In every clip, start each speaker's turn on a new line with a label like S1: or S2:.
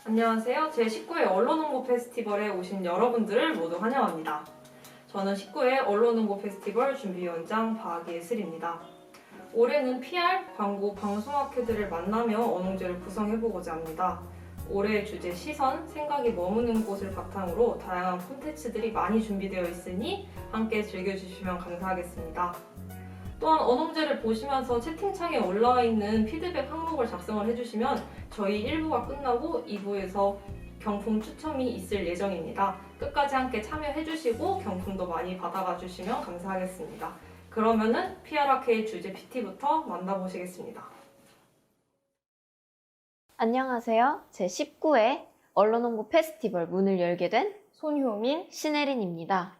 S1: 안녕하세요. 제19회 언론홍보 페스티벌에 오신 여러분들을 모두 환영합니다. 저는 19회 언론홍보 페스티벌 준비위원장 박예슬입니다. 올해는 PR, 광고, 방송학회들을 만나며 언홍제를 구성해보고자 합니다. 올해의 주제 시선, 생각이 머무는 곳을 바탕으로 다양한 콘텐츠들이 많이 준비되어 있으니 함께 즐겨주시면 감사하겠습니다. 또한 언홍제를 보시면서 채팅창에 올라와 있는 피드백 항목을 작성을 해주시면 저희 1부가 끝나고 2부에서 경품 추첨이 있을 예정입니다. 끝까지 함께 참여해주시고 경품도 많이 받아가 주시면 감사하겠습니다. 그러면은 PRK 주제 PT부터 만나보시겠습니다.
S2: 안녕하세요. 제19회 언론홍보 페스티벌 문을 열게 된
S3: 손효민,
S2: 신혜린입니다.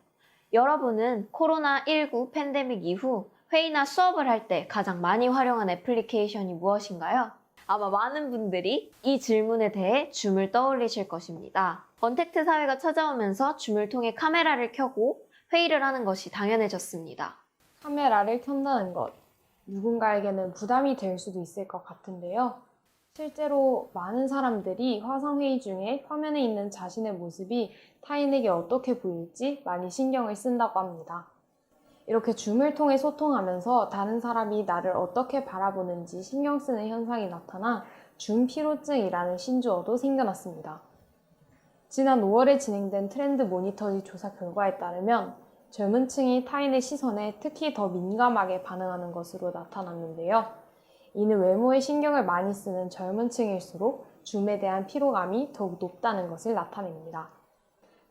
S2: 여러분은 코로나19 팬데믹 이후 회의나 수업을 할 때 가장 많이 활용한 애플리케이션이 무엇인가요? 아마 많은 분들이 이 질문에 대해 줌을 떠올리실 것입니다. 언택트 사회가 찾아오면서 줌을 통해 카메라를 켜고 회의를 하는 것이 당연해졌습니다.
S3: 카메라를 켠다는 것, 누군가에게는 부담이 될 수도 있을 것 같은데요. 실제로 많은 사람들이 화상회의 중에 화면에 있는 자신의 모습이 타인에게 어떻게 보일지 많이 신경을 쓴다고 합니다. 이렇게 줌을 통해 소통하면서 다른 사람이 나를 어떻게 바라보는지 신경 쓰는 현상이 나타나 줌 피로증이라는 신조어도 생겨났습니다. 지난 5월에 진행된 트렌드 모니터리 조사 결과에 따르면 젊은 층이 타인의 시선에 특히 더 민감하게 반응하는 것으로 나타났는데요. 이는 외모에 신경을 많이 쓰는 젊은 층일수록 줌에 대한 피로감이 더욱 높다는 것을 나타냅니다.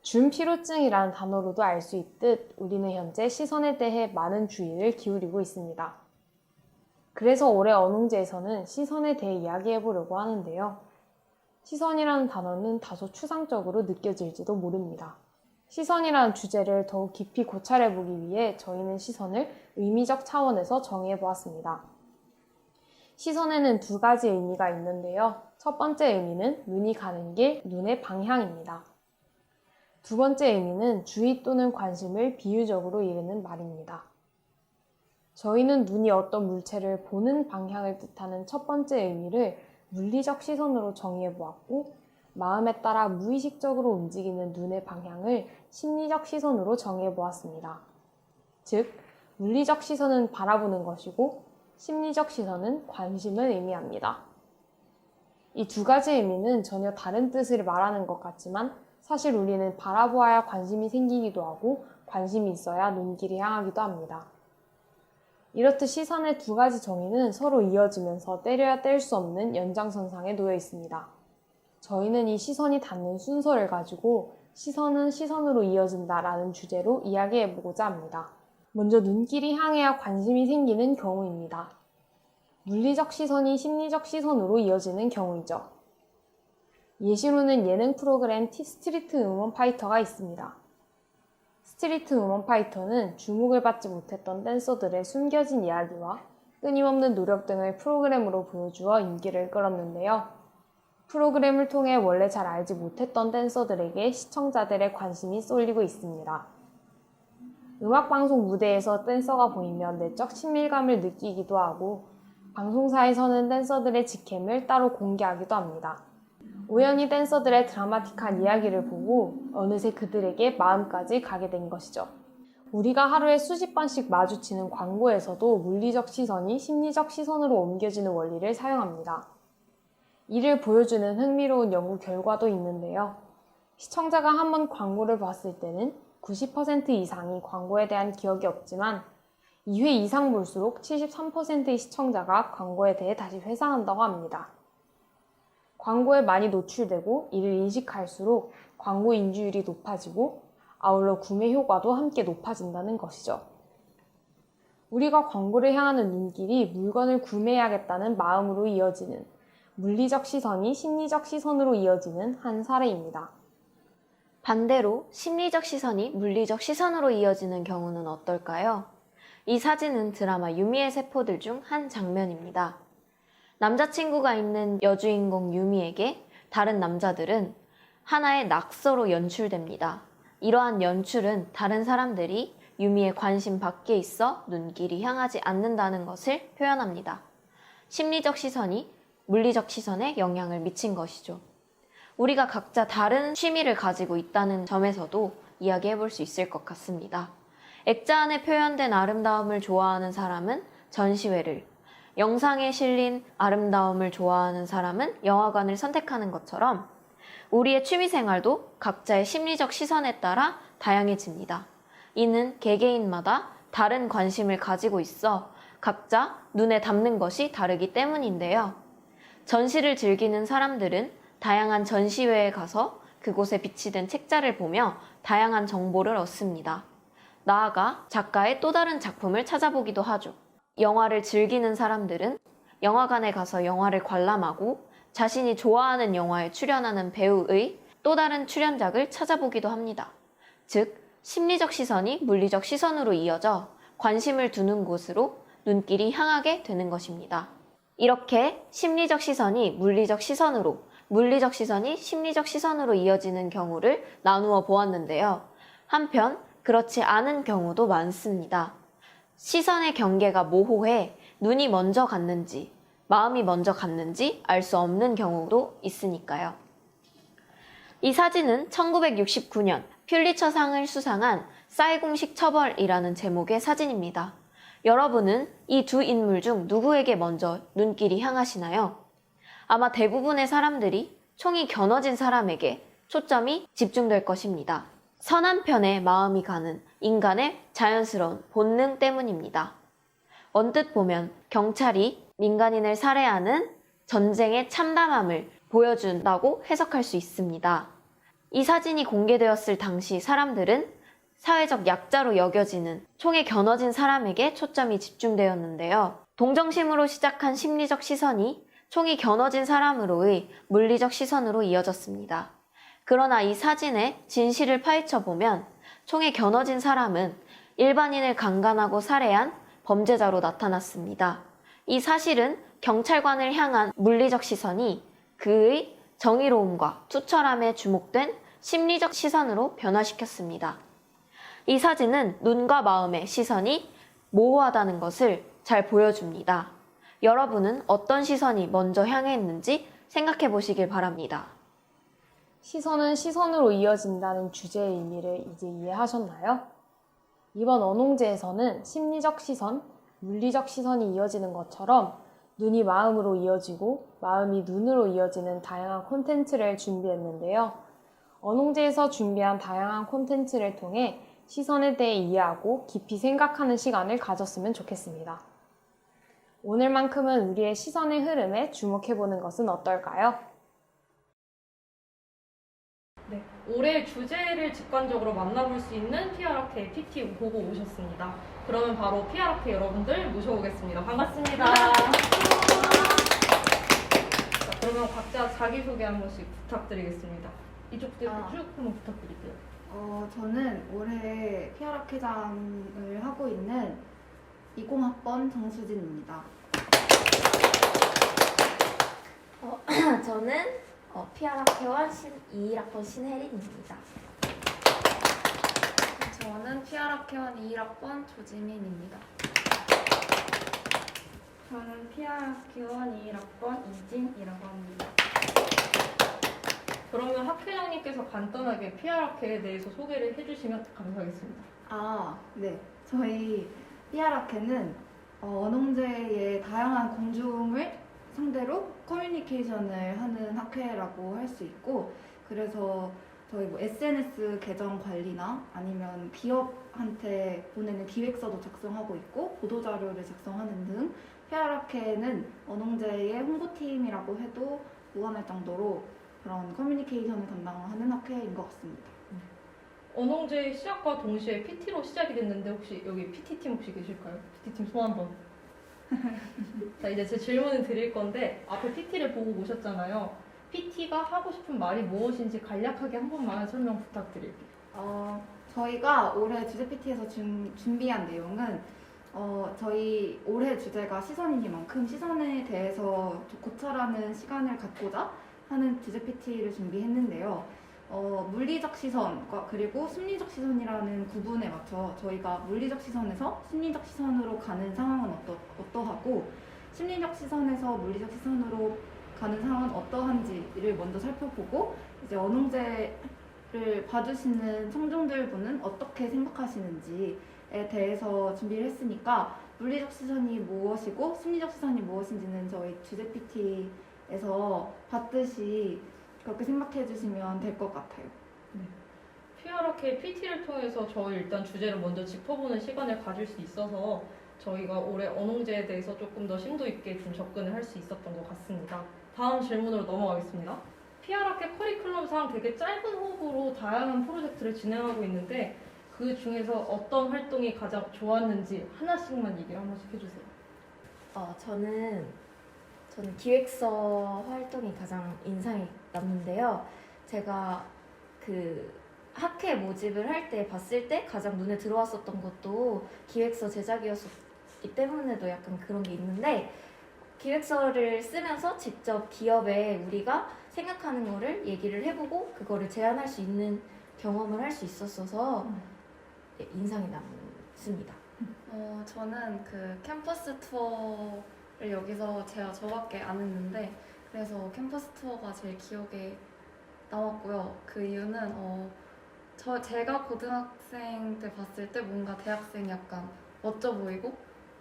S3: 줌 피로증이라는 단어로도 알 수 있듯 우리는 현재 시선에 대해 많은 주의를 기울이고 있습니다. 그래서 올해 언홍제에서는 시선에 대해 이야기해 보려고 하는데요. 시선이라는 단어는 다소 추상적으로 느껴질지도 모릅니다. 시선이라는 주제를 더욱 깊이 고찰해 보기 위해 저희는 시선을 의미적 차원에서 정의해 보았습니다. 시선에는 두 가지 의미가 있는데요. 첫 번째 의미는 눈이 가는 길, 눈의 방향입니다. 두 번째 의미는 주의 또는 관심을 비유적으로 이르는 말입니다. 저희는 눈이 어떤 물체를 보는 방향을 뜻하는 첫 번째 의미를 물리적 시선으로 정의해 보았고, 마음에 따라 무의식적으로 움직이는 눈의 방향을 심리적 시선으로 정의해 보았습니다. 즉, 물리적 시선은 바라보는 것이고, 심리적 시선은 관심을 의미합니다. 이 두 가지 의미는 전혀 다른 뜻을 말하는 것 같지만 사실 우리는 바라보아야 관심이 생기기도 하고 관심이 있어야 눈길이 향하기도 합니다. 이렇듯 시선의 두 가지 정의는 서로 이어지면서 때려야 뗄 수 없는 연장선상에 놓여 있습니다. 저희는 이 시선이 닿는 순서를 가지고 시선은 시선으로 이어진다라는 주제로 이야기해보고자 합니다. 먼저 눈길이 향해야 관심이 생기는 경우입니다. 물리적 시선이 심리적 시선으로 이어지는 경우이죠. 예시로는 예능 프로그램 스트리트 우먼 파이터가 있습니다. 스트리트 우먼 파이터는 주목을 받지 못했던 댄서들의 숨겨진 이야기와 끊임없는 노력 등을 프로그램으로 보여주어 인기를 끌었는데요. 프로그램을 통해 원래 잘 알지 못했던 댄서들에게 시청자들의 관심이 쏠리고 있습니다. 음악방송 무대에서 댄서가 보이면 내적 친밀감을 느끼기도 하고 방송사에서는 댄서들의 직캠을 따로 공개하기도 합니다. 우연히 댄서들의 드라마틱한 이야기를 보고 어느새 그들에게 마음까지 가게 된 것이죠. 우리가 하루에 수십 번씩 마주치는 광고에서도 물리적 시선이 심리적 시선으로 옮겨지는 원리를 사용합니다. 이를 보여주는 흥미로운 연구 결과도 있는데요. 시청자가 한 번 광고를 봤을 때는 90% 이상이 광고에 대한 기억이 없지만 2회 이상 볼수록 73%의 시청자가 광고에 대해 다시 회상한다고 합니다. 광고에 많이 노출되고 이를 인식할수록 광고 인지율이 높아지고 아울러 구매 효과도 함께 높아진다는 것이죠. 우리가 광고를 향하는 눈길이 물건을 구매해야겠다는 마음으로 이어지는 물리적 시선이 심리적 시선으로 이어지는 한 사례입니다.
S2: 반대로 심리적 시선이 물리적 시선으로 이어지는 경우는 어떨까요? 이 사진은 드라마 유미의 세포들 중 한 장면입니다. 남자친구가 있는 여주인공 유미에게 다른 남자들은 하나의 낙서로 연출됩니다. 이러한 연출은 다른 사람들이 유미의 관심 밖에 있어 눈길이 향하지 않는다는 것을 표현합니다. 심리적 시선이 물리적 시선에 영향을 미친 것이죠. 우리가 각자 다른 취미를 가지고 있다는 점에서도 이야기해 볼 수 있을 것 같습니다. 액자 안에 표현된 아름다움을 좋아하는 사람은 전시회를, 영상에 실린 아름다움을 좋아하는 사람은 영화관을 선택하는 것처럼 우리의 취미생활도 각자의 심리적 시선에 따라 다양해집니다. 이는 개개인마다 다른 관심을 가지고 있어 각자 눈에 담는 것이 다르기 때문인데요. 전시를 즐기는 사람들은 다양한 전시회에 가서 그곳에 비치된 책자를 보며 다양한 정보를 얻습니다. 나아가 작가의 또 다른 작품을 찾아보기도 하죠. 영화를 즐기는 사람들은 영화관에 가서 영화를 관람하고 자신이 좋아하는 영화에 출연하는 배우의 또 다른 출연작을 찾아보기도 합니다. 즉, 심리적 시선이 물리적 시선으로 이어져 관심을 두는 곳으로 눈길이 향하게 되는 것입니다. 이렇게 심리적 시선이 물리적 시선으로, 물리적 시선이 심리적 시선으로 이어지는 경우를 나누어 보았는데요. 한편 그렇지 않은 경우도 많습니다. 시선의 경계가 모호해 눈이 먼저 갔는지 마음이 먼저 갔는지 알 수 없는 경우도 있으니까요. 이 사진은 1969년 퓰리처상을 수상한 쌀 공식 처벌이라는 제목의 사진입니다. 여러분은 이 두 인물 중 누구에게 먼저 눈길이 향하시나요? 아마 대부분의 사람들이 총이 겨눠진 사람에게 초점이 집중될 것입니다. 선한 편에 마음이 가는 인간의 자연스러운 본능 때문입니다. 언뜻 보면 경찰이 민간인을 살해하는 전쟁의 참담함을 보여준다고 해석할 수 있습니다. 이 사진이 공개되었을 당시 사람들은 사회적 약자로 여겨지는 총에 겨눠진 사람에게 초점이 집중되었는데요. 동정심으로 시작한 심리적 시선이 총이 겨눠진 사람으로의 물리적 시선으로 이어졌습니다. 그러나 이 사진의 진실을 파헤쳐보면 총에 겨눠진 사람은 일반인을 강간하고 살해한 범죄자로 나타났습니다. 이 사실은 경찰관을 향한 물리적 시선이 그의 정의로움과 투철함에 주목된 심리적 시선으로 변화시켰습니다. 이 사진은 눈과 마음의 시선이 모호하다는 것을 잘 보여줍니다. 여러분은 어떤 시선이 먼저 향해 있는지 생각해 보시길 바랍니다.
S3: 시선은 시선으로 이어진다는 주제의 의미를 이제 이해하셨나요? 이번 언홍제에서는 심리적 시선, 물리적 시선이 이어지는 것처럼 눈이 마음으로 이어지고 마음이 눈으로 이어지는 다양한 콘텐츠를 준비했는데요. 언홍제에서 준비한 다양한 콘텐츠를 통해 시선에 대해 이해하고 깊이 생각하는 시간을 가졌으면 좋겠습니다. 오늘만큼은 우리의 시선의 흐름에 주목해보는 것은 어떨까요?
S1: 네, 올해 주제를 직관적으로 만나볼 수 있는 PR학회 PT 보고 오셨습니다. 그러면 바로 PR학회 여러분들 모셔보겠습니다. 반갑습니다. 자, 그러면 각자 자기소개 한 번씩 부탁드리겠습니다. 이쪽부터 쭉 한번 부탁드릴게요.
S4: 저는 올해 PR학회장을 하고 있는 20학번 정수진입니다.
S5: 저는 PR학회원 21학번 신혜린입니다.
S6: 저는 PR학회원 21학번 조지민입니다.
S7: 저는 PR학회원 21학번 이진이라고 합니다.
S1: 그러면 학회장님께서 간단하게 PR학회에 대해서 소개를 해주시면 감사하겠습니다.
S4: 네. 저희 PR학회는 언홍제의 다양한 공중을 상대로 커뮤니케이션을 하는 학회라고 할 수 있고, 그래서 저희 SNS 계정 관리나 아니면 기업한테 보내는 기획서도 작성하고 있고 보도자료를 작성하는 등 PR학회는 언홍제의 홍보팀이라고 해도 무관할 정도로 그런 커뮤니케이션을 담당하는 학회인 것 같습니다.
S1: 언홍제 시작과 동시에 PT로 시작이 됐는데 혹시 여기 PT팀 혹시 계실까요? PT팀 손 한번. 자, 이제 제 질문을 드릴 건데 앞에 PT를 보고 오셨잖아요. PT가 하고 싶은 말이 무엇인지 간략하게 한 번만 설명 부탁드릴게요.
S4: 저희가 올해 주제 PT에서 준비한 내용은 저희 올해 주제가 시선이니만큼 시선에 대해서 고찰하는 시간을 갖고자 하는 주제 PT를 준비했는데요. 물리적 시선과 그리고 심리적 시선이라는 구분에 맞춰 저희가 물리적 시선에서 심리적 시선으로 가는 상황은 어떠하고 심리적 시선에서 물리적 시선으로 가는 상황은 어떠한지를 먼저 살펴보고 이제 언홍제를 봐주시는 청중들분은 어떻게 생각하시는지에 대해서 준비를 했으니까 물리적 시선이 무엇이고 심리적 시선이 무엇인지는 저희 주제 PT에서 봤듯이 그렇게 생각해 주시면 될 것 같아요.
S1: 피아라케 PT를 통해서 저희 일단 주제를 먼저 짚어보는 시간을 가질 수 있어서 저희가 올해 언홍제에 대해서 조금 더 심도 있게 좀 접근을 할 수 있었던 것 같습니다. 다음 질문으로 넘어가겠습니다. 피아라케 커리큘럼상 되게 짧은 호흡으로 다양한 프로젝트를 진행하고 있는데 그 중에서 어떤 활동이 가장 좋았는지 하나씩만 얘기를 한 번씩 해주세요.
S2: 저는 기획서 활동이 가장 인상이 남는데요. 제가 그 학회 모집을 할 때 봤을 때 가장 눈에 들어왔었던 것도 기획서 제작이었기 때문에도 약간 그런 게 있는데 기획서를 쓰면서 직접 기업에 우리가 생각하는 거를 얘기를 해보고 그거를 제안할 수 있는 경험을 할 수 있었어서 인상이 남습니다.
S6: 저는 그 캠퍼스 투어를 여기서 제가 저밖에 안 했는데 그래서 캠퍼스 투어가 제일 기억에 남았고요. 그 이유는 제가 고등학생 때 봤을 때 뭔가 대학생이 약간 멋져 보이고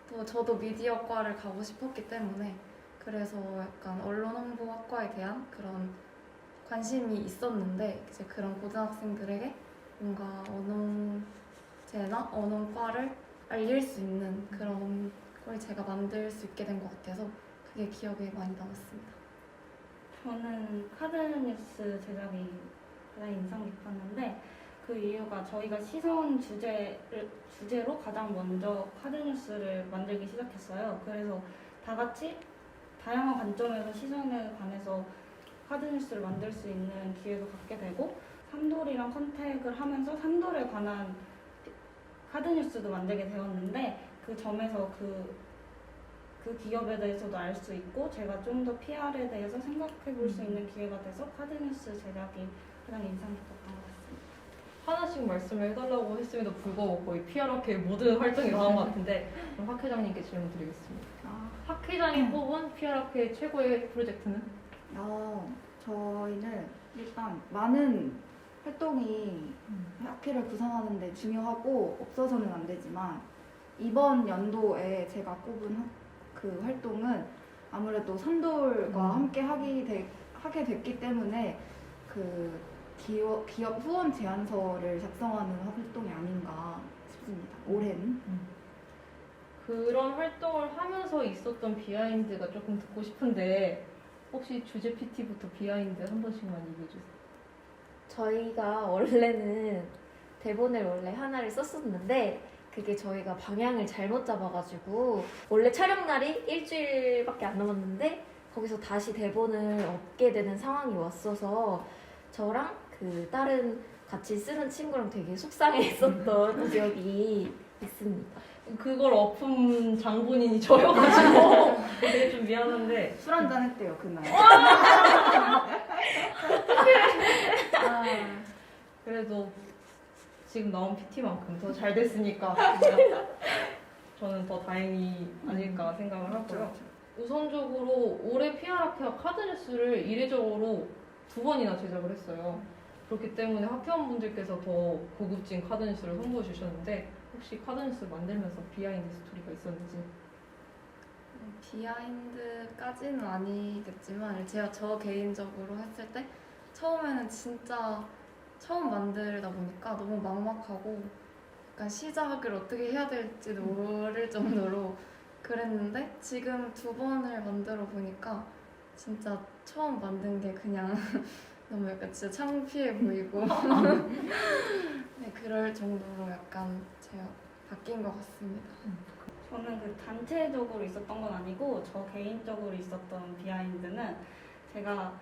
S6: 또 저도 미디어과를 가고 싶었기 때문에 그래서 약간 언론홍보학과에 대한 그런 관심이 있었는데 이제 그런 고등학생들에게 뭔가 언어제나 언어과를 알릴 수 있는 그런 걸 제가 만들 수 있게 된 것 같아서 그게 기억에 많이 남았습니다.
S7: 저는 카드뉴스 제작이 가장 인상 깊었는데 그 이유가 저희가 시선 주제로 가장 먼저 카드뉴스를 만들기 시작했어요. 그래서 다 같이 다양한 관점에서 시선에 관해서 카드뉴스를 만들 수 있는 기회도 갖게 되고 삼돌이랑 컨택을 하면서 삼돌에 관한 카드뉴스도 만들게 되었는데 그 점에서 그 기업에 대해서도 알 수 있고 제가 좀 더 PR에 대해서 생각해 볼 수 있는 기회가 돼서 카드뉴스 제작이 가장 인상 깊었던 것 같습니다.
S1: 하나씩 말씀을 해달라고 했음에도 불구하고 거의 피아라케의 모든 활동이 나온 것 같은데 그럼 학 회장님께 질문 드리겠습니다. 학 회장이 뽑은 피아라케 최고의 프로젝트는?
S4: 저희는 일단 많은 활동이 학회를 구성하는 데 중요하고 없어서는 안 되지만 이번 연도에 제가 꼽은 그 활동은 아무래도 산돌과 함께 하게 됐기 때문에 그 기업 후원 제안서를 작성하는 활동이 아닌가 싶습니다. 올해는.
S1: 그런 활동을 하면서 있었던 비하인드가 조금 듣고 싶은데 혹시 주제 PT부터 비하인드 한 번씩만 얘기해 주세요.
S2: 저희가 원래는 대본을 원래 하나를 썼었는데 그게 저희가 방향을 잘못 잡아가지고 원래 촬영 날이 일주일밖에 안 남았는데 거기서 다시 대본을 얻게 되는 상황이 왔어서 저랑 그 다른 같이 쓰는 친구랑 되게 속상해했었던 기억이 있습니다.
S1: 그걸 엎은 장본인이 저여가지고 되게 좀 미안한데
S4: 술 한잔 했대요 그날.
S1: 그래도 지금 나온 PT만큼 더 잘 됐으니까 저는 더 다행이 아닐까 생각을 하고요. 우선적으로 올해 피아라케와 카드뉴스를 이례적으로 2번이나 제작을 했어요. 그렇기 때문에 학회원분들께서 더 고급진 카드뉴스를 선보여 주셨는데 혹시 카드뉴스 만들면서 비하인드 스토리가 있었는지?
S6: 비하인드까지는 아니겠지만 제가 저 개인적으로 했을 때 처음에는 진짜 처음 만들다 보니까 너무 막막하고 약간 시작을 어떻게 해야 될지도 모를 정도로 그랬는데 지금 2번을 만들어 보니까 진짜 처음 만든 게 그냥 너무 약간 진짜 창피해 보이고 네, 그럴 정도로 약간 제가 바뀐 것 같습니다.
S7: 저는 그 단체적으로 있었던 건 아니고 저 개인적으로 있었던 비하인드는 제가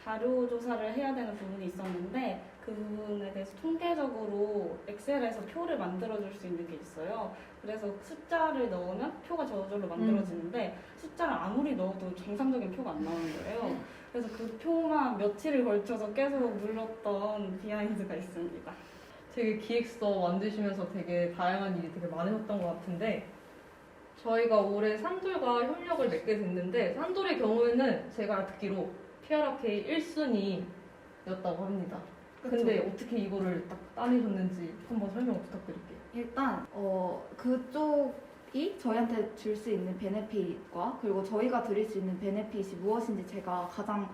S7: 자료 조사를 해야 되는 부분이 있었는데 그 부분에 대해서 통계적으로 엑셀에서 표를 만들어줄 수 있는 게 있어요. 그래서 숫자를 넣으면 표가 저절로 만들어지는데 숫자를 아무리 넣어도 정상적인 표가 안 나오는 거예요. 그래서 그 표만 며칠을 걸쳐서 계속 눌렀던 비하인드가 있습니다.
S1: 되게 기획서 만드시면서 되게 다양한 일이 되게 많으셨던 것 같은데 저희가 올해 산돌과 협력을 맺게 됐는데 산돌의 경우에는 제가 듣기로 PRK 1순위였다고 합니다. 근데 어떻게 이거를 딱 따내셨는지 한번 설명 부탁드릴게요.
S4: 일단 그쪽이 저희한테 줄 수 있는 베네핏과 그리고 저희가 드릴 수 있는 베네핏이 무엇인지 제가 가장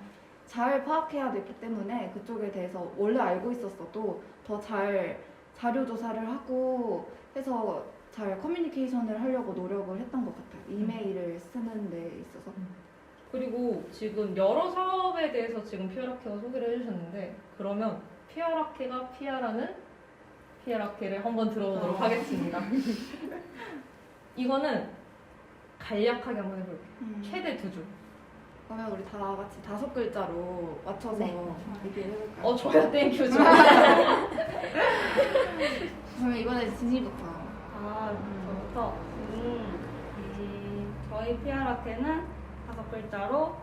S4: 잘 파악해야 됐기 때문에 그쪽에 대해서 원래 알고 있었어도 더 잘 자료 조사를 하고 해서 잘 커뮤니케이션을 하려고 노력을 했던 것 같아요. 이메일을 쓰는 데 있어서.
S1: 그리고 지금 여러 사업에 대해서 지금 PR학회가 소개를 해주셨는데 그러면 PR학회가 PR하는 PR학회를 한번 들어보도록 하겠습니다. 이거는 간략하게 한번 해볼게요. 최대 2줄.
S4: 그러면 우리 다 같이 5글자로 맞춰서
S2: 네.
S4: 얘기를 해볼까요?
S1: 저야 땡큐죠.
S4: 그러면 이번에 진이부터.
S7: 저부터 저희 PR학회는 5글자로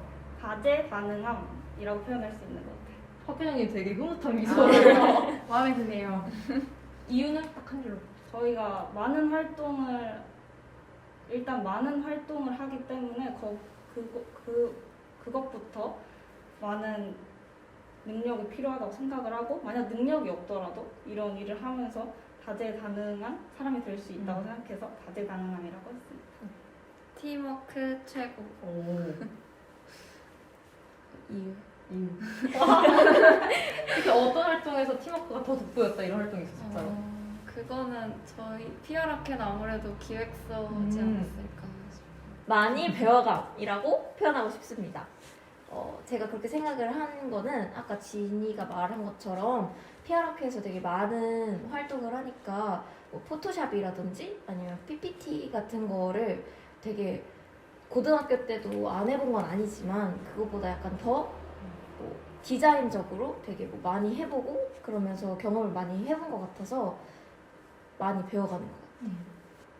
S7: 다재다능함이라고 표현할 수 있는 것 같아요.
S1: 학회장님 되게 흐뭇한 미소를.
S4: 마음에 드네요.
S1: 이유는 딱 한 줄로.
S7: 저희가 일단 많은 활동을 하기 때문에 그것부터 많은 능력이 필요하다고 생각을 하고 만약 능력이 없더라도 이런 일을 하면서 다재다능한 사람이 될 수 있다고 생각해서 다재다능함이라고 했습니다.
S6: 팀워크 최고.
S1: 오.
S6: 이유.
S1: 특히 어떤 활동에서 팀워크가 더 돋보였다 이런 활동이 있었어요?
S6: 그거는 저희 PR학회는 아무래도 기획서지 않았을까 싶어요.
S2: 많이 배워감이라고 표현하고 싶습니다. 제가 그렇게 생각을 한 거는 아까 진이가 말한 것처럼 PR학회에서 되게 많은 활동을 하니까 뭐 포토샵이라든지 아니면 PPT 같은 거를 되게 고등학교 때도 안 해본 건 아니지만 그것보다 약간 더 뭐 디자인적으로 되게 뭐 많이 해보고 그러면서 경험을 많이 해본 것 같아서 많이 배워가는 것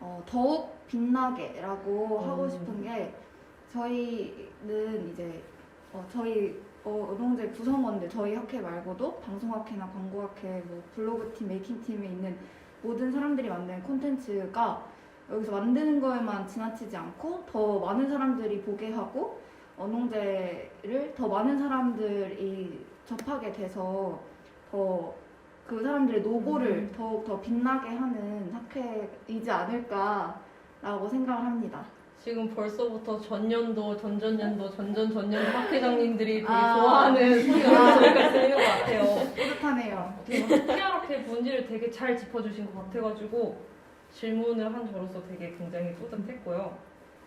S2: 같아요.
S4: 더욱 빛나게라고 하고 싶은 게 저희는 이제 저희 노동제 구성원들 저희 학회 말고도 방송학회나 광고학회 뭐 블로그팀 메이킹팀에 있는 모든 사람들이 만든 콘텐츠가 여기서 만드는 거에만 지나치지 않고 더 많은 사람들이 보게 하고 언농제를 더 많은 사람들이 접하게 돼서 더 그 사람들의 노고를 더욱 더 빛나게 하는 학회이지 않을까라고 생각을 합니다.
S1: 지금 벌써부터 전년도, 전전년도, 전전전년도 학회장님들이 되게 좋아하는 소리가 들리는 것 같아요.
S4: 뿌듯하네요.
S1: PR학회 본질을 되게 잘 짚어주신 것 같아가지고 질문을 한 저로서 되게 굉장히 뿌듯했고요.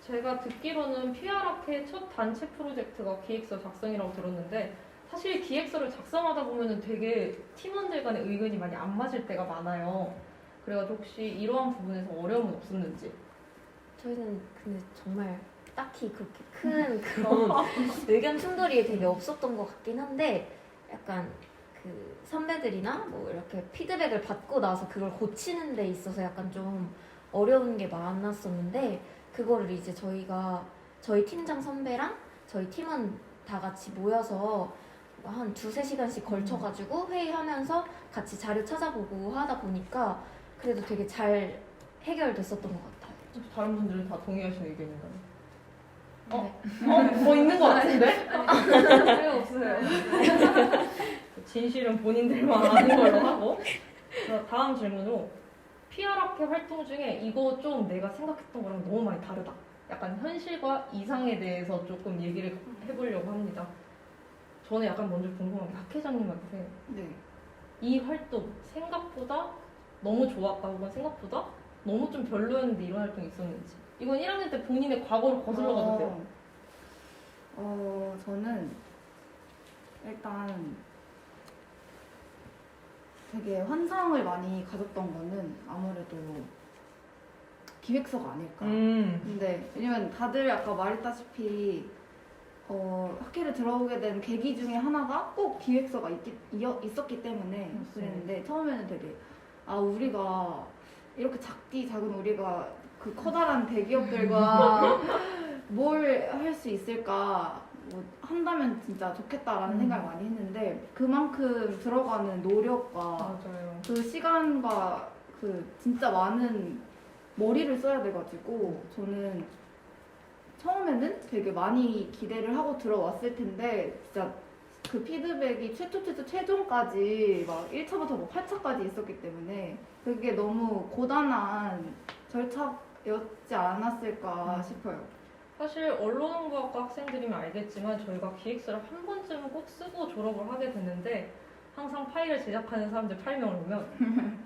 S1: 제가 듣기로는 PR학회 첫 단체 프로젝트가 기획서 작성이라고 들었는데 사실 기획서를 작성하다 보면은 되게 팀원들 간의 의견이 많이 안 맞을 때가 많아요. 그래가지고 혹시 이러한 부분에서 어려움은 없었는지?
S2: 저희는 근데 정말 딱히 그렇게 큰 그런 의견 충돌이 되게 없었던 것 같긴 한데 약간 그 선배들이나 뭐 이렇게 피드백을 받고 나서 그걸 고치는 데 있어서 약간 좀 어려운 게 많았었는데 그거를 이제 저희 팀장 선배랑 저희 팀원 다 같이 모여서 한 2-3시간씩 걸쳐가지고 회의하면서 같이 자료 찾아보고 하다 보니까 그래도 되게 잘 해결됐었던 것 같아요.
S1: 혹시 다른 분들은 다 동의하시는 의견인가요?
S2: 네.
S1: 뭐 있는 것 같은데?
S7: 생각 없어요.
S1: 진실은 본인들만 아는 걸로 하고. 다음 질문으로 PR학회 활동 중에 이거 좀 내가 생각했던 거랑 너무 많이 다르다. 약간 현실과 이상에 대해서 조금 얘기를 해보려고 합니다. 저는 약간 먼저 궁금한 게 학회장님한테
S4: 네.
S1: 이 활동 생각보다 너무 좋았다 혹은 생각보다 너무 좀 별로였는데 이런 활동이 있었는지. 이건 1학년 때 본인의 과거를 거슬러 가도 돼요.
S4: 저는 일단 되게 환상을 많이 가졌던 거는 아무래도 기획서가 아닐까. 근데 왜냐면 다들 아까 말했다시피 학회를 들어오게 된 계기 중에 하나가 꼭 기획서가 있었기 때문에 그랬는데 처음에는 되게 우리가 이렇게 작은 우리가 그 커다란 대기업들과 뭘 할 수 있을까 뭐 한다면 진짜 좋겠다라는 생각을 많이 했는데 그만큼 들어가는 노력과
S1: 맞아요.
S4: 그 시간과 그 진짜 많은 머리를 써야 돼가지고 저는 처음에는 되게 많이 기대를 하고 들어왔을 텐데 진짜 그 피드백이 최종까지 막 1차부터 뭐 8차까지 있었기 때문에 그게 너무 고단한 절차였지 않았을까 싶어요.
S1: 사실 언론홍보학과 학생들이면 알겠지만 저희가 기획서를 한 번쯤은 꼭 쓰고 졸업을 하게 됐는데 항상 파일을 제작하는 사람들 8명을 보면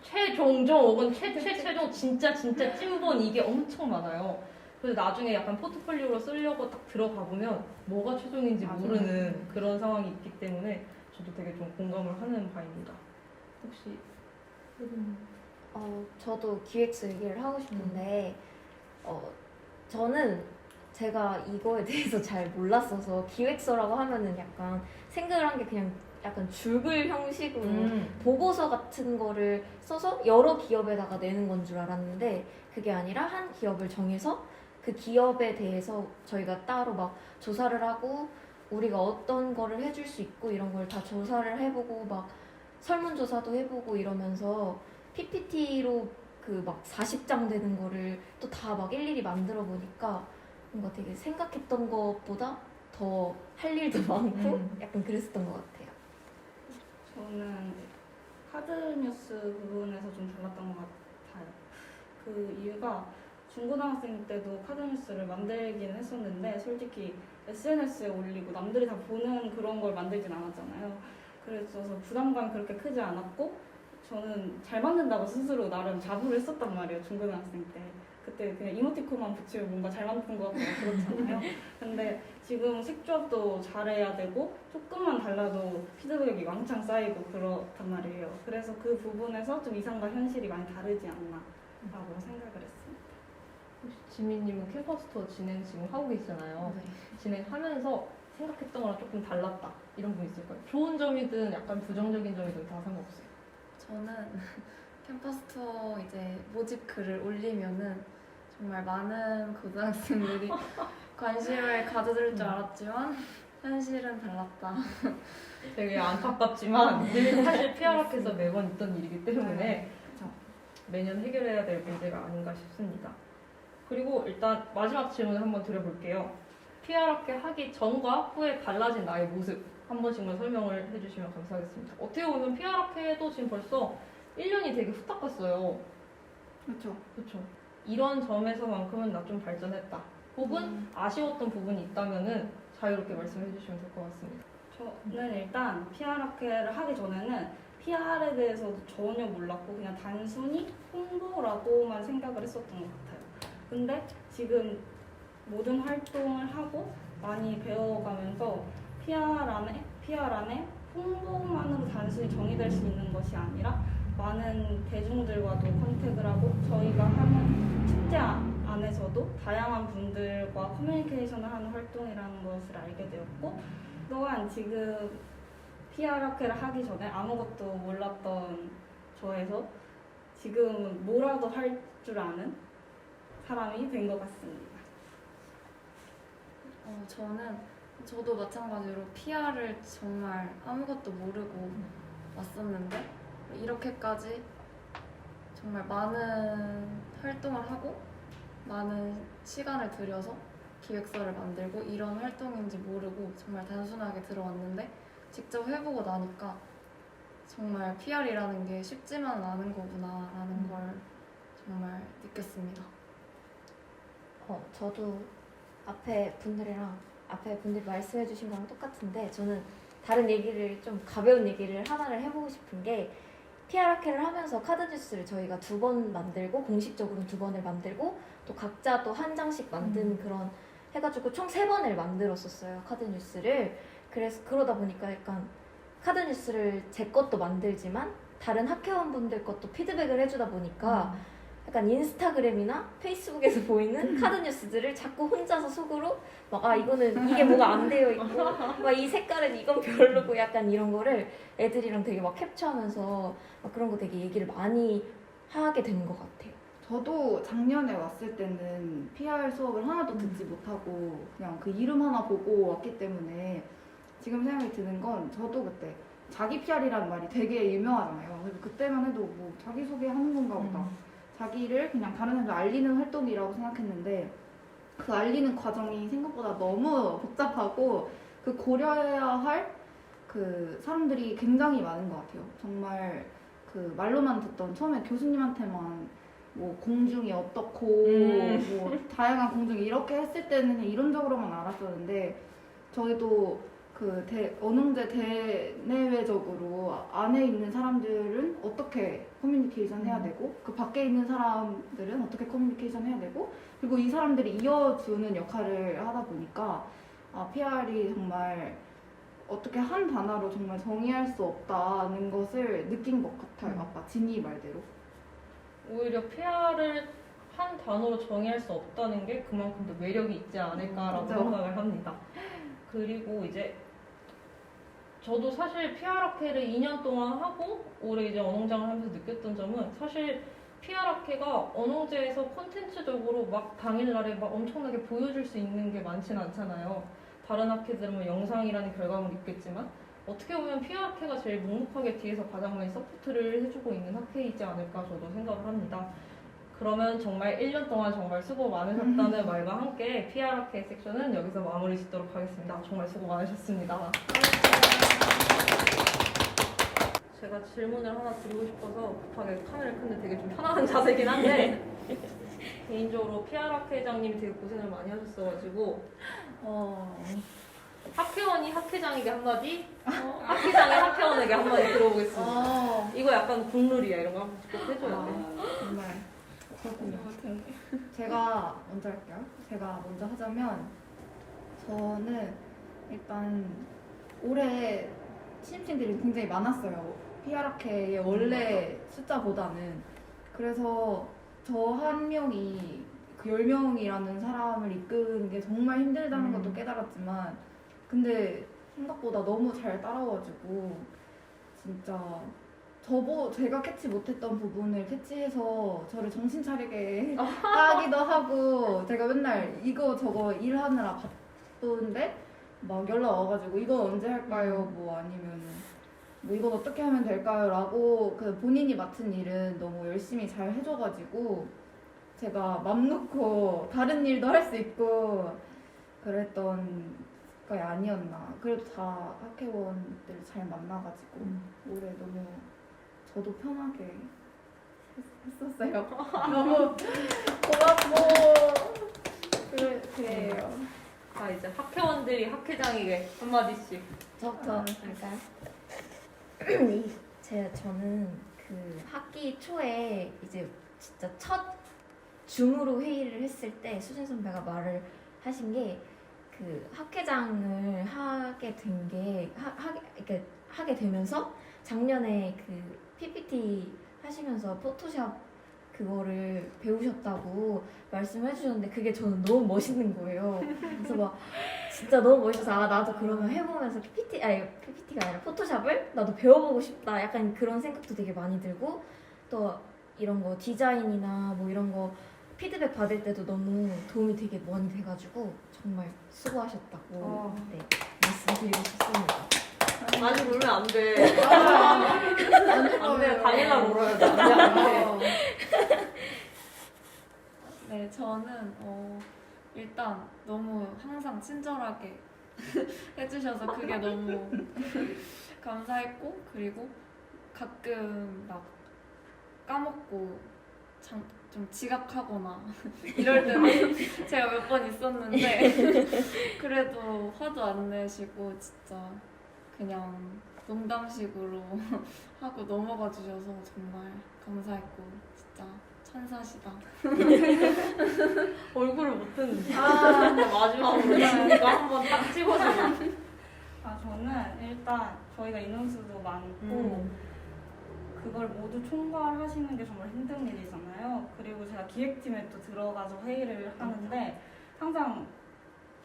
S1: 최종종 혹은 최최종 진짜 찐본 이게 엄청 많아요. 그래서 나중에 약간 포트폴리오로 쓰려고 딱 들어가 보면 뭐가 최종인지 모르는 그런 상황이 있기 때문에 저도 되게 좀 공감을 하는 바입니다. 혹시
S2: 저도 기획서 얘기를 하고 싶은데 저는 제가 이거에 대해서 잘 몰랐어서 기획서라고 하면은 약간 생각을 한 게 그냥 약간 줄글 형식으로 보고서 같은 거를 써서 여러 기업에다가 내는 건 줄 알았는데 그게 아니라 한 기업을 정해서 그 기업에 대해서 저희가 따로 막 조사를 하고 우리가 어떤 거를 해줄 수 있고 이런 걸 다 조사를 해보고 막 설문조사도 해보고 이러면서 PPT로 그 막 40장 되는 거를 또 다 막 일일이 만들어 보니까 뭔가 되게 생각했던 것보다 더 할 일도 많고 약간 그랬었던 것 같아요.
S7: 저는 카드뉴스 부분에서 좀 달랐던 것 같아요. 그 이유가 중고등학생 때도 카드뉴스를 만들긴 했었는데 솔직히 SNS에 올리고 남들이 다 보는 그런 걸 만들진 않았잖아요. 그래서 부담감이 그렇게 크지 않았고 저는 잘 만든다고 스스로 나름 자부를 했었단 말이에요. 중고등학생 때. 그때 그냥 이모티콘만 붙이면 뭔가 잘 만든 것 같고 그렇잖아요. 근데 지금 색조합도 잘해야 되고 조금만 달라도 피드백이 왕창 쌓이고 그렇단 말이에요. 그래서 그 부분에서 좀 이상과 현실이 많이 다르지 않나라고 생각을 했습니다.
S1: 혹시 지민님은 캠퍼스 투어 진행 지금 하고 계시잖아요.
S2: 네.
S1: 진행하면서 생각했던 거랑 조금 달랐다 이런 거 있을까요? 좋은 점이든 약간 부정적인 점이든 다 상관없어요.
S6: 저는 캠퍼스 투어 이제 모집 글을 올리면은 정말 많은 고등학생들이 관심을 가져줄 줄 알았지만 현실은 달랐다.
S1: 되게 안타깝지만 늘 사실 PR학에서 매번 있던 일이기 때문에 매년 해결해야 될 문제가 아닌가 싶습니다. 그리고 일단 마지막 질문을 한번 드려볼게요. PR학회 하기 전과 후에 달라진 나의 모습 한 번씩만 설명을 해주시면 감사하겠습니다. 어떻게 보면 PR학회도 지금 벌써 1년이 되게 후딱 갔어요.
S4: 그렇죠.
S1: 그렇죠. 이런 점에서만큼은 나 좀 발전했다. 혹은 아쉬웠던 부분이 있다면은 자유롭게 말씀해 주시면 될 것 같습니다.
S7: 저는 일단 PR학회를 하기 전에는 PR에 대해서도 전혀 몰랐고 그냥 단순히 홍보라고만 생각을 했었던 것 같아요. 근데 지금 모든 활동을 하고 많이 배워가면서 PR 안에 홍보만으로 단순히 정의될 수 있는 것이 아니라 많은 대중들과도 컨택을 하고 저희가 하는 축제 안에서도 다양한 분들과 커뮤니케이션을 하는 활동이라는 것을 알게 되었고 또한 지금 PR학회를 하기 전에 아무것도 몰랐던 저에서 지금은 뭐라도 할 줄 아는 사람이 된 것 같습니다.
S6: 저도 마찬가지로 PR을 정말 아무것도 모르고 왔었는데 이렇게까지 정말 많은 활동을 하고 많은 시간을 들여서 기획서를 만들고 이런 활동인지 모르고 정말 단순하게 들어왔는데 직접 해보고 나니까 정말 PR이라는 게 쉽지만은 않은 거구나라는 걸 정말 느꼈습니다.
S2: 저도 앞에 분들이 말씀해 주신 거랑 똑같은데 저는 다른 얘기를 좀 가벼운 얘기를 하나를 해보고 싶은 게 PR학회를 하면서 카드뉴스를 저희가 2번 만들고 공식적으로 2번을 만들고 또 각자 또 한 장씩 만든 그런 해가지고 총 3번을 만들었었어요. 카드뉴스를. 그래서 그러다 보니까 약간 카드뉴스를 제 것도 만들지만 다른 학회원분들 것도 피드백을 해주다 보니까 약간 인스타그램이나 페이스북에서 보이는 카드뉴스들을 자꾸 혼자서 속으로 막 이거는 이게 뭐가 안 되어 있고 막 이 색깔은 이건 별로고 약간 이런 거를 애들이랑 되게 막 캡처하면서 막 그런 거 되게 얘기를 많이 하게 된 것 같아요.
S4: 저도 작년에 왔을 때는 PR 수업을 하나도 듣지 못하고 그냥 그 이름 하나 보고 왔기 때문에 지금 생각이 드는 건 저도 그때 자기 PR이라는 말이 되게 유명하잖아요. 그래서 그때만 해도 뭐 자기소개하는 건가 보다. 자기를 그냥 다른 사람들 알리는 활동이라고 생각했는데 그 알리는 과정이 생각보다 너무 복잡하고 그 고려해야 할 그 사람들이 굉장히 많은 것 같아요. 정말 그 말로만 듣던 처음에 교수님한테만 뭐 공중이 어떻고 뭐 다양한 공중이 이렇게 했을 때는 그냥 이론적으로만 알았었는데 저희도 그 언흥제 대내외적으로 안에 있는 사람들은 어떻게 커뮤니케이션 해야 되고 그 밖에 있는 사람들은 어떻게 커뮤니케이션 해야 되고 그리고 이 사람들이 이어주는 역할을 하다 보니까 PR이 정말 어떻게 한 단어로 정말 정의할 수 없다는 것을 느낀 것 같아요. 아까 진이 말대로.
S1: 오히려 PR을 한 단어로 정의할 수 없다는 게 그만큼 더 매력이 있지 않을까라고
S4: 그죠?
S1: 생각을 합니다. 그리고 이제 저도 사실 PR학회를 2년 동안 하고 올해 이제 언홍장을 하면서 느꼈던 점은 사실 PR학회가 언홍제에서 콘텐츠적으로 막 당일날에 막 엄청나게 보여줄 수 있는 게 많지는 않잖아요. 다른 학회들은 뭐 영상이라는 결과물이 있겠지만 어떻게 보면 PR학회가 제일 묵묵하게 뒤에서 가장 많이 서포트를 해주고 있는 학회이지 않을까 저도 생각을 합니다. 그러면 정말 1년 동안 정말 수고 많으셨다는 말과 함께 PR학회 섹션은 여기서 마무리 짓도록 하겠습니다. 정말 수고 많으셨습니다. 제가 질문을 하나 드리고 싶어서 급하게 카메라를 켰는데 되게 좀 편안한 자세긴 한데 개인적으로 PR학회장님이 되게 고생을 많이 하셨어가지고 학회원이 학회장에게 한마디, 학회장이 학회원에게 한마디 들어보겠습니다. 이거 약간 국룰이야. 이런 거 한번 꼭 해줘야 돼.
S4: 정말 그렇군요. 제가 먼저 할게요. 제가 먼저 하자면 저는 일단 올해 신입생들이 굉장히 많았어요. PR학회의 원래 숫자보다는. 그래서 저 한 명이 그 10명이라는 사람을 이끄는 게 정말 힘들다는 것도 깨달았지만 근데 생각보다 너무 잘 따라와가지고 진짜 제가 캐치 못했던 부분을 캐치해서 저를 정신 차리게 하기도 하고 제가 맨날 이거 저거 일하느라 바쁜데 막 연락 와가지고 이건 언제 할까요? 뭐 아니면 뭐 이건 어떻게 하면 될까요? 라고 그 본인이 맡은 일은 너무 열심히 잘 해줘가지고 제가 맘 놓고 다른 일도 할 수 있고 그랬던 게 아니었나. 그래도 다 학회원들 잘 만나가지고 올해 너무 저도 편하게 했었어요. 너무 고맙고 그래요.
S1: 자 이제 학회원들이 학회장에게 한마디씩.
S5: 저부터 할까요? 저는 그 학기 초에 이제 진짜 첫 줌으로 회의를 했을 때 수진 선배가 말을 하신 게 그 학회장을 하게 된 게 이렇게 하게 되면서 작년에 그 PPT 하시면서 포토샵 그거를 배우셨다고 말씀해 주셨는데 그게 저는 너무 멋있는 거예요. 그래서 막 진짜 너무 멋있어서 나도 그러면 해보면서 PPT가 아니라 포토샵을 나도 배워보고 싶다. 약간 그런 생각도 되게 많이 들고 또 이런 거 디자인이나 뭐 이런 거 피드백 받을 때도 너무 도움이 되게 많이 돼가지고 정말 수고하셨다고 네, 말씀드리고 싶습니다.
S1: 많이 울면 안 돼. 안 돼. 당일날 울어야 돼. 안 돼.
S6: 네, 저는 일단 너무 항상 친절하게 해주셔서 그게 너무 감사했고 그리고 가끔 막 까먹고 좀 지각하거나 이럴 때는 제가 몇 번 있었는데 그래도 화도 안 내시고 진짜 그냥 농담식으로 하고 넘어가 주셔서 정말 감사했고 진짜 천사시다.
S1: 얼굴을 못 듣는데. 마지막으로 이거 한번 딱 찍어주고.
S7: 저는 일단 저희가 인원수도 많고 그걸 모두 총괄하시는 게 정말 힘든 일이잖아요. 그리고 제가 기획팀에 또 들어가서 회의를 하는데 항상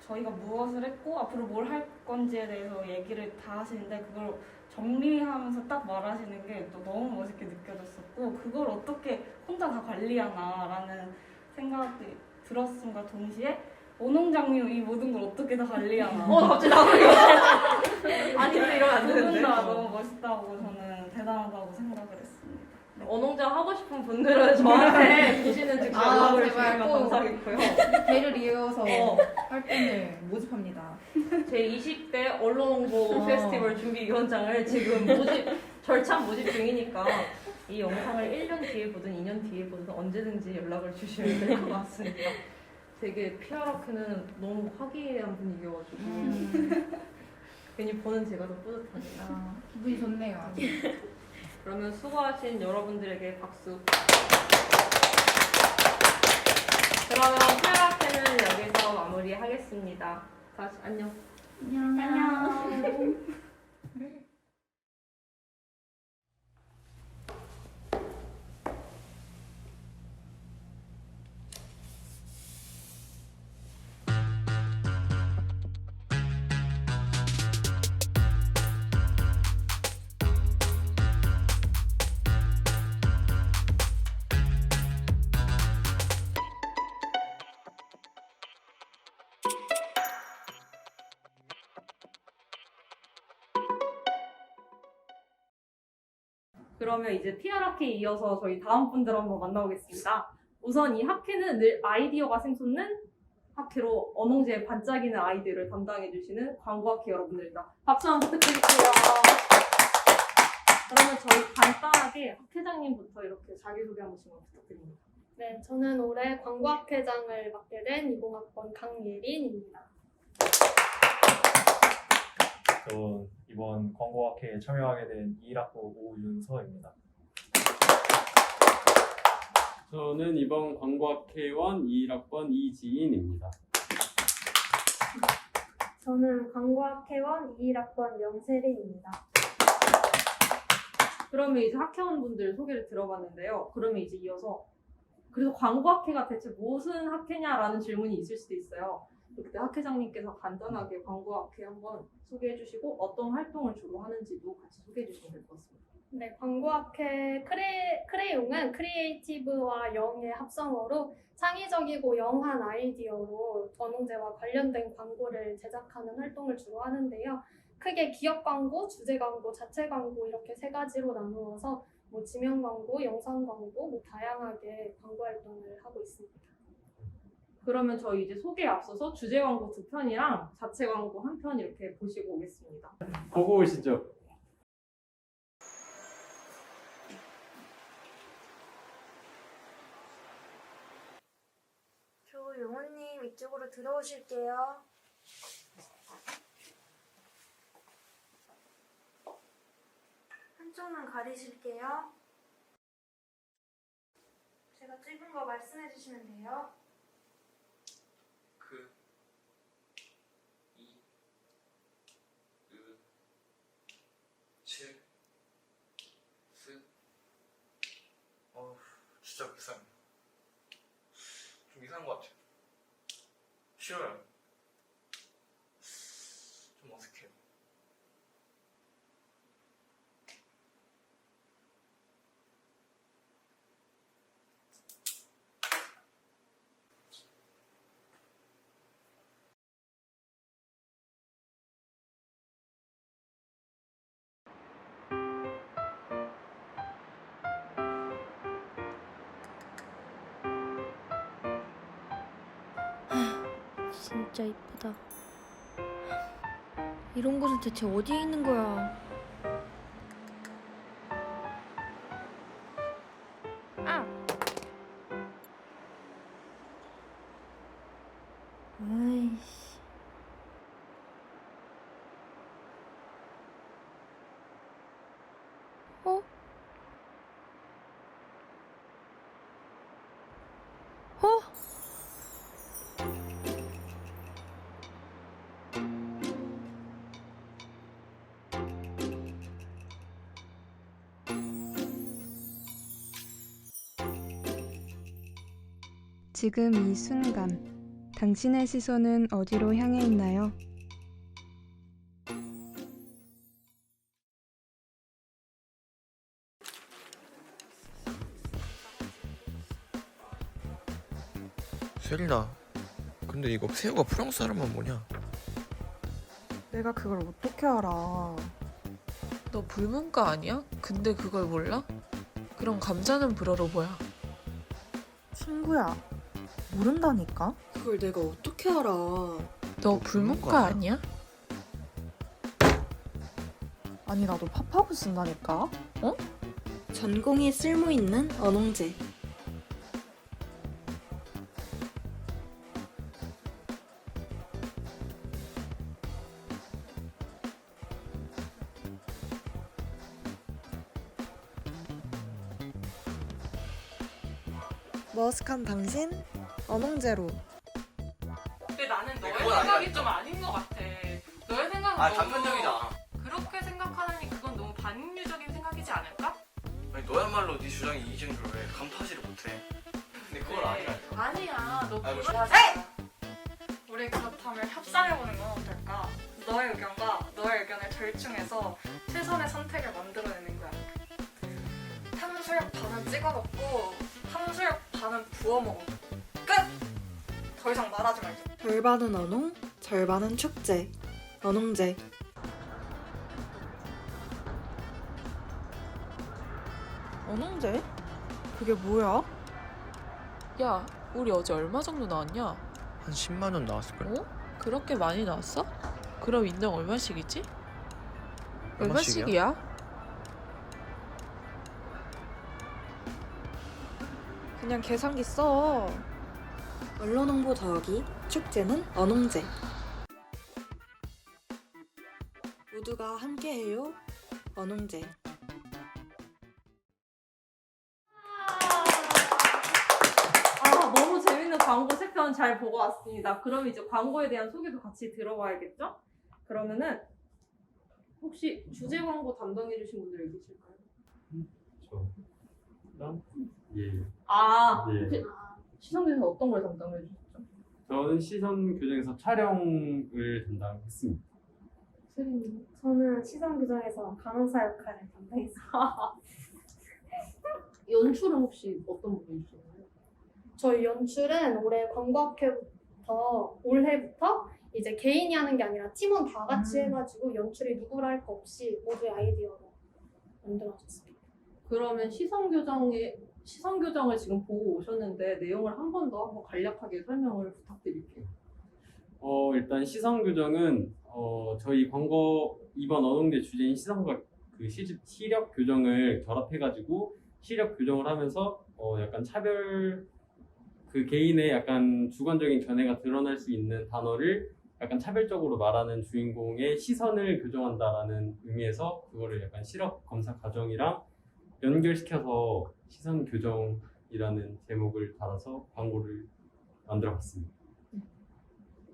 S7: 저희가 무엇을 했고 앞으로 뭘 할 건지에 대해서 얘기를 다 하시는데 그걸 정리하면서 딱 말하시는 게 또 너무 멋있게 느껴졌었고 그걸 어떻게 혼자 다 관리하나라는 생각이 들었음과 동시에 오농장류 이 모든 걸 어떻게 다 관리하나.
S1: 갑자기 나오려. 아니 근데 이러면 안
S7: 두 분
S1: 되는데.
S7: 다 너무 멋있다고 저는 대단하다고 생각을 했습니다.
S1: 언홍장 하고 싶은 분들은 저한테 주시는 즉시 연락을
S4: 제발
S1: 주시면
S4: 꼭.
S1: 감사하겠고요.
S4: 배를 이어서
S1: 어.
S4: 활동을 모집합니다.
S1: 제 20대 언론홍보
S4: 어.
S1: 페스티벌 준비위원장을 지금 절찬 모집 중이니까 이 영상을 1년 뒤에 보든 2년 뒤에 보든 언제든지 연락을 주시면 될 것 같습니다. 되게 피아라크는 너무 화기애애한 분위기여가지고 괜히 보는 제가 더 뿌듯합니다.
S4: 기분이 좋네요. 아주.
S1: 그러면 수고하신 여러분들에게 박수. 그러면 피아라크는 여기서 마무리하겠습니다. 다시 안녕.
S7: 안녕.
S1: 그러면 이제 피아라케에 이어서 저희 다음 분들 한번 만나보겠습니다. 우선 이 학회는 늘 아이디어가 샘솟는 학회로 언홍제의 반짝이는 아이디어를 담당해주시는 광고학회 여러분들입니다. 박수 한번 부탁드릴게요. 그러면 저희 간단하게 학회장님부터 이렇게 자기소개 한 번씩만 부탁드립니다.
S8: 네, 저는 올해 광고학회장을 맡게 된 20학번 강예린입니다.
S9: 저 이번 광고학회에 참여하게 된 21학번 오윤서입니다.
S10: 저는 이번 광고학회원 21학번 이지인입니다.
S8: 저는 광고학회원 21학번 명세린입니다.
S1: 그러면 이제 학회원분들 소개를 들어봤는데요. 그러면 이제 이어서 그래서 광고학회가 대체 무슨 학회냐라는 질문이 있을 수도 있어요. 그때 학회장님께서 간단하게 광고학회 한번 소개해 주시고 어떤 활동을 주로 하는지도 같이 소개해 주시면 될 것 같습니다.
S8: 네, 광고학회 크레용은 크리에이티브와 영의 합성어로 창의적이고 영한 아이디어로 언홍제와 관련된 광고를 제작하는 활동을 주로 하는데요. 크게 기업 광고, 주제 광고, 자체 광고 이렇게 세 가지로 나누어서 지명 광고, 영상 광고 다양하게 광고 활동을 하고 있습니다.
S1: 그러면 저희 이제 소개에 앞서서 주제 광고 2편이랑 자체 광고 1편 이렇게 보시고 오겠습니다.
S10: 보고 오시죠.
S11: 조용호님 이쪽으로 들어오실게요. 한쪽만 가리실게요. 제가 찍은 거 말씀해 주시면 돼요.
S12: 7, 4. 진짜 비싸네. 좀 이상한 것 같아요. 싫어요. 좀 어색해요.
S11: 진짜 이쁘다. 이런 곳은 대체 어디에 있는 거야? 아! 아이씨. 어? 어?
S13: 지금 이 순간, 당신의 시선은 어디로 향해 있나요?
S12: 세린아, 근데 이거 새우가 프랑스 사람만 뭐냐?
S14: 내가 그걸 어떻게 알아?
S15: 너 불문과 아니야? 근데 그걸 몰라? 그럼 감자는 불어로 뭐야?
S14: 친구야, 모른다니까?
S11: 그걸 내가 어떻게 알아?
S15: 너 불문과 아니야?
S14: 아니, 나도 팝하고 쓴다니까?
S11: 전공에 쓸모 있는 언홍제.
S14: 머쓱한 당신, 언홍제로.
S1: 근데 나는 너의
S12: 그건
S1: 생각이
S12: 아니야.
S1: 좀 아닌 것 같아. 너의 생각은
S12: 아,
S1: 너무
S12: 단편적이잖아.
S1: 그렇게 생각하느니 그건 너무 반인류적인 생각이지 않을까?
S12: 아니, 너야말로 네 주장이 이기는 걸 왜 감타지를 못해? 근데 그건 아니라니까.
S1: 아니야. 너
S12: 아이고,
S1: 그거
S16: 우리 그렇다면 협상해보는 건 어떨까? 너의 의견과 너의 의견을 절충해서 최선의 선택을 만들어내는 거야. 탕수육 반은 찍어 먹고 탕수육 반은 부어 먹어. 끝! 더 이상 말하지 말자.
S14: 절반은 언홍, 절반은 축제. 언홍제. 언홍제? 그게 뭐야?
S15: 야, 우리 어제 얼마 정도 나왔냐?
S12: 한 10만 원 나왔을걸?
S15: 어? 그렇게 많이 나왔어? 그럼 인당 얼마씩이지?
S12: 얼마씩이야?
S15: 얼마씩이야?
S14: 그냥 계산기 써. 언론 홍보 더하기, 축제는 언홍제. 모두가 함께해요. 언홍제.
S1: 너무 재밌는 광고 3편 잘 보고 왔습니다. 그럼 이제 광고에 대한 소개도 같이 들어봐야겠죠? 그러면은 혹시 주제 광고 담당해 주신 분들 계실까요?
S10: 예.
S1: 아,
S10: 예.
S1: 혹시 시선에서 어떤 걸 담당해 주셨죠?
S10: 저는 시선 교정에서 촬영을 담당했습니다.
S1: 세린님.
S8: 저는 시선 교정에서 간호사 역할을 담당했어요.
S1: 연출은 혹시 어떤 분이 주셨나요?
S8: 저희 연출은 올해부터 이제 개인이 하는 게 아니라 팀원 다 같이 해가지고 연출이 누구라 할 거 없이 모두의 아이디어로 만들어졌습니다.
S1: 그러면 시선 교정을 지금 보고 오셨는데 내용을 한 번 더 한번 간략하게 설명을 부탁드릴게요.
S10: 일단 시선 교정은 저희 광고 이번 언홍제 주제인 시선과 그 시력 교정을 결합해가지고 시력 교정을 하면서 약간 차별 그 개인의 약간 주관적인 견해가 드러날 수 있는 단어를 약간 차별적으로 말하는 주인공의 시선을 교정한다라는 의미에서 그거를 약간 시력 검사 과정이랑 연결시켜서 시선 교정이라는 제목을 달아서 광고를 만들어봤습니다.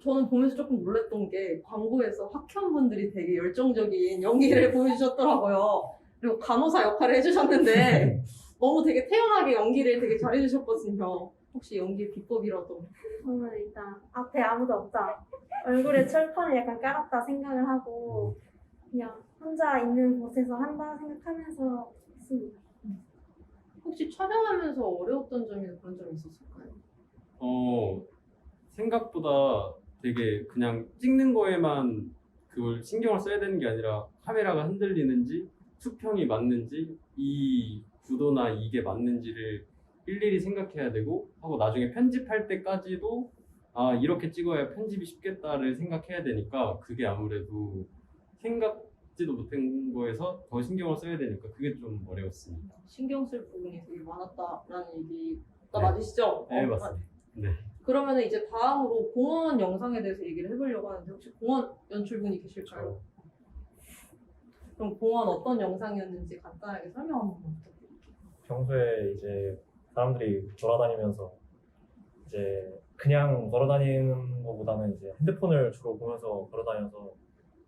S1: 저는 보면서 조금 놀랐던 게 광고에서 학회원분들이 되게 열정적인 연기를 보여주셨더라고요. 그리고 간호사 역할을 해주셨는데 너무 되게 태연하게 연기를 되게 잘해주셨거든요. 혹시 연기 비법이라도?
S8: 저는 일단 앞에 아무도 없다. 얼굴에 철판을 약간 깔았다 생각을 하고 그냥 혼자 있는 곳에서 한다 생각하면서 했습니다.
S1: 혹시 촬영하면서 어려웠던 점이나 그런 점이 있었을까요?
S10: 생각보다 되게 그냥 찍는 거에만 그걸 신경을 써야 되는 게 아니라 카메라가 흔들리는지 수평이 맞는지 이 구도나 이게 맞는지를 일일이 생각해야 되고 하고 나중에 편집할 때까지도 이렇게 찍어야 편집이 쉽겠다를 생각해야 되니까 그게 아무래도 생각지도 못한 거에서 더 신경을 써야 되니까 그게 좀 어려웠습니다.
S1: 신경 쓸 부분이 되게 많았다라는 얘기가
S10: 네.
S1: 맞으시죠?
S10: 네, 맞습니다. 네.
S1: 그러면 이제 다음으로 공원 영상에 대해서 얘기를 해보려고 하는데 혹시 공원 연출분이 계실까요? 그럼 공원 어떤 영상이었는지 간단하게 설명 한번 부탁드릴게요.
S9: 평소에 이제 사람들이 돌아다니면서 이제 그냥 걸어다니는 것보다는 이제 핸드폰을 주로 보면서 걸어다녀서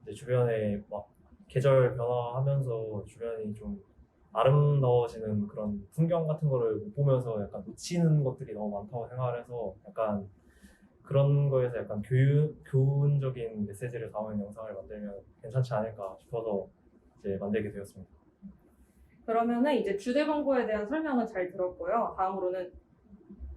S9: 이제 주변에 막 계절 변화하면서 주변이 좀 아름다워지는 그런 풍경 같은 거를 못 보면서 약간 놓치는 것들이 너무 많다고 생각을 해서 약간 그런 거에서 약간 교훈적인 메시지를 담은 영상을 만들면 괜찮지 않을까 싶어서 이제 만들게 되었습니다.
S1: 그러면은 이제 주제 광고에 대한 설명은 잘 들었고요. 다음으로는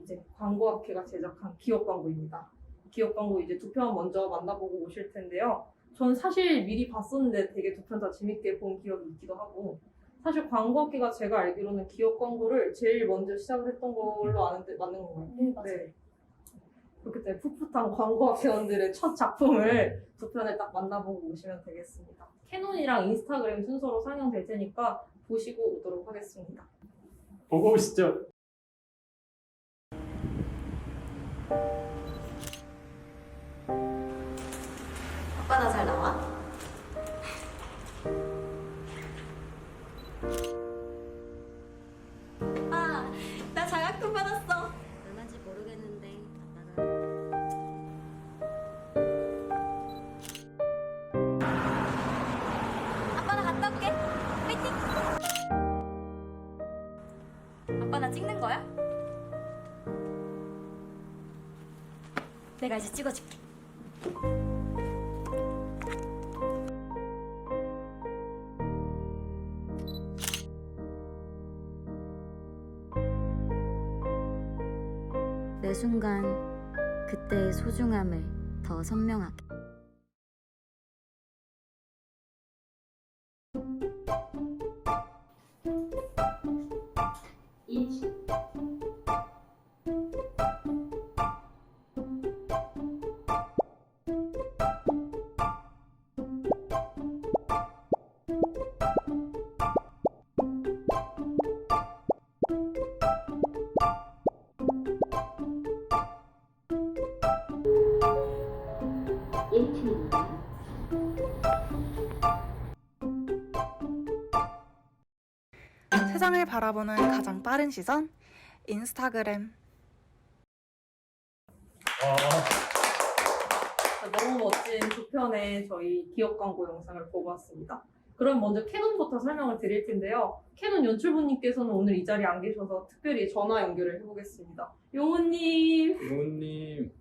S1: 이제 광고학회가 제작한 기업 광고입니다. 기업 광고 이제 2편 먼저 만나보고 오실 텐데요. 전 사실 미리 봤었는데 되게 2편 다 재밌게 본 기억이 있기도 하고 사실 광고학기가 제가 알기로는 기업 광고를 제일 먼저 시작을 했던 걸로 아는데 맞는 건가요?
S8: 네, 맞아요.
S1: 그렇기 때문에 풋풋한 광고학 회원들의 첫 작품을 두 편을 딱 만나보고 오시면 되겠습니다. 캐논이랑 인스타그램 순서로 상영될 테니까 보시고 오도록 하겠습니다.
S10: 보고 오시죠.
S5: 아빠 나 잘 나와? 아빠 나 장학금 받았어.
S2: 얼마인지 모르겠는데
S5: 아빠 나 갔다 올게. 파이팅. 아빠 나 찍는 거야? 내가 이제 찍어줄게.
S2: 매 순간 그때의 소중함을 더 선명하게.
S14: 세상을 바라보는 가장 빠른 시선, 인스타그램.
S1: 너무 멋진 두 편의 저희 기업 광고 영상을 보고 왔습니다. 그럼 먼저 캐논부터 설명을 드릴 텐데요. 캐논 연출부님께서는 오늘 이 자리에 안 계셔서 특별히 전화 연결을 해보겠습니다. 용우님.
S10: 용훈님.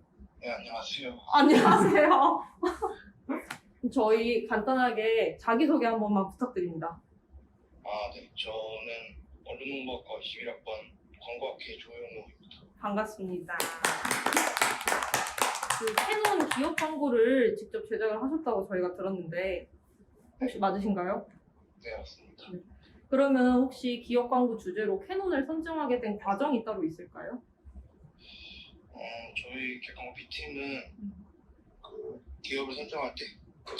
S17: 네, 안녕하세요.
S1: 안녕하세요. 저희 간단하게 자기소개 한 번만 부탁드립니다.
S17: 네. 저는 언론홍보학과 21학번 광고학회 조용우입니다.
S1: 반갑습니다. 그 캐논 기업 광고를 직접 제작을 하셨다고 저희가 들었는데 혹시 맞으신가요?
S17: 네, 맞습니다.
S1: 그러면 혹시 기업 광고 주제로 캐논을 선정하게 된 과정이 따로 있을까요?
S17: 저희 객광고 B팀은 그 기업을 선정할 때 그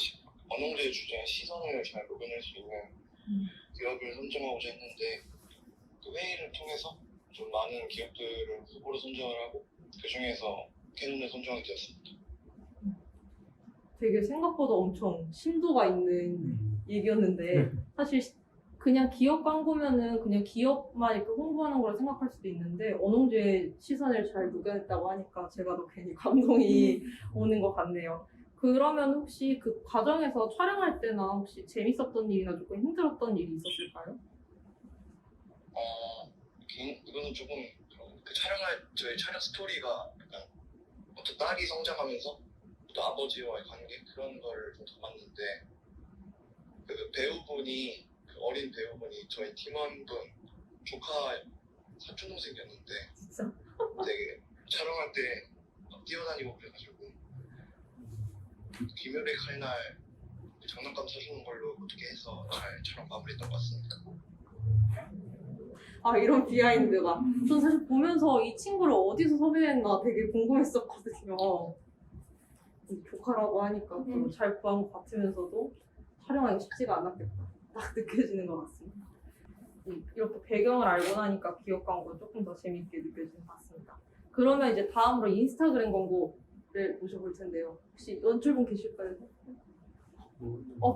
S17: 언론제 주제에 시선을 잘 녹여낼 수 있는 기업을 선정하고자 했는데 그 회의를 통해서 좀 많은 기업들을 후보로 선정을 하고 그 중에서 캐논을 선정하게 되었습니다.
S1: 되게 생각보다 엄청 심도가 있는 얘기였는데 사실 그냥 기업 광고면은 그냥 기업만 이렇게 홍보하는 거라 생각할 수도 있는데 언론제의 시선을 잘 녹여냈다고 하니까 제가 더 괜히 감동이 오는 것 같네요. 그러면 혹시 그 과정에서 촬영할 때나 혹시 재밌었던 일이나 조금 힘들었던 일이 있었을까요?
S17: 이거는 조금 그 저희 촬영 스토리가 약간 어떤 딸이 성장하면서 또 아버지와의 관계 그런 걸 좀 담았는데 그 배우분이 그 어린 배우분이 저희 팀원분 조카 사촌 동생이었는데 되게 촬영할 때 막 뛰어다니고 그래가지고 김효의 칼날 장난감 사주는 걸로 어떻게 해서 잘 촬영 마무리했던 것 같습니다.
S1: 이런 비하인드가. 전 사실 보면서 이 친구를 어디서 섭외했나 되게 궁금했었거든요. 조카라고 하니까 또 잘 구한 것 같으면서도 촬영하기 쉽지가 않았겠다. 딱 느껴지는 것 같습니다. 이렇게 배경을 알고 나니까 기업 광고가 조금 더 재밌게 느껴지는 것 같습니다. 그러면 이제 다음으로 인스타그램 광고를 모셔볼 텐데요. 혹시 연출분 계실까요?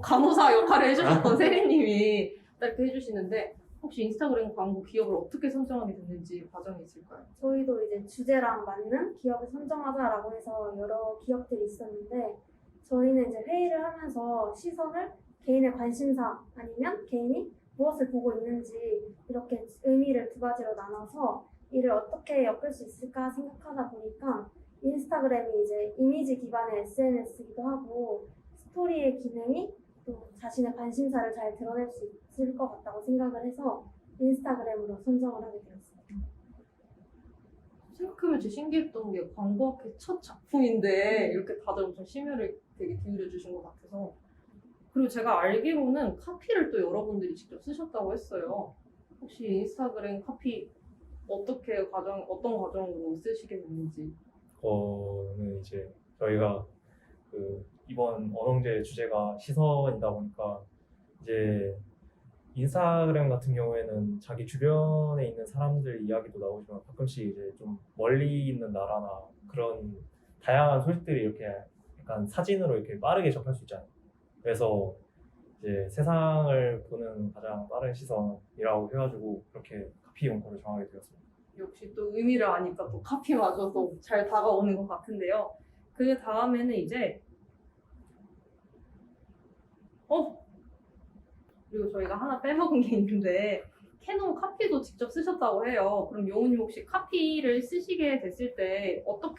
S1: 간호사 역할을 해주셨던 세리님이 이렇게 해주시는데 혹시 인스타그램 광고 기업을 어떻게 선정하게 됐는지 과정이 있을까요?
S8: 저희도 이제 주제랑 맞는 기업을 선정하자라고 해서 여러 기업들이 있었는데 저희는 이제 회의를 하면서 시선을 개인의 관심사 아니면 개인이 무엇을 보고 있는지 이렇게 의미를 두 가지로 나눠서 이를 어떻게 엮을 수 있을까 생각하다 보니까 인스타그램이 이제 이미지 기반의 SNS이기도 하고 스토리의 기능이 또 자신의 관심사를 잘 드러낼 수 있을 것 같다고 생각을 해서 인스타그램으로 선정을 하게 되었습니다.
S1: 생각해보면 진짜 신기했던 게 광고학회 첫 작품인데 이렇게 다들 엄청 심혈을 되게 기울여 주신 것 같아서 그리고 제가 알기로는 카피를 또 여러분들이 직접 쓰셨다고 했어요. 혹시 인스타그램 카피 어떤 과정으로 쓰시게 됐는지.
S9: 그거는 이제 저희가 그 이번 언어문제 주제가 시선이다 보니까 이제 인스타그램 같은 경우에는 자기 주변에 있는 사람들 이야기도 나오지만 가끔씩 이제 좀 멀리 있는 나라나 그런 다양한 소식들이 이렇게 약간 사진으로 이렇게 빠르게 접할 수 있잖아요. 그래서 이제 세상을 보는 가장 빠른 시선이라고 해가지고 그렇게 카피 용어를 정하게 되었습니다.
S1: 역시 또 의미를 아니까 또 카피마저도 잘 다가오는 것 같은데요. 그 다음에는 이제 그리고 저희가 하나 빼먹은 게 있는데 캐논 카피도 직접 쓰셨다고 해요. 그럼 용우님 혹시 카피를 쓰시게 됐을 때 어떤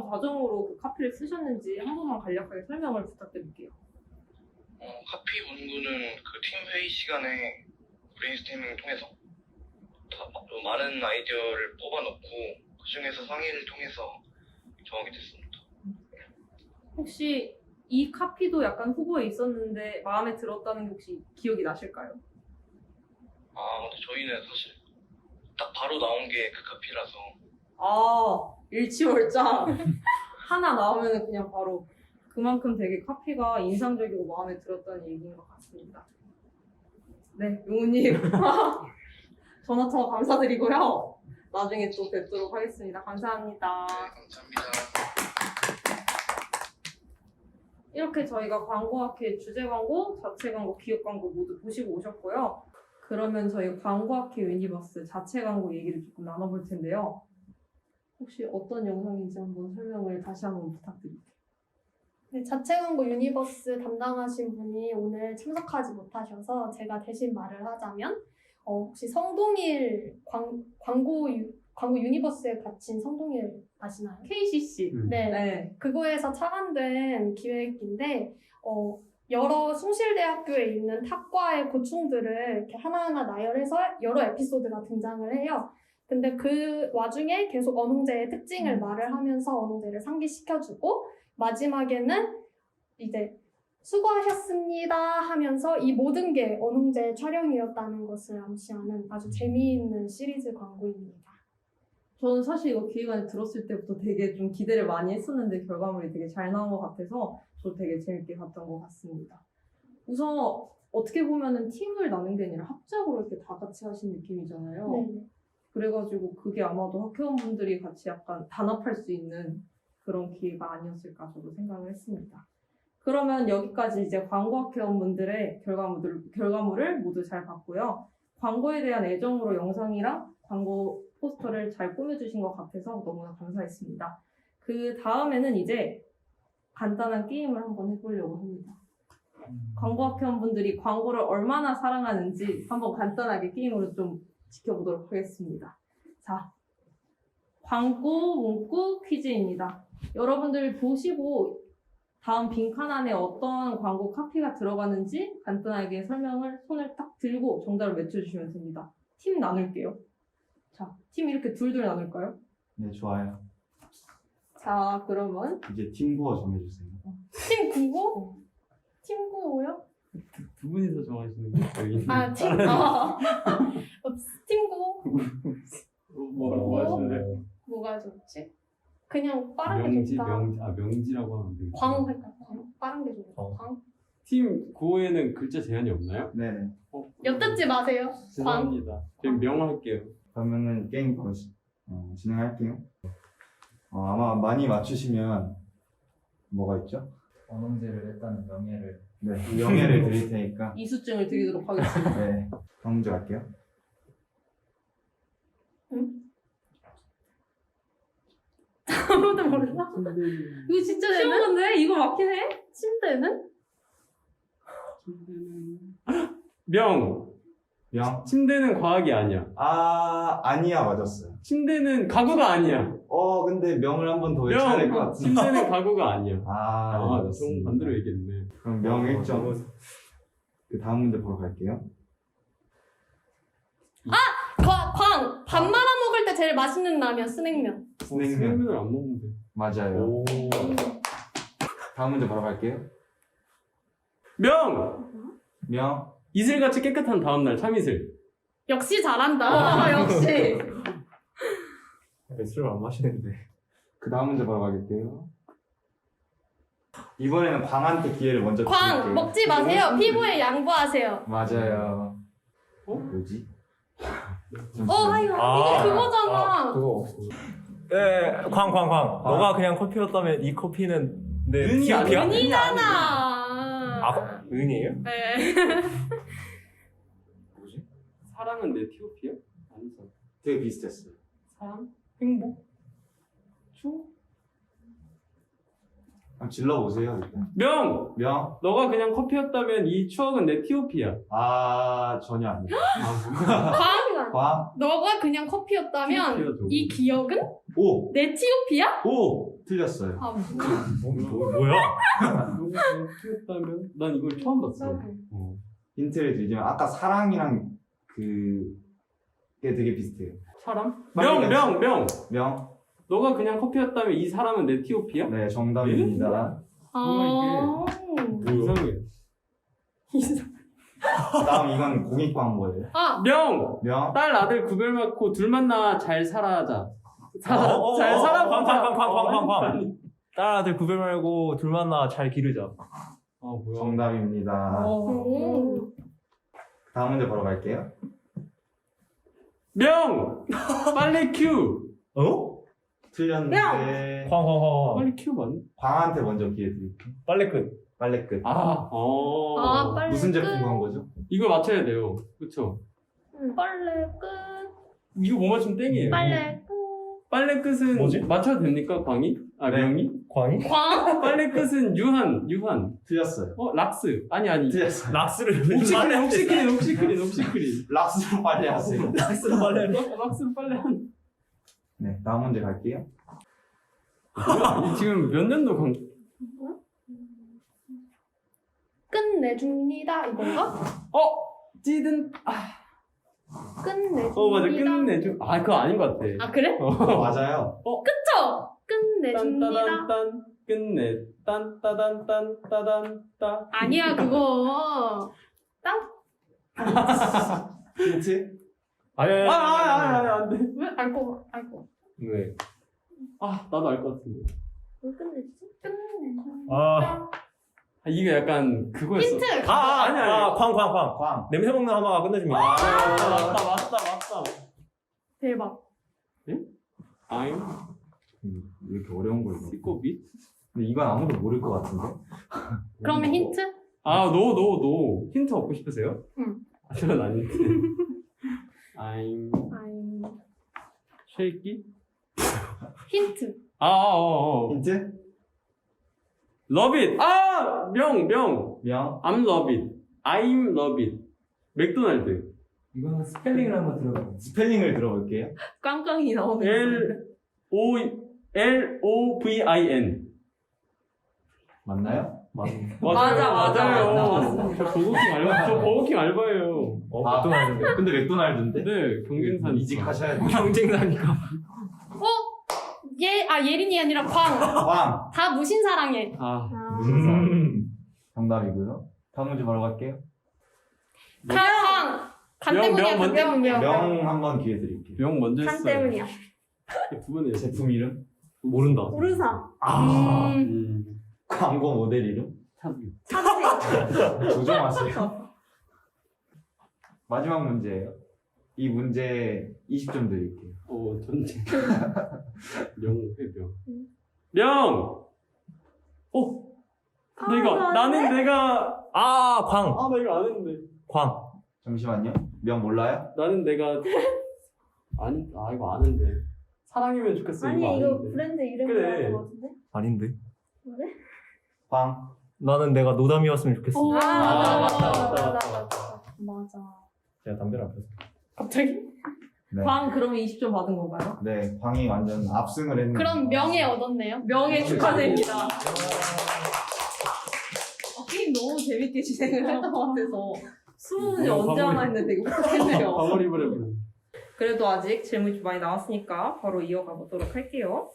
S1: 과정으로 그 카피를 쓰셨는지 한 번만 간략하게 설명을 부탁드릴게요.
S17: 카피 문구는 그 팀 회의 시간에 브레인스토밍을 통해서 많은 아이디어를 뽑아놓고 그 중에서 상의를 통해서 정하게 됐습니다.
S1: 혹시 이 카피도 약간 후보에 있었는데 마음에 들었다는 게 혹시 기억이 나실까요?
S17: 근데 저희는 사실 딱 바로 나온 게 그 카피라서
S1: 일치월장 하나 나오면 그냥 바로 그만큼 되게 카피가 인상적이고 마음에 들었다는 얘기인 것 같습니다. 네, 용우님 전화통화 감사드리고요. 나중에 또 뵙도록 하겠습니다. 감사합니다.
S17: 감사합니다.
S1: 이렇게 저희가 광고학회 주제 광고, 자체 광고, 기업 광고 모두 보시고 오셨고요. 그러면 저희 광고학회 유니버스 자체 광고 얘기를 조금 나눠볼 텐데요. 혹시 어떤 영상인지 한번 설명을 다시 한번 부탁드릴게요.
S8: 네, 자체 광고 유니버스 담당하신 분이 오늘 참석하지 못하셔서 제가 대신 말을 하자면 혹시 성동일 광고 유니버스에 갇힌 성동일 아시나요?
S1: KCC.
S8: 네. 그거에서 착안된 기획인데 여러 숭실대학교에 있는 탁과의 고충들을 이렇게 하나하나 나열해서 여러 에피소드가 등장을 해요. 근데 그 와중에 계속 언홍제의 특징을 말을 하면서 언홍제를 상기시켜주고 마지막에는 이제 수고하셨습니다 하면서 이 모든 게 언홍제 촬영이었다는 것을 암시하는 아주 재미있는 시리즈 광고입니다.
S1: 저는 사실 이거 기획안에 들었을 때부터 되게 좀 기대를 많이 했었는데 결과물이 되게 잘 나온 것 같아서 저 되게 재밌게 봤던 것 같습니다. 우선 어떻게 보면은 팀을 나눈 게 아니라 합작으로 이렇게 다 같이 하신 느낌이잖아요.
S8: 네.
S1: 그래가지고 그게 아마도 학회원분들이 같이 약간 단합할 수 있는 그런 기회가 아니었을까 저도 생각을 했습니다. 그러면 여기까지 이제 광고학회원분들의 결과물을 모두 잘 봤고요. 광고에 대한 애정으로 영상이랑 광고 포스터를 잘 꾸며주신 것 같아서 너무나 감사했습니다. 그 다음에는 이제 간단한 게임을 한번 해보려고 합니다. 광고학회원분들이 광고를 얼마나 사랑하는지 한번 간단하게 게임으로 좀 지켜보도록 하겠습니다. 자, 광고 문구 퀴즈입니다. 여러분들 보시고 다음 빈칸 안에 어떤 광고 카피가 들어가는지 간단하게 손을 딱 들고 정답을 외쳐주시면 됩니다. 팀 나눌게요. 자, 팀 이렇게 둘둘 나눌까요?
S18: 네, 좋아요.
S1: 자, 그러면
S18: 이제 팀구호 정해주세요.
S8: 팀 9호? 팀 9호요?
S10: 두 분이서 정하시는 거예요? 저희?
S8: 팀 9호?
S10: 뭐라고 하실래요?
S8: 뭐가 좋지? 그냥 빠른 게 좋다.
S10: 명지라고 하면 되겠죠.
S8: 광 할까? 빠른 게 좋다. 광?
S10: 팀 9호에는 글자 제한이 없나요?
S18: 네네.
S8: 엿듣지 마세요. 광.
S10: 죄송합니다. 저희 명할게요.
S18: 그러면은 게임 바로 진행할게요. 아마 많이 맞추시면 뭐가 있죠?
S19: 언홍제를 했다는 명예를.
S18: 네, 명예를 드릴 테니까.
S1: 이수증을 드리도록 하겠습니다.
S18: 네, 다음 문제 갈게요.
S8: 아무도 몰라?
S1: 이거 진짜 쉬운 건데? 이거 맞긴 해?
S8: 침대는?
S10: 명! 침대는 과학이 아니야.
S18: 아니야, 맞았어요.
S10: 침대는 가구가 아니야.
S18: 근데 명을 한 번 더 외쳐야 될 것 같은데.
S10: 침대는 가구가 아니야.
S18: 네,
S10: 좀
S18: 맞습니다.
S10: 반대로 얘기했네.
S18: 그럼 명 1점. 그 다음 문제 보러 갈게요.
S8: 광! 밥 말아 먹을 때 제일 맛있는 라면, 스낵면.
S10: 스낵면을 안 먹는데.
S18: 맞아요. 다음 문제 보러 갈게요.
S10: 명. 이슬같이 깨끗한 다음날 참이슬.
S8: 역시 잘한다.
S1: 역시.
S9: 술을 안 마시는데.
S18: 그 다음 문제 바로 가겠게요. 이번에는 광한테 기회를 먼저
S8: 광
S18: 드릴게요.
S8: 먹지 마세요. 피부에 양보하세요.
S18: 맞아요. 뭐지?
S8: 아이고 이게 그거잖아.
S9: 그거. 네, 광. 너가 그냥 커피였다면 이 커피는 내
S10: 은이
S9: 티오피아?
S8: 은이잖아.
S9: 아, 은이에요?
S8: 네.
S10: 뭐지? 사랑은 내 티오피아? 아니죠.
S18: 되게 비슷했어요.
S10: 사랑? 행복? 추억?
S18: 한번 질러보세요 일단.
S10: 명!
S18: 명?
S10: 너가 그냥 커피였다면 이 추억은 내 티오피아.
S18: 아 전혀 아니에요.
S8: 광
S18: 광?
S8: 너가 그냥 커피였다면
S10: 티오피아죠.
S8: 이 기억은
S18: 오!
S8: 내 티오피아?
S18: 오! 틀렸어요.
S8: 아
S9: 뭐야?
S10: 너가 커피였다면? 난 이걸 처음 봤어.
S18: 힌트를 드리자면 아까 사랑이랑 그게 되게 비슷해요.
S10: 사람?
S18: 빨리
S10: 명!
S18: 명?
S10: 너가 그냥 커피였다면 이 사람은 내 티오피아?
S18: 네 정답입니다.
S8: 아.
S10: 이상해.
S18: 다음 이건 공익 광고예요.
S8: 아
S10: 명!
S18: 명?
S10: 딸 아들 구별 맞고 둘 만나 잘 살아하자. 잘 살아보자.
S9: 광. 딸 아들 구별 말고 둘 만나 잘 기르자.
S10: 아 뭐야?
S18: 정답입니다. 다음 문제 바로 갈게요.
S10: 명! 빨리 큐!
S9: 어?
S18: 틀렸는데
S9: 광.
S10: 빨리 큐 맞나?
S18: 광한테 먼저 기회 드릴게요.
S9: 빨래 끝.
S18: 빨래 끝.
S10: 아
S8: 빨래
S18: 무슨 제품
S8: 끝.
S18: 광고죠?
S10: 이걸 맞춰야 돼요. 그쵸?
S8: 빨래 끝.
S10: 이거 못 맞추면 땡이에요.
S8: 빨래 끝.
S10: 빨래 끝은
S9: 뭐지?
S10: 맞춰도 됩니까? 광이? 아
S18: 네.
S10: 명이?
S9: 광이?
S8: 광.
S10: 빨래 끝은 유한.
S18: 틀렸어요.
S10: 락스. 아니.
S18: 틀렸어요.
S9: 락스를
S10: 옥시크린.
S18: 락스로 빨래 하세요.
S9: 락스로 빨래.
S10: 락스로 빨래 한.
S18: 네, 다음 문제 갈게요.
S10: 뭐야? 지금 몇 년도 광?
S8: 끝내줍니다 이건가?
S10: 찌든.
S8: 끝내줍니다.
S10: 맞아. 끝내줘. 아 그거 아닌 것 같아.
S8: 아 그래?
S18: 맞아요.
S8: 그쵸? 끝내줍니다.
S10: 딴따단딴 끝내 딴따단딴따단따.
S8: 아니야 그거. 땅?
S18: 힌트?
S9: 아니.
S10: 안 돼.
S8: 왜? 알고.
S9: 왜?
S10: 나도 알 것 같은데.
S8: 뭘 끝내주지? 끝내줍니다.
S9: 아.
S10: 이게 약간 그거였어.
S8: 힌트!
S10: 아니야.
S9: 광. 냄새 먹는 하마가 끝내줍니다.
S10: 맞다.
S8: 대박.
S10: I'm
S18: 왜 이렇게 어려운 걸 이거?
S10: 꼬비?
S18: 근데 이건 아무도 모를 것 같은데?
S8: 그러면 힌트?
S10: 노. 힌트 얻고 싶으세요?
S8: 응.
S10: 저는 아닌데. I'm 쉐이키?
S8: 힌트.
S18: 힌트?
S10: Love it. 명.
S18: 명?
S10: I'm love it. I'm love it. 맥도날드.
S19: 이거는 스펠링을 한번 들어봐요.
S18: 스펠링을 들어볼게요.
S1: 깡깡이 나오네.
S10: Lovin.
S18: 맞나요?
S10: 맞아요. 저 버거킹 알바예요.
S18: 맥도날드인데. 근데 맥도날드인데?
S10: 네, 경쟁산
S18: 이직하셔야 돼요.
S9: 경쟁사니까.
S8: 예린이 아니라 광.
S18: 광.
S8: 다 무신사랑해.
S18: 정답이고요. 다음 문제 바로 갈게요.
S8: 광. 간 때문이야. 간 때문이야.
S18: 명 한번 기회 드릴게요.
S10: 명 먼저 했어요.
S8: 간 때문이야.
S10: 두 번에
S18: 제품 이름?
S9: 모른다.
S8: 오르사.
S18: 광고 모델 이름?
S8: 찾으세요.
S18: 조정하세요. 마지막 문제예요. 이 문제 20점 드릴게요.
S10: 전체. 명회명. 명! 내가.
S9: 광.
S10: 나 이거 안 했는데.
S9: 광.
S18: 잠시만요. 명 몰라요?
S10: 나는 내가. 이거 아는데. 사랑이면 좋겠어.
S8: 아니
S10: 이거
S8: 이거
S10: 아는데.
S8: 브랜드 이름이
S10: 그래.
S8: 나온 것 같은데?
S9: 아닌데.
S8: 그래?
S18: 광.
S9: 나는 내가 노담이었으면 좋겠어.
S8: 맞아.
S9: 제가 담배를 안 폈어.
S8: 갑자기?
S18: 네.
S1: 광 그러면 20점 받은 건가요?
S18: 네, 광이 완전 압승을 했는데.
S8: 그럼 명예 얻었네요.
S1: 명예 축하드립니다. 게임 너무 재밌게 진행을 했던 것 같아서 수문이 언제 하나 했는데 이거 못했네요.
S10: 바버리버려.
S1: 그래도 아직 질문이 좀 많이 나왔으니까 바로 이어가 보도록 할게요.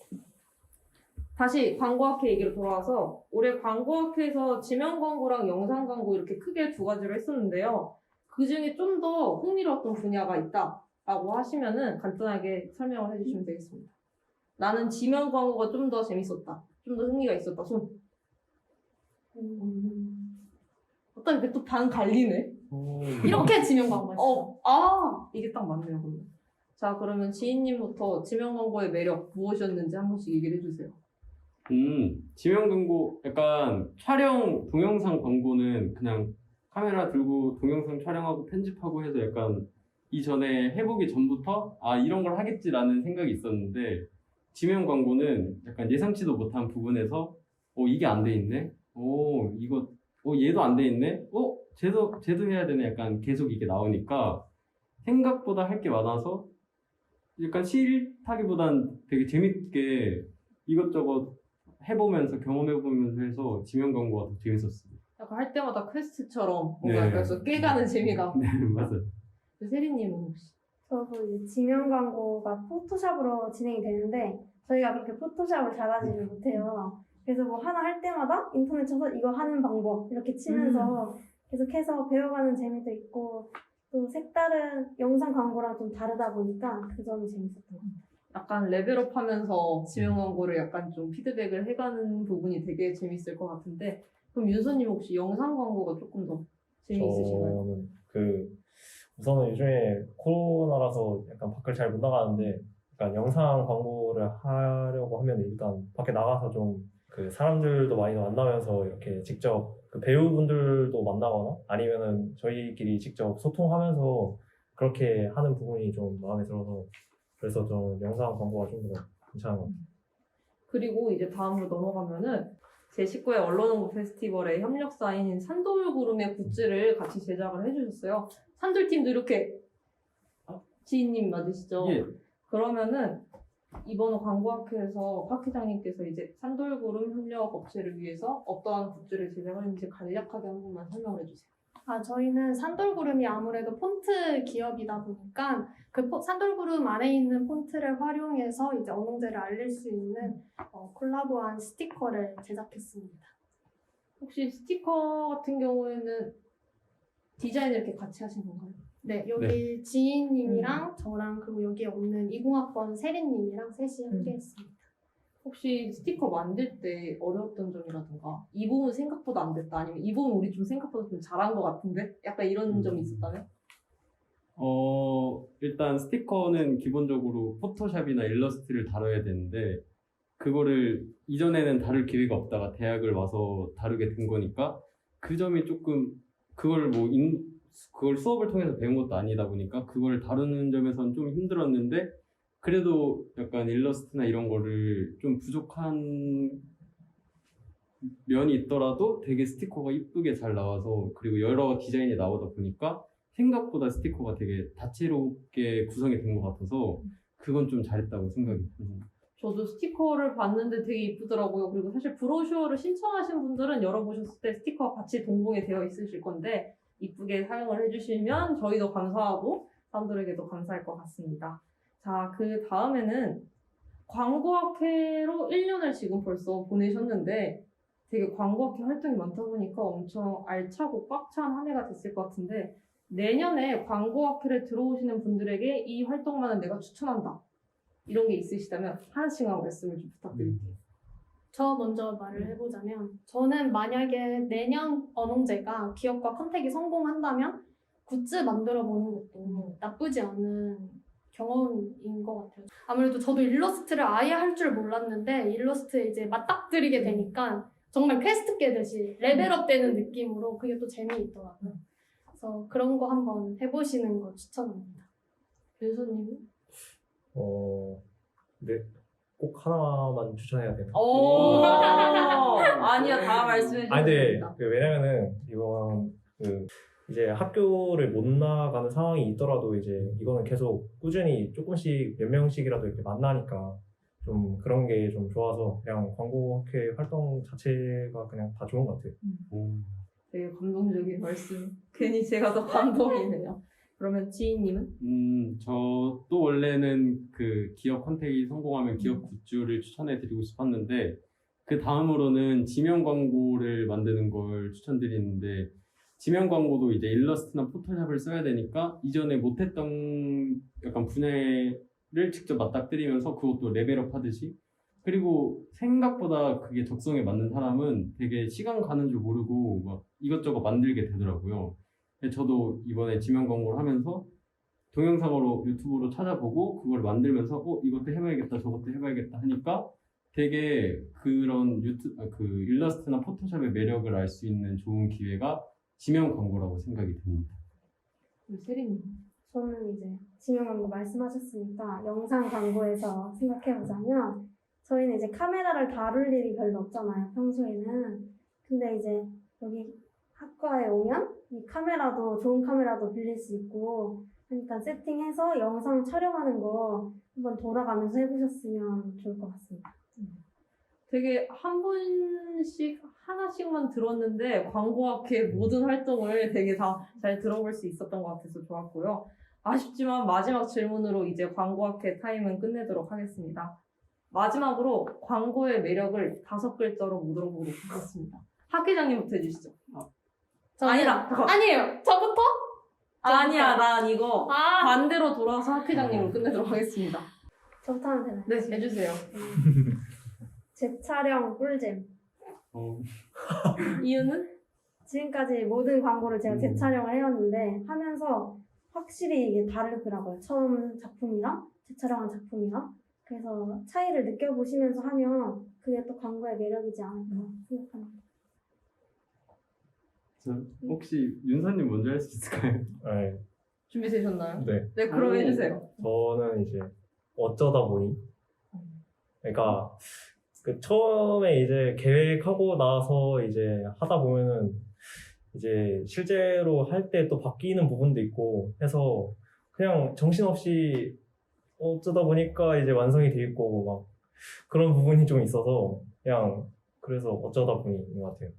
S1: 다시 광고학회 얘기로 돌아와서 올해 광고학회에서 지명 광고랑 영상 광고 이렇게 크게 두 가지로 했었는데요. 그 중에 좀 더 흥미로웠던 분야가 있다라고 하시면은 간단하게 설명을 해주시면 되겠습니다. 나는 지명 광고가 좀 더 재밌었다. 좀 더 흥미가 있었다. 손. 어떤 이렇게 또 반 갈리네.
S8: 이렇게 지명 광고가 있어요.
S1: 이게 딱 맞네요. 그러면. 자, 그러면 지인님부터 지명 광고의 매력 무엇이었는지 한 번씩 얘기를 해주세요.
S10: 지명 광고 약간 촬영 동영상 광고는 그냥 카메라 들고 동영상 촬영하고 편집하고 해서 약간 이전에 해보기 전부터 이런 걸 하겠지라는 생각이 있었는데 지명 광고는 약간 예상치도 못한 부분에서 이게 안 돼 있네? 이거 얘도 안 돼 있네? 쟤도 해야 되네? 약간 계속 이게 나오니까 생각보다 할 게 많아서 약간 싫다기보단 되게 재밌게 이것저것 해보면서 경험해보면서 해서 지명 광고가 더 재밌었어요.
S1: 약간 할 때마다 퀘스트처럼
S10: 네.
S1: 뭔가 그래서 깨가는 재미가.
S10: 네, 맞아요.
S1: 세리님은 혹시?
S20: 저도 이제 지명 광고가 포토샵으로 진행이 되는데 저희가 그렇게 포토샵을 잘하지를 못해요. 그래서 뭐 하나 할 때마다 인터넷 쳐서 이거 하는 방법 이렇게 치면서 계속해서 배워가는 재미도 있고 또 색다른 영상 광고랑 좀 다르다 보니까 그 점이 재밌었던 것 같아요.
S1: 약간 레벨업하면서 지명 광고를 약간 좀 피드백을 해가는 부분이 되게 재밌을 것 같은데 그럼 윤서님 혹시 영상 광고가 조금 더 재미있으신가요?
S9: 저는 우선은 요즘에 코로나라서 약간 밖을 잘 못 나가는데 약간 영상 광고를 하려고 하면 일단 밖에 나가서 좀 그 사람들도 많이 만나면서 이렇게 직접 그 배우분들도 만나거나 아니면은 저희끼리 직접 소통하면서 그렇게 하는 부분이 좀 마음에 들어서 그래서 좀 영상 광고가 좀 더 괜찮은 것 같아요.
S1: 그리고 이제 다음으로 넘어가면은 제19회 언론홍보 페스티벌의 협력사인 산돌구름의 굿즈를 같이 제작을 해주셨어요. 산돌팀도 이렇게 지인님 맞으시죠?
S10: 예.
S1: 그러면은 이번 광고학회에서 박 회장님께서 이제 산돌구름 협력 업체를 위해서 어떠한 굿즈를 제작했는지 간략하게 한 번만 설명을 해주세요.
S8: 저희는 산돌구름이 아무래도 폰트 기업이다 보니까 그 산돌구름 안에 있는 폰트를 활용해서 이제 언홍제를 알릴 수 있는 콜라보한 스티커를 제작했습니다.
S1: 혹시 스티커 같은 경우에는 디자인을 이렇게 같이 하신 건가요?
S8: 네, 여기 지인님이랑 저랑 그리고 여기에 없는 20학번 세린님이랑 셋이 함께 했습니다.
S1: 혹시 스티커 만들 때 어려웠던 점이라든가 이 부분 생각보다 안 됐다 아니면 이 부분 우리 좀 생각보다 좀 잘한 것 같은데? 약간 이런 점이 있었다면?
S10: 일단 스티커는 기본적으로 포토샵이나 일러스트를 다뤄야 되는데 그거를 이전에는 다룰 기회가 없다가 대학을 와서 다루게 된 거니까 그 점이 조금 그걸 수업을 통해서 배운 것도 아니다 보니까 그걸 다루는 점에서는 좀 힘들었는데 그래도 약간 일러스트나 이런 거를 좀 부족한 면이 있더라도 되게 스티커가 이쁘게 잘 나와서 그리고 여러 디자인이 나오다 보니까 생각보다 스티커가 되게 다채롭게 구성이 된 것 같아서 그건 좀 잘했다고 생각이 듭니다.
S1: 저도 스티커를 봤는데 되게 이쁘더라고요. 그리고 사실 브로셔를 신청하신 분들은 열어보셨을 때 스티커가 같이 동봉이 되어 있으실 건데 이쁘게 사용을 해주시면 저희도 감사하고 사람들에게도 감사할 것 같습니다. 자, 그 다음에는 광고학회로 1년을 지금 벌써 보내셨는데 되게 광고학회 활동이 많다 보니까 엄청 알차고 꽉 찬 한 해가 됐을 것 같은데 내년에 광고학회를 들어오시는 분들에게 이 활동만은 내가 추천한다. 이런 게 있으시다면 하나씩만 말씀을 좀 부탁드릴게요.
S8: 저 먼저 말을 해보자면 저는 만약에 내년 언홍제가 기업과 컨택이 성공한다면 굿즈 만들어 보는 것도 나쁘지 않은 경험인 것 같아요. 아무래도 저도 일러스트를 아예 할 줄 몰랐는데 일러스트에 이제 맞닥뜨리게 되니까 정말 퀘스트 깨듯이 레벨업 되는 느낌으로 그게 또 재미있더라고요. 그래서 그런 거 한번 해보시는 거 추천합니다.
S1: 윤서님은?
S9: 네. 꼭 하나만 추천해야 되나?
S1: 아니요, 다 말씀해 주세요.
S9: 근데 왜냐면은 이번 이제 학교를 못 나가는 상황이 있더라도 이제 이거는 계속 꾸준히 조금씩 몇 명씩이라도 이렇게 만나니까 좀 그런 게 좀 좋아서 그냥 광고학회 활동 자체가 그냥 다 좋은 것 같아요.
S1: 되게 감동적인 말씀. 괜히 제가 더 감동이네요. 그러면 지인님은?
S10: 저도 원래는 그 기업 컨택이 성공하면 기업 굿즈를 추천해 드리고 싶었는데 그 다음으로는 지명 광고를 만드는 걸 추천드리는데 지명 광고도 이제 일러스트나 포토샵을 써야 되니까 이전에 못했던 약간 분야를 직접 맞닥뜨리면서 그것도 레벨업 하듯이 그리고 생각보다 그게 적성에 맞는 사람은 되게 시간 가는 줄 모르고 막 이것저것 만들게 되더라고요. 저도 이번에 지명 광고를 하면서 동영상으로 유튜브로 찾아보고 그걸 만들면서 이것도 해봐야겠다 저것도 해봐야겠다 하니까 되게 그런 그 일러스트나 포토샵의 매력을 알 수 있는 좋은 기회가 지명 광고라고 생각이 듭니다.
S1: 세린님.
S20: 저는 이제 지명 광고 말씀하셨으니까 영상 광고에서 생각해보자면 저희는 이제 카메라를 다룰 일이 별로 없잖아요, 평소에는. 근데 이제 여기 학과에 오면 이 카메라도 좋은 카메라도 빌릴 수 있고 그러니까 세팅해서 영상 촬영하는 거 한번 돌아가면서 해보셨으면 좋을 것 같습니다.
S1: 되게 한 분씩 하나씩만 들었는데 광고학회 모든 활동을 되게 다 잘 들어볼 수 있었던 것 같아서 좋았고요. 아쉽지만 마지막 질문으로 이제 광고학회 타임은 끝내도록 하겠습니다. 마지막으로 광고의 매력을 5글자로 물어보도록 하겠습니다. 학회장님부터 해주시죠. 아니다. 잠깐.
S8: 아니에요. 저부터?
S1: 아니야, 난 이거 반대로 돌아서 학회장님으로 끝내도록 하겠습니다.
S20: 저부터 하면 되나요?
S1: 네, 해주세요.
S20: 재촬영 꿀잼.
S1: 이유는?
S20: 지금까지 모든 광고를 제가 재촬영을 해왔는데 하면서 확실히 이게 다르더라고요. 처음 작품이랑 재촬영한 작품이랑. 그래서 차이를 느껴보시면서 하면 그게 또 광고의 매력이지 않을까 생각합니다.
S10: 혹시 윤사님 먼저 할 수 있을까요?
S9: 네.
S1: 준비되셨나요?
S9: 네.
S1: 네, 그럼 해주세요.
S9: 저는 이제 어쩌다 보니 그러니까 그 처음에 이제 계획하고 나서 이제 하다 보면은 이제 실제로 할 때 또 바뀌는 부분도 있고 해서 그냥 정신없이 어쩌다 보니까 이제 완성이 돼 있고 막 그런 부분이 좀 있어서 그냥 그래서 어쩌다 보니인 것 같아요.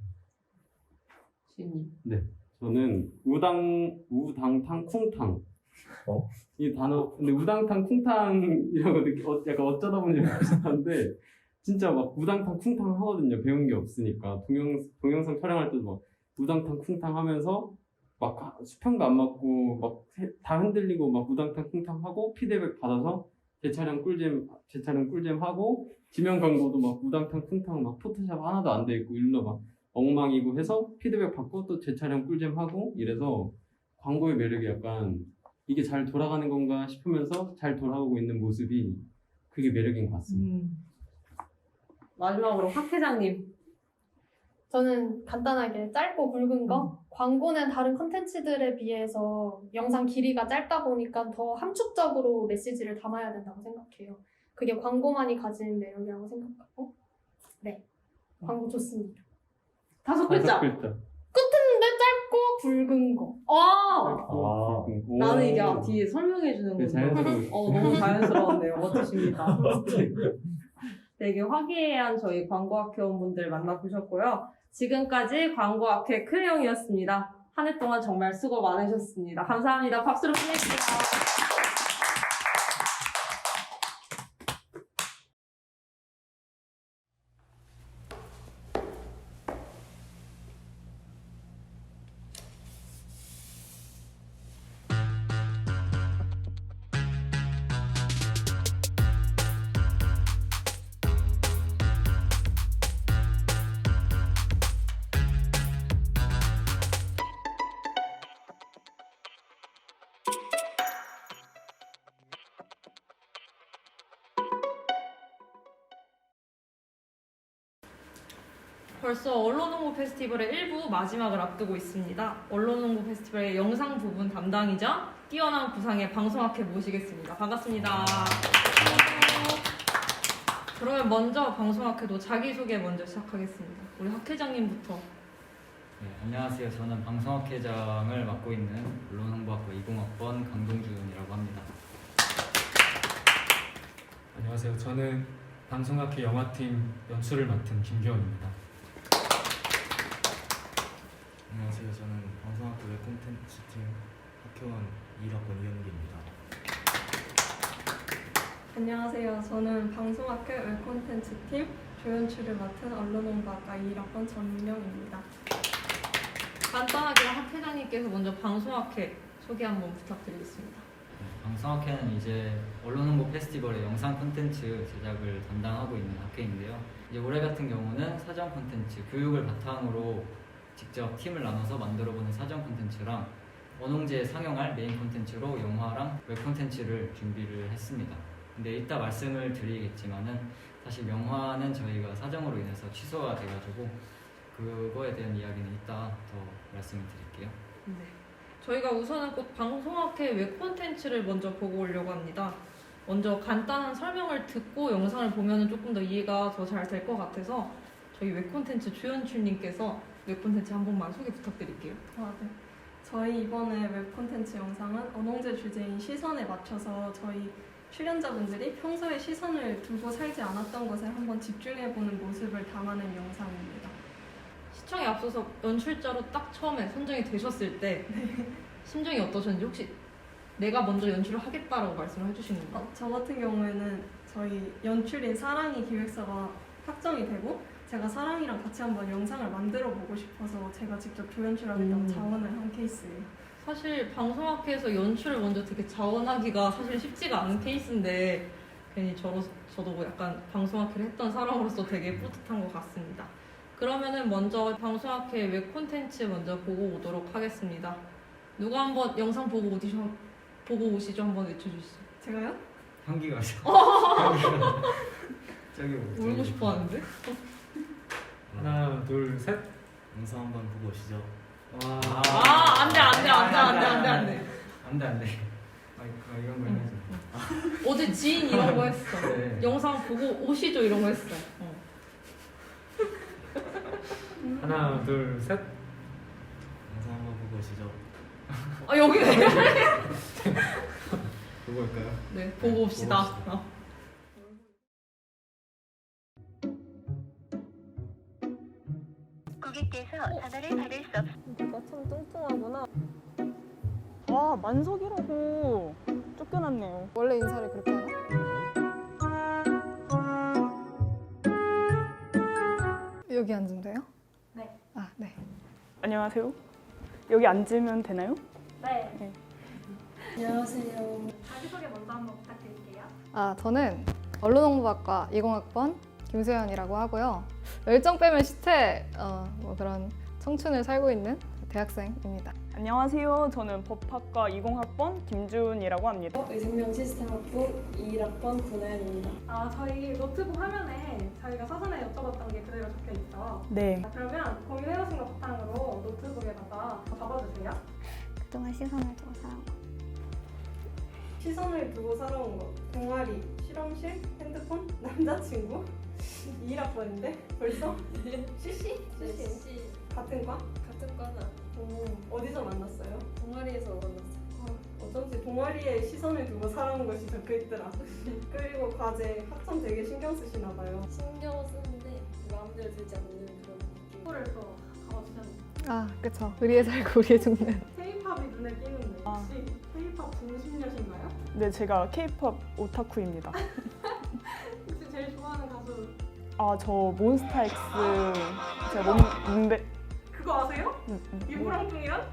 S10: 네, 저는 우당탕 쿵탕. 이 단어 근데 우당탕 쿵탕이라고 약간 어쩌다 보니 비슷한데 진짜 막 우당탕 쿵탕 하거든요. 배운 게 없으니까 동영상 촬영할 때도 막 우당탕 쿵탕 하면서 막 수평도 안 맞고 막 다 흔들리고 막 우당탕 쿵탕 하고 피드백 받아서 재촬영 꿀잼 하고 지명 광고도 막 우당탕 쿵탕 막 포토샵 하나도 안 돼 있고 일로 막 엉망이고 해서 피드백 받고 또 재촬영 꿀잼 하고 이래서 광고의 매력이 약간 이게 잘 돌아가는 건가 싶으면서 잘 돌아가고 있는 모습이 그게 매력인 것 같습니다.
S1: 마지막으로 학 회장님.
S8: 저는 간단하게 짧고 굵은 거. 광고는 다른 컨텐츠들에 비해서 영상 길이가 짧다 보니까 더 함축적으로 메시지를 담아야 된다고 생각해요. 그게 광고만이 가진 매력이라고 생각하고 네, 광고 좋습니다.
S1: 5글자.
S8: 끝인데 짧고 굵은 거.
S1: 나는 이게 뒤에 설명해 주는
S10: 네,
S1: 거죠.
S10: 자연스러워.
S1: 너무 자연스러웠네요. 멋지십니다. 되게 화기애애한 저희 광고학회원분들 만나보셨고요. 지금까지 광고학회 클레용이었습니다. 한 해 동안 정말 수고 많으셨습니다. 감사합니다. 박수로 끝낼게요. 벌써 언론홍보 페스티벌의 1부 마지막을 앞두고 있습니다. 언론홍보 페스티벌의 영상 부분 담당이자 뛰어난 구상의 방송학회 모시겠습니다. 반갑습니다. 그러면 먼저 방송학회도 자기소개 먼저 시작하겠습니다. 우리 학회장님부터.
S21: 네, 안녕하세요. 저는 방송학회장을 맡고 있는 언론홍보학과 20학번 강동준이라고 합니다.
S19: 안녕하세요. 저는 방송학회 영화팀 연출을 맡은 김규원입니다.
S22: 안녕하세요. 저는 방송학교 웹콘텐츠팀 학교원 2학번 이현기입니다.
S23: 안녕하세요. 저는 방송학회 웹콘텐츠팀
S3: 조연출을 맡은 언론홍보학과 21학번 전민영입니다.
S1: 간단하게 학회장님께서 먼저 방송학회 소개 한번 부탁드리겠습니다.
S21: 방송학회는 이제 언론홍보 페스티벌의 영상 콘텐츠 제작을 담당하고 있는 학회인데요. 이제 올해 같은 경우는 사전 콘텐츠, 교육을 바탕으로 직접 팀을 나눠서 만들어보는 사전 콘텐츠랑 언홍제에 상영할 메인 콘텐츠로 영화랑 웹 콘텐츠를 준비를 했습니다. 근데 이따 말씀을 드리겠지만은 사실 영화는 저희가 사정으로 인해서 취소가 돼가지고 그거에 대한 이야기는 이따 더 말씀을 드릴게요.
S1: 네. 저희가 우선은 꼭 방송학회 웹 콘텐츠를 먼저 보고 오려고 합니다. 먼저 간단한 설명을 듣고 영상을 보면 조금 더 이해가 더 잘 될 것 같아서 저희 웹 콘텐츠 조연출님께서 웹 콘텐츠 한 번만 소개 부탁드릴게요.
S3: 네. 저희 이번에 웹 콘텐츠 영상은 언홍제 주제인 시선에 맞춰서 저희 출연자분들이 평소에 시선을 두고 살지 않았던 것에 한번 집중해보는 모습을 담아낸 영상입니다.
S1: 시청에 앞서서 연출자로 딱 처음에 선정이 되셨을 때 심정이 어떠셨는지 혹시 내가 먼저 연출을 하겠다라고 말씀을 해주신 건가요?
S3: 저 같은 경우에는 저희 연출인 사랑이 기획사가 확정이 되고 제가 사랑이랑 같이 한번 영상을 만들어 보고 싶어서 제가 직접 조연출하겠다고 자원을 한 케이스예요.
S1: 사실 방송학회에서 연출을 먼저 되게 자원하기가 사실 쉽지가 않은 케이스인데 괜히 저도 뭐 약간 방송학회를 했던 사람으로서 되게 뿌듯한 것 같습니다. 그러면은 먼저 방송학회 웹 콘텐츠 먼저 보고 오도록 하겠습니다. 누가 한번 영상 보고 오시죠? 한번 외쳐주시죠.
S3: 제가요?
S21: 향기가 죠. 저기
S1: 울고 싶어 하는데?
S19: 하나, 둘, 셋.
S22: 영상 한번 보고 오시죠.
S19: 와.
S1: 안 돼.
S21: 이런 거 해야지.
S1: 어제 지인 이런 거 했어.
S21: 네.
S1: 영상 보고 오시죠 이런 거 했어.
S19: 하나, 둘, 셋.
S22: 영상 한번 보고 오시죠.
S1: 아 여기 왜 그래?
S22: 보고 올까요?
S1: 네, 보고 옵시다.
S6: 고객께서 전화를 받을 수 없습니다.
S23: 내가 참 뚱뚱하구나.
S24: 와, 만석이라고 쫓겨났네요.
S23: 원래 인사를 그렇게 하나? 여기 앉으면 돼요?
S3: 네.
S23: 아, 네.
S24: 안녕하세요. 여기 앉으면 되나요?
S3: 네. 안녕하세요. 자기소개 먼저 한번 부탁드릴게요.
S23: 아, 저는 언론홍보학과 20학번 김수연이라고 하고요. 열정 빼면 시체, 뭐 그런 청춘을 살고 있는 대학생입니다.
S24: 안녕하세요. 저는 법학과 20학번 김주은이라고 합니다.
S8: 의생명시스템학부 21학번 구나연입니다. 저희 노트북 화면에 저희가 사전에 여쭤봤던 게 그대로 적혀 있죠.
S24: 네.
S8: 그러면 공유해오신 것 바탕으로 노트북에다가 적어주세요.
S6: 그동안 시선을 두고 살아온 것.
S3: 시선을 두고 살아온 것. 동아리, 실험실, 핸드폰, 남자친구. 21학번인데 벌써? CC? 같은 과?
S23: 같은 과는
S3: 어디서 만났어요?
S23: 동아리에서 만났어요.
S3: 어쩐지 동아리에 시선을 두고 살아온 것이 적혀있더라. 그리고 과제, 학점 되게 신경 쓰시나 봐요.
S23: 신경 쓰는데 마음대로 들지 않는 그런 느낌.
S8: 코를 또 가봐주셨는데
S23: 아, 그쵸. 우리의 살고 우리의 죽는.
S8: K-팝이 눈에 띄는데 혹시 K-팝 중심녀신가요?
S24: 네, 제가 K-팝 오타쿠입니다.
S8: 혹시 제일 좋아하는 가수
S24: 저 몬스타엑스 제가 뭔데?
S8: 그거 아세요? 유부랑뚱이랑?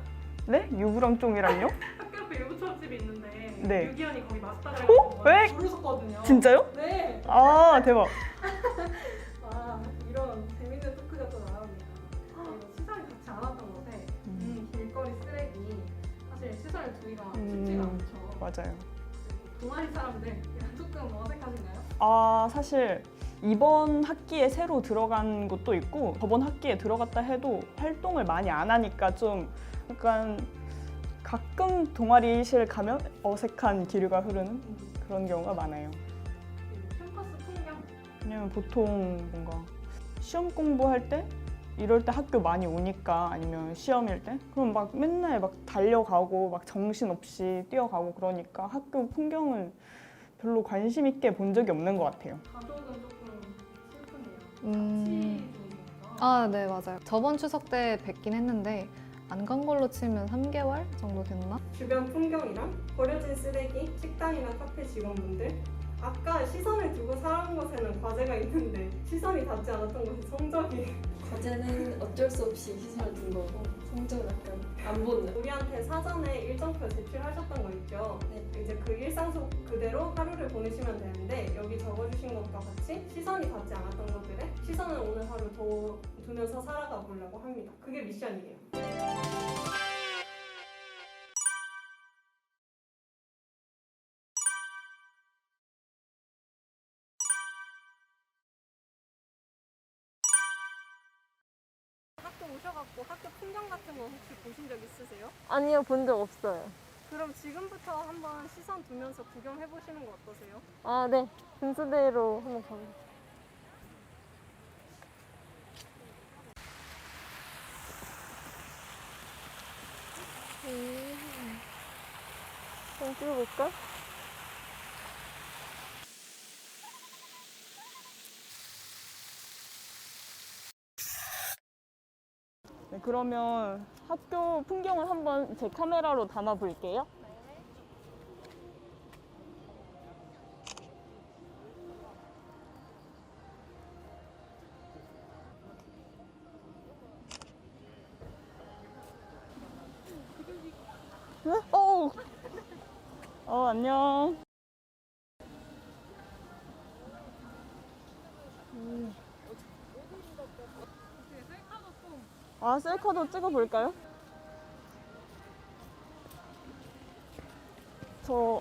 S24: 네? 유부랑쫑이랑요?
S8: 학교 앞에 유부초밥집이 있는데
S24: 네.
S8: 유기현이 거기 마스터를
S24: 왜?
S8: 부르셨거든요.
S24: 진짜요?
S8: 네.
S24: 아, 대박.
S8: 이런 재밌는 토크가 또 나옵니다. 그리고 시선이 같이 않았던 곳에 길거리 쓰레기 사실 시선을 두기가 쉽지가 않죠.
S24: 맞아요.
S8: 동아리 사람들 조금 어색하신가요?
S24: 사실 이번 학기에 새로 들어간 곳도 있고 저번 학기에 들어갔다 해도 활동을 많이 안 하니까 좀 약간 가끔 동아리실 가면 어색한 기류가 흐르는 그런 경우가 많아요.
S8: 캠퍼스 풍경?
S24: 왜냐면 보통 뭔가 시험 공부할 때 이럴 때 학교 많이 오니까 아니면 시험일 때 그럼 막 맨날 막 달려가고 막 정신없이 뛰어가고 그러니까 학교 풍경을 별로 관심 있게 본 적이 없는 것 같아요.
S8: 가족은 조금 슬프네요.
S23: 네, 맞아요. 저번 추석 때 뵙긴 했는데 안 간 걸로 치면 3개월 정도 됐나?
S3: 주변 풍경이랑 버려진 쓰레기, 식당이나 카페 직원분들, 아까 시선을 두고 살아온 것에는 과제가 있는데 시선이 닿지 않았던 것은 성적이
S4: 과제는 어쩔 수 없이 시선을 둔 거고 성적은 약간 안 보는.
S3: 우리한테 사전에 일정표 제출하셨던 거 있죠?
S4: 네.
S3: 이제 그 일상 속 그대로 하루를 보내시면 되는데 여기 적어주신 것과 같이 시선이 닿지 않았던 것들에 시선을 오늘 하루 더 두면서 살아가 보려고 합니다. 그게 미션이에요. 학교 오셔갖고 학교 풍경 같은 거 혹시 보신 적 있으세요?
S1: 아니요, 본 적 없어요.
S3: 그럼 지금부터 한번 시선 두면서 구경해 보시는 거 어떠세요?
S1: 아, 네. 분수대로 한번 가볼게요. 좀 찍어볼까?
S24: 네, 그러면 학교 풍경을 한번 제 카메라로 담아 볼게요. 네? 안녕. 아, 셀카도 찍어볼까요?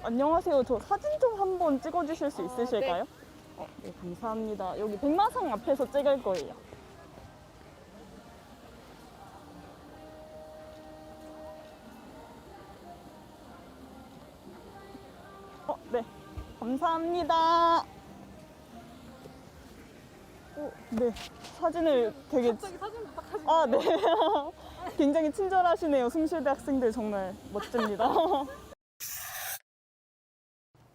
S24: 안녕하세요. 저 사진 좀 한번 찍어주실 수 있으실까요? 네, 감사합니다. 여기 백마성 앞에서 찍을 거예요. 네, 감사합니다. 네, 사진을 되게
S3: 갑자기 사진 부탁하시네요.
S24: 아, 네. 굉장히 친절하시네요. 숭실대 학생들 정말 멋집니다.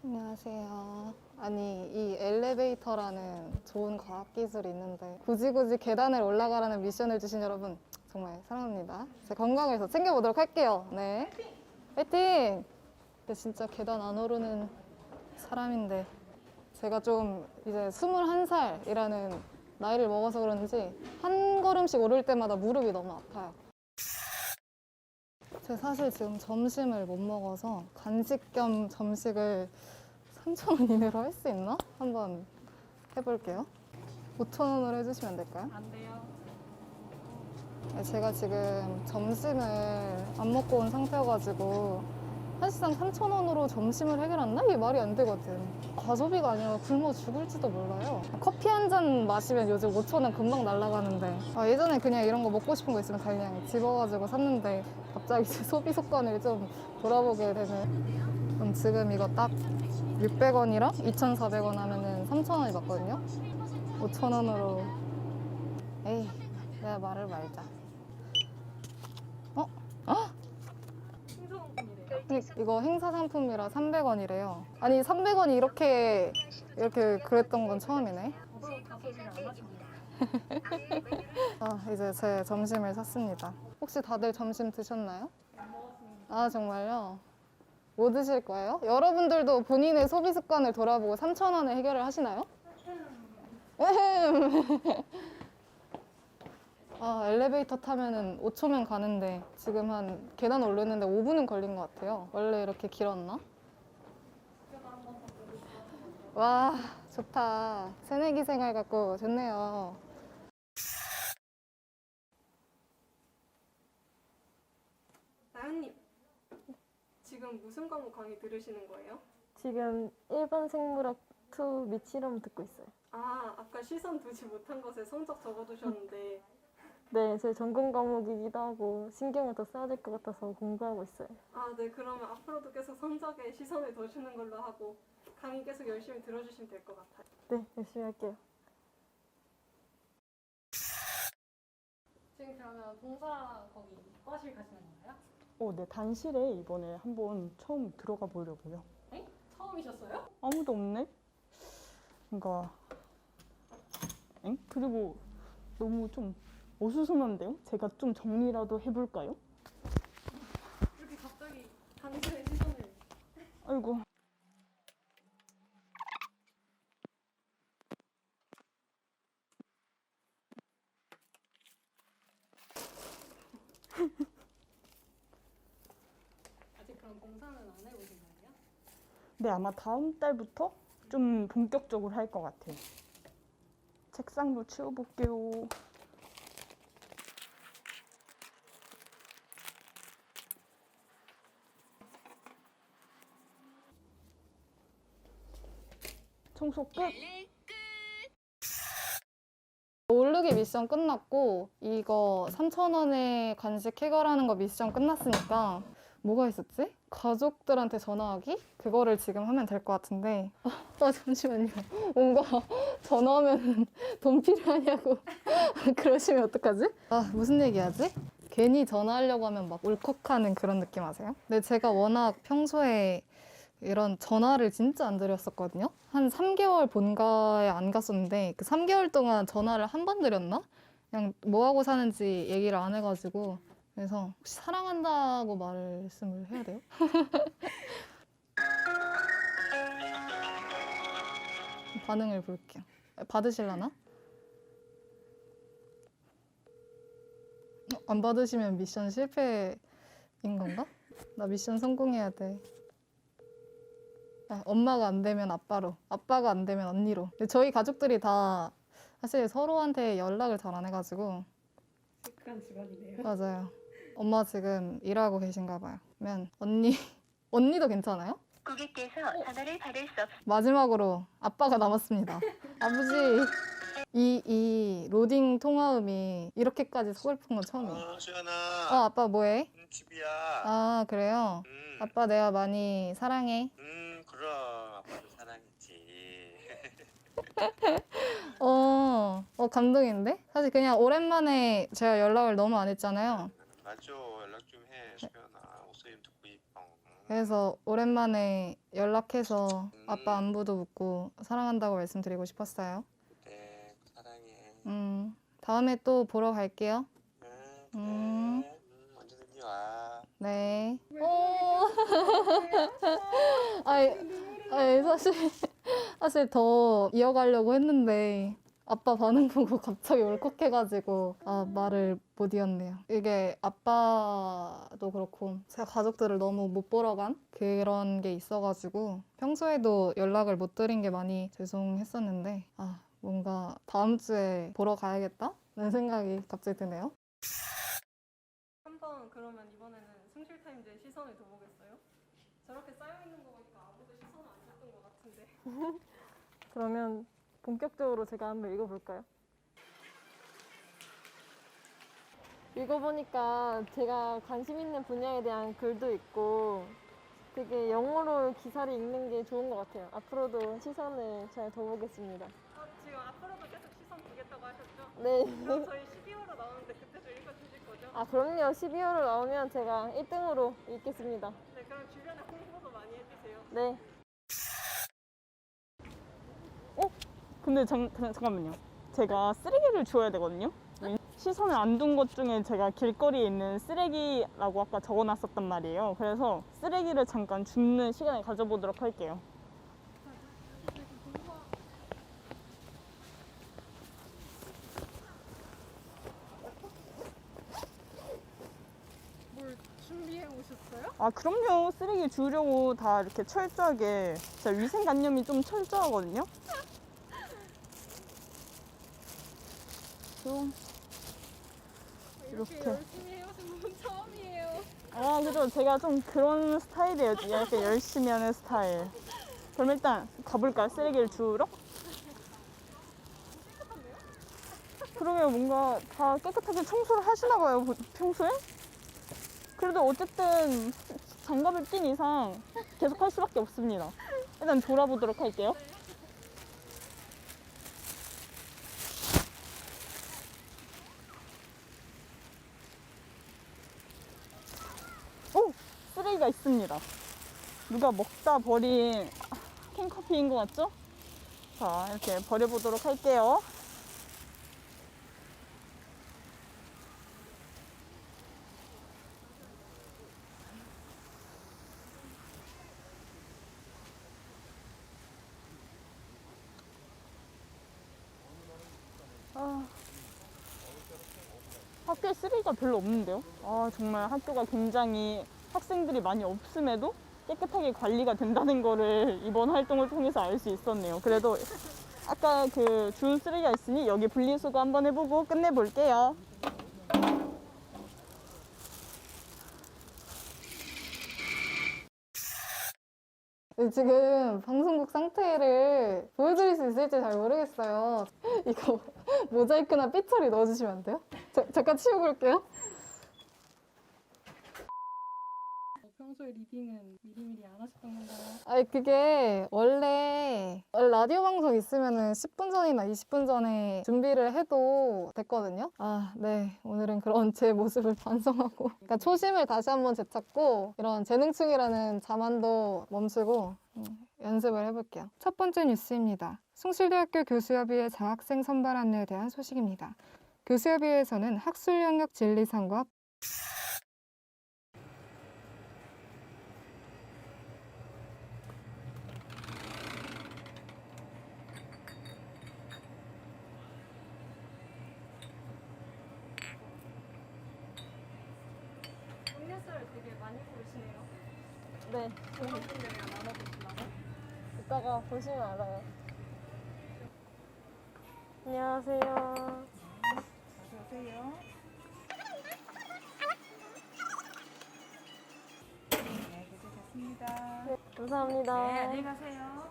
S23: 안녕하세요. 아니, 이 엘리베이터라는 좋은 과학기술이 있는데 굳이 계단을 올라가라는 미션을 주신 여러분 정말 사랑합니다. 제 건강을 더 챙겨보도록 할게요. 네. 화이팅! 근데 진짜 계단 안 오르는 사람인데 제가 좀 이제 21살이라는 나이를 먹어서 그런지 한 걸음씩 오를 때마다 무릎이 너무 아파요. 제가 사실 지금 점심을 못 먹어서 간식 겸 점식을 3,000원 이내로 할 수 있나? 한번 해볼게요. 5,000원으로 해주시면 안 될까요?
S3: 안 돼요.
S23: 제가 지금 점심을 안 먹고 온 상태여가지고 사실상 3,000원으로 점심을 해결한다? 이게 말이 안 되거든. 과소비가 아니라 굶어 죽을지도 몰라요. 커피 한 잔 마시면 요즘 5,000원 금방 날아가는데 예전에 그냥 이런 거 먹고 싶은 거 있으면 그냥 집어가지고 샀는데 갑자기 제 소비 습관을 좀 돌아보게 되는. 그럼 지금 이거 딱 600원이랑 2,400원 하면은 3,000원이 맞거든요? 5,000원으로 에이, 내가 말을 말자. 이거 행사 상품이라 300원이래요. 아니 300원이 이렇게 그랬던 건 처음이네. 이제 제 점심을 샀습니다. 혹시 다들 점심 드셨나요? 아, 정말요? 뭐 드실 거예요? 여러분들도 본인의 소비 습관을 돌아보고 3,000원에 해결을 하시나요? 엘리베이터 타면은 5초면 가는데 지금 한 계단 오르는데 5분은 걸린 것 같아요. 원래 이렇게 길었나? 와, 좋다. 새내기 생활 같고 좋네요.
S3: 나연님, 지금 무슨 과목 강의 들으시는 거예요?
S1: 지금 일반 생물학 2 및 실험 듣고 있어요.
S3: 아까 시선 두지 못한 것에 성적 적어두셨는데
S1: 네, 제 전공 과목이기도 하고 신경을 더 써야 될 것 같아서 공부하고 있어요.
S3: 네, 그러면 앞으로도 계속 성적에 시선을 더 주는 걸로 하고 강의 계속 열심히 들어주시면 될 것 같아요.
S1: 네, 열심히 할게요.
S8: 지금 그러면 봉사 거기 과실 가시는 건가요?
S24: 네, 단실에 이번에 한번 처음 들어가 보려고요.
S8: 네? 처음이셨어요?
S24: 아무도 없네? 뭔가 그리고 너무 좀 어수선한데요? 제가 좀 정리라도 해볼까요?
S3: 이렇게 갑자기 강의실의 시선을
S24: 아이고. 네, 아마 다음 달부터 좀 본격적으로 할 것 같아요. 책상도 치워볼게요. 청소 끝!
S23: 오르기 미션 끝났고 이거 3,000원에 간식 해결하는 거 미션 끝났으니까 뭐가 있었지? 가족들한테 전화하기? 그거를 지금 하면 될 것 같은데 잠시만요. 뭔가 전화하면 돈 필요하냐고 그러시면 어떡하지? 무슨 얘기하지? 괜히 전화하려고 하면 막 울컥하는 그런 느낌 아세요? 근데 제가 워낙 평소에 이런 전화를 진짜 안 드렸었거든요. 한 3개월 본가에 안 갔었는데 그 3개월 동안 전화를 한 번 드렸나? 그냥 뭐 하고 사는지 얘기를 안 해가지고 그래서 혹시 사랑한다고 말씀을 해야 돼요? 반응을 볼게요. 받으실라나? 안 받으시면 미션 실패인 건가? 나 미션 성공해야 돼. 엄마가 안 되면 아빠로, 아빠가 안 되면 언니로. 저희 가족들이 다 사실 서로한테 연락을 잘 안 해가지고.
S3: 직관이네요.
S23: 맞아요. 엄마 지금 일하고 계신가 봐요. 그러면 언니도 괜찮아요?
S6: 고객께서 전화를 받을 수 없습니다.
S23: 마지막으로 아빠가 남았습니다. 아버지, 이 로딩 통화음이 이렇게까지 서글픈 건 처음이에요.
S7: 수연아.
S23: 아빠 뭐해?
S7: 집이야.
S23: 아, 그래요? 아빠 내가 많이 사랑해.
S7: 그럼 아빠도 사랑했지.
S23: 감동인데? 사실 그냥 오랜만에 제가 연락을 너무 안 했잖아요.
S7: 맞아. 연락 좀 해, 수연아. 목소리 듣고 이뻐.
S23: 그래서 오랜만에 연락해서 아빠 안부도 묻고 사랑한다고 말씀드리고 싶었어요.
S7: 그래, 사랑해.
S23: 다음에 또 보러 갈게요.
S7: 언제든지 와.
S23: 네. 아니, 사실 더 이어가려고 했는데 아빠 반응 보고 갑자기 울컥해가지고 말을 못 이었네요. 이게 아빠도 그렇고 제가 가족들을 너무 못 보러 간 그런 게 있어가지고 평소에도 연락을 못 드린 게 많이 죄송했었는데 뭔가 다음 주에 보러 가야겠다는 생각이 갑자기 드네요.
S3: 한번 그러면 이번에는 승실타임즈의 시선을 둬보겠어요? 저렇게 쌓여있는 거 보니까 아무도 시선을 안 줬던 것 같은데.
S24: 그러면 본격적으로 제가 한번 읽어볼까요?
S2: 읽어보니까 제가 관심 있는 분야에 대한 글도 있고 되게 영어로 기사를 읽는 게 좋은 것 같아요. 앞으로도 시선을 잘 둬보겠습니다.
S3: 지금 앞으로도 계속 시선 두겠다고 하셨죠?
S2: 네.
S3: 그럼 저희 12호로 나오는데 그때도 읽어주실 거죠?
S2: 그럼요. 12월로 나오면 제가 1등으로 읽겠습니다.
S3: 네, 그럼 주변에 홍보도 많이 해주세요.
S2: 네.
S24: 근데 잠깐만요. 제가 쓰레기를 주워야 되거든요. 시선을 안 둔 것 중에 제가 길거리에 있는 쓰레기라고 아까 적어놨었단 말이에요. 그래서 쓰레기를 잠깐 줍는 시간을 가져보도록 할게요.
S3: 뭘 준비해 오셨어요?
S24: 그럼요. 쓰레기 주우려고 다 이렇게 철저하게 제가 위생관념이 좀 철저하거든요.
S3: 이렇게 열심히 해오신 분 처음이에요.
S24: 그죠. 제가 좀 그런 스타일이에요. 이렇게 열심히 하는 스타일. 그럼 일단 가볼까요? 쓰레기를 주우러? 그러면 뭔가 다 깨끗하게 청소를 하시나 봐요, 평소에? 그래도 어쨌든 장갑을 낀 이상 계속 할 수밖에 없습니다. 일단 돌아보도록 할게요. 쓰레기가 있습니다. 누가 먹다 버린 캔커피인 것 같죠? 자, 이렇게 버려보도록 할게요. 학교에 쓰레기가 별로 없는데요? 정말 학교가 굉장히 학생들이 많이 없음에도 깨끗하게 관리가 된다는 거를 이번 활동을 통해서 알 수 있었네요. 그래도 아까 그 주운 쓰레기가 있으니 여기 분리수거 한번 해보고 끝내볼게요.
S23: 지금 방송국 상태를 보여드릴 수 있을지 잘 모르겠어요. 이거 모자이크나 삐 처리 넣어주시면 안 돼요? 잠깐 치워볼게요.
S8: 평소에 리딩은 미리미리 안 하셨던 건가요?
S23: 아니 그게 원래 라디오 방송 있으면은 10분 전이나 20분 전에 준비를 해도 됐거든요. 아, 네. 오늘은 그런 제 모습을 반성하고 그러니까 초심을 다시 한번 되찾고 이런 재능충이라는 자만도 멈추고 연습을 해볼게요. 첫 번째 뉴스입니다. 숭실대학교 교수협의회 장학생 선발 안내에 대한 소식입니다. 교수협의회에서는 학술 영역 진리상과
S8: 음료수를 되게 많이 고르시네요.
S23: 네.
S8: 동학생들이랑 나눠보시나요?
S23: 이따가 보시면 알아요.
S8: 안녕하세요.
S24: 안녕하세요. 네, 그게 됐습니다.
S8: 네, 감사합니다.
S24: 네, 안녕히 가세요.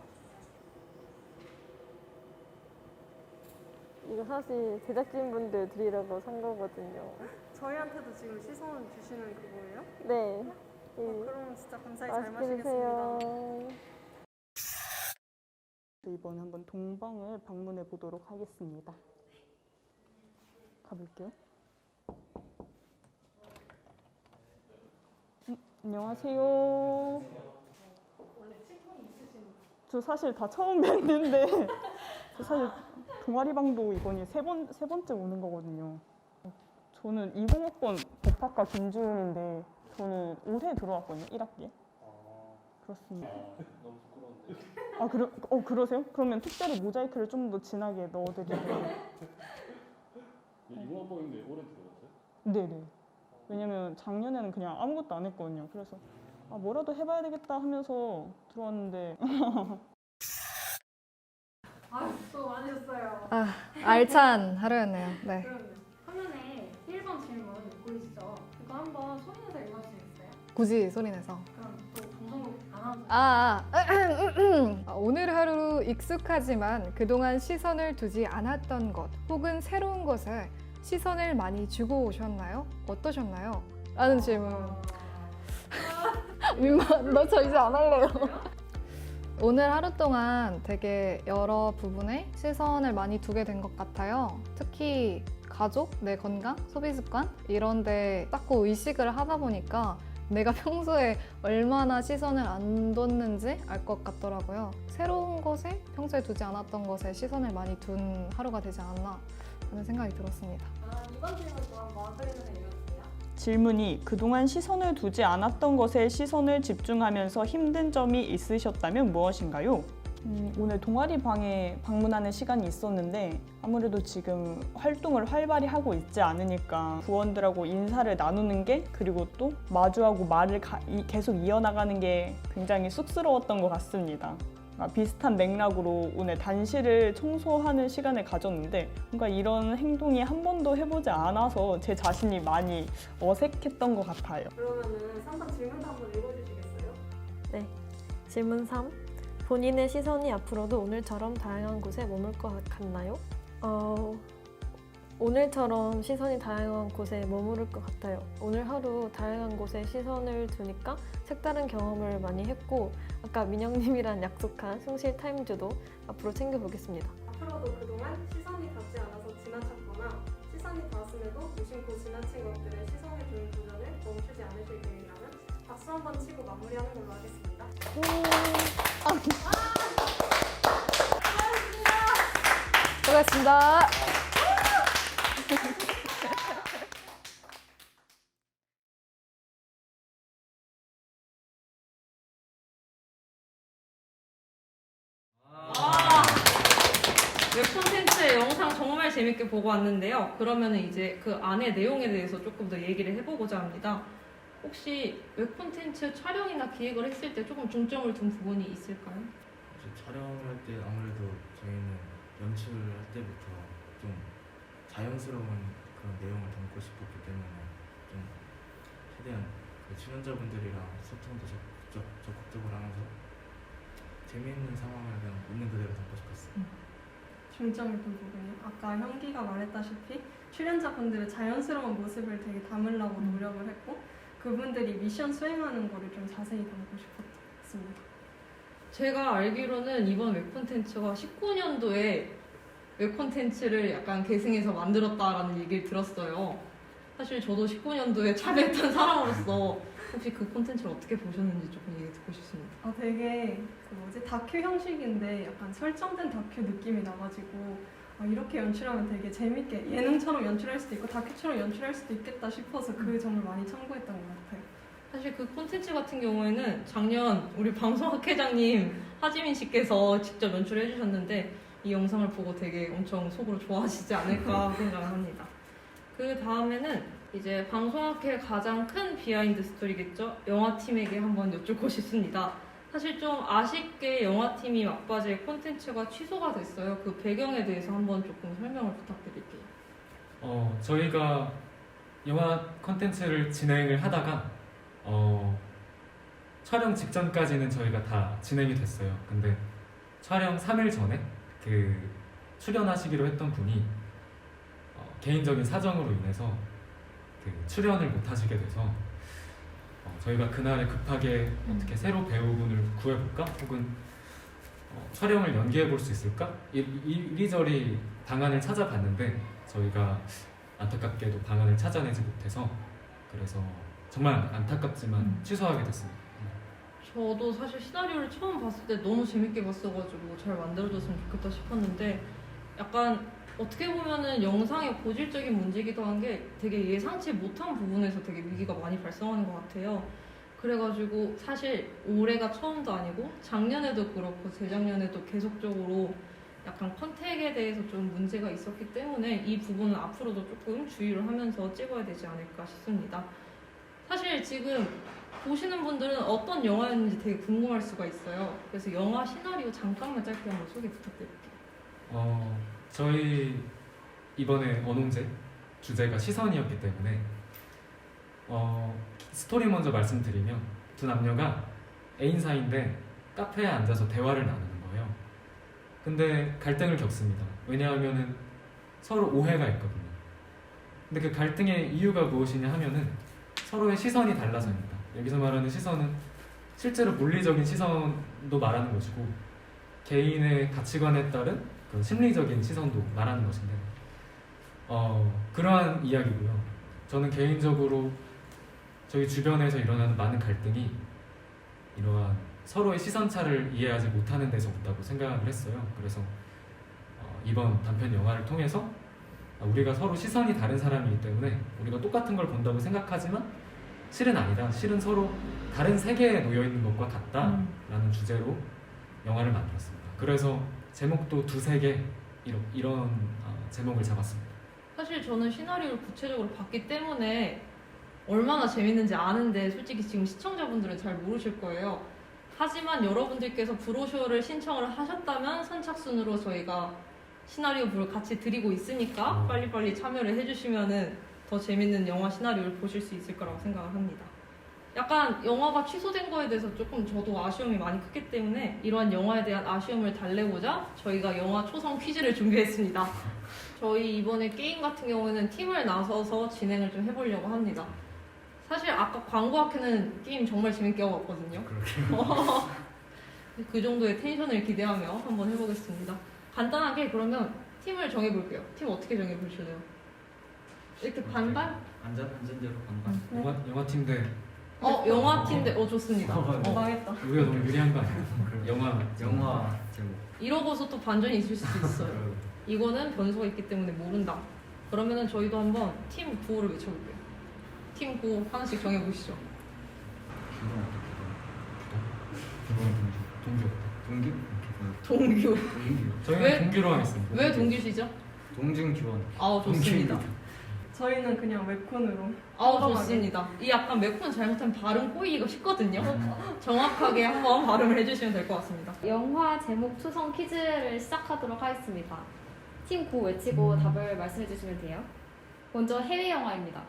S8: 이거 사실 제작진분들 드리려고 산 거거든요.
S3: 저희한테도 지금 시선 주시는 그거예요?
S8: 네.
S3: 그럼 진짜 감사히 잘
S8: 맛있게 드세요.
S3: 마시겠습니다.
S24: 이번에 한번 동방을 방문해 보도록 하겠습니다. 가볼게요. 안녕하세요.
S8: 원래 친분이 있으신
S24: 저 사실 다 처음 뵀는데 저 사실 동아리방도 이번이 세 번째 오는 거거든요. 저는 20학번 법학과 김주은인데 저는 올해 들어왔거든요. 1학기에. 그렇습니다.
S10: 너무 부끄러운데.
S24: 아, 그러세요? 그러면 특별히 모자이크를 좀 더 진하게 넣어드리고요.
S10: 20학번인데 올해 들어왔어요?
S24: 네네. 왜냐면 작년에는 그냥 아무것도 안 했거든요. 그래서 뭐라도 해봐야 되겠다 하면서 들어왔는데
S8: 수고 많으셨어요.
S23: 알찬 하루였네요. 네.
S8: 그럼요. 화면에 1번 질문 보이시죠? 그거 한번 소리내서 읽어주시겠어요?
S23: 굳이 소리내서.
S8: 그럼 또 방송국 아나운서.
S23: 오늘 하루 익숙하지만 그동안 시선을 두지 않았던 것 혹은 새로운 것에 시선을 많이 주고 오셨나요? 어떠셨나요? 라는 질문. 민망, 저 이제 안 할래요. 오늘 하루 동안 되게 여러 부분에 시선을 많이 두게 된 것 같아요. 특히 가족, 내 건강, 소비 습관 이런 데 자꾸 의식을 하다 보니까 내가 평소에 얼마나 시선을 안 뒀는지 알 것 같더라고요. 새로운 것에 평소에 두지 않았던 것에 시선을 많이 둔 하루가 되지 않았나 하는 생각이 들었습니다.
S8: 이번 질문 또한 마무리는 읽어주세요.
S24: 질문이 그동안 시선을 두지 않았던 것에 시선을 집중하면서 힘든 점이 있으셨다면 무엇인가요? 오늘 동아리 방에 방문하는 시간이 있었는데 아무래도 지금 활동을 활발히 하고 있지 않으니까 부원들하고 인사를 나누는 게 그리고 또 마주하고 말을 계속 이어나가는 게 굉장히 쑥스러웠던 것 같습니다. 비슷한 맥락으로 오늘 단실을 청소하는 시간을 가졌는데 뭔가 이런 행동이 한 번도 해보지 않아서 제 자신이 많이 어색했던 것 같아요.
S3: 그러면은 3번 질문도 한번 읽어주시겠어요?
S11: 네. 질문 3. 본인의 시선이 앞으로도 오늘처럼 다양한 곳에 머물 것 같나요? 오늘처럼 시선이 다양한 곳에 머무를 것 같아요. 오늘 하루 다양한 곳에 시선을 두니까 색다른 경험을 많이 했고 아까 민영님이랑 약속한 숭실 타임즈도 앞으로 챙겨보겠습니다.
S3: 앞으로도 그동안 시선이 닿지 않아서 지나쳤거나 시선이 닿았음에도 무심코 지나친 것들에 시선을 두는 도전을 멈추지 않으실 계획이라면 박수 한번 치고 마무리하는 걸로 하겠습니다.
S23: 수고하셨습니다.
S1: 웹콘텐츠의 영상 정말 재밌게 보고 왔는데요. 그러면 이제 그 안의 내용에 대해서 조금 더 얘기를 해보고자 합니다. 혹시 웹 콘텐츠 촬영이나 기획을 했을 때 조금 중점을 둔 부분이 있을까요?
S22: 이제 촬영을 할 때 아무래도 저희는 연출을 할 때부터 좀 자연스러운 그런 내용을 담고 싶었기 때문에 좀 최대한 그 출연자분들이랑 소통도 적극적으로 하면서 재미있는 상황을 그냥 있는 그대로 담고 싶었어요.
S3: 중점을 둔 부분이요. 아까 형기가 말했다시피 출연자분들의 자연스러운 모습을 되게 담으려고 노력을 했고 그분들이 미션 수행하는 거를 좀 자세히 담고 싶었습니다.
S1: 제가 알기로는 이번 웹 콘텐츠가 19년도에 웹 콘텐츠를 약간 계승해서 만들었다라는 얘기를 들었어요. 사실 저도 19년도에 참여했던 사람으로서 혹시 그 콘텐츠를 어떻게 보셨는지 조금 얘기 듣고 싶습니다.
S3: 되게 다큐 형식인데 약간 설정된 다큐 느낌이 나가지고 이렇게 연출하면 되게 재밌게 예능처럼 연출할 수도 있고 다큐처럼 연출할 수도 있겠다 싶어서 그 점을 많이 참고했던 것 같아요.
S1: 사실 그 콘텐츠 같은 경우에는 작년 우리 방송학회장님 하지민 씨께서 직접 연출해 주셨는데 이 영상을 보고 되게 엄청 속으로 좋아하시지 않을까 생각을 합니다. 그 다음에는 이제 방송학회 가장 큰 비하인드 스토리겠죠. 영화팀에게 한번 여쭙고 싶습니다. 사실 좀 아쉽게 영화팀이 막바지에 콘텐츠가 취소가 됐어요. 그 배경에 대해서 한번 조금 설명을 부탁드릴게요.
S12: 저희가 영화 콘텐츠를 진행을 하다가 촬영 직전까지는 저희가 다 진행이 됐어요. 근데 촬영 3일 전에 그 출연하시기로 했던 분이 개인적인 사정으로 인해서 그 출연을 못 하시게 돼서 저희가 그날에 급하게 어떻게 새로 배우분을 구해볼까? 혹은 촬영을 연기해 볼 수 있을까? 이리저리 방안을 찾아봤는데 저희가 안타깝게도 방안을 찾아내지 못해서 그래서 정말 안타깝지만 취소하게 됐습니다.
S1: 저도 사실 시나리오를 처음 봤을 때 너무 재밌게 봤어가지고 잘 만들어졌으면 좋겠다 싶었는데 약간 어떻게 보면은 영상의 고질적인 문제이기도 한 게 되게 예상치 못한 부분에서 되게 위기가 많이 발생하는 것 같아요. 그래가지고 사실 올해가 처음도 아니고 작년에도 그렇고 재작년에도 계속적으로 약간 컨택에 대해서 좀 문제가 있었기 때문에 이 부분은 앞으로도 조금 주의를 하면서 찍어야 되지 않을까 싶습니다. 사실 지금 보시는 분들은 어떤 영화였는지 되게 궁금할 수가 있어요. 그래서 영화 시나리오 잠깐만 짧게 한번 소개 부탁드릴게요.
S12: 저희 이번에 언홍제 주제가 시선이었기 때문에 스토리 먼저 말씀드리면 두 남녀가 애인 사이인데 카페에 앉아서 대화를 나누는 거예요. 근데 갈등을 겪습니다. 왜냐하면은 서로 오해가 있거든요. 근데 그 갈등의 이유가 무엇이냐 하면은 서로의 시선이 달라서입니다. 여기서 말하는 시선은 실제로 물리적인 시선도 말하는 것이고 개인의 가치관에 따른 그 심리적인 시선도 말하는 것인데 그러한 이야기고요. 저는 개인적으로 저희 주변에서 일어나는 많은 갈등이 이러한 서로의 시선차를 이해하지 못하는 데서 온다고 생각을 했어요. 그래서 이번 단편 영화를 통해서 우리가 서로 시선이 다른 사람이기 때문에 우리가 똑같은 걸 본다고 생각하지만 실은 아니다. 실은 서로 다른 세계에 놓여 있는 것과 같다라는 주제로 영화를 만들었습니다. 그래서 제목도 두세 개 이런 제목을 잡았습니다.
S1: 사실 저는 시나리오를 구체적으로 봤기 때문에 얼마나 재밌는지 아는데 솔직히 지금 시청자분들은 잘 모르실 거예요. 하지만 여러분들께서 브로셔를 신청을 하셨다면 선착순으로 저희가 시나리오부를 같이 드리고 있으니까 빨리빨리 참여를 해주시면은 더 재밌는 영화 시나리오를 보실 수 있을 거라고 생각을 합니다. 약간 영화가 취소된 거에 대해서 조금 저도 아쉬움이 많이 크기 때문에 이러한 영화에 대한 아쉬움을 달래고자 저희가 영화 초성 퀴즈를 준비했습니다. 저희 이번에 게임 같은 경우에는 팀을 나서서 진행을 좀 해보려고 합니다. 사실 아까 광고학회는 게임 정말 재밌게 하고 왔거든요. 그 정도의 텐션을 기대하며 한번 해보겠습니다. 간단하게 그러면 팀을 정해볼게요. 팀 어떻게 정해보실래요? 이렇게 반반?
S21: 안전대로 반반.
S12: 영화팀 대
S1: 영화팀 대 좋습니다.
S3: 망했다.
S12: 우리가 너무 유리한 거 아니에요?
S21: 영화 제목.
S1: 이러고서 또 반전이 있을 수도 있어요. 이거는 변수가 있기 때문에 모른다. 그러면은 저희도 한번 팀 구호를 외쳐볼게요. 팀 구호 하나씩 정해보시죠. 동규.
S12: 저희는 동규로 하겠습니다.
S1: 왜 동규시죠?
S21: 동중규원.
S1: 좋습니다.
S3: 저희는 그냥 웹콘으로.
S1: 아우
S3: 평범하게.
S1: 좋습니다. 이 약간 웹콘 잘못하면 발음 꼬이기가 쉽거든요. 정확하게 한번 발음을 해주시면 될 것 같습니다.
S2: 영화 제목 초성 퀴즈를 시작하도록 하겠습니다. 팀 고 외치고 답을 말씀해 주시면 돼요. 먼저 해외 영화입니다.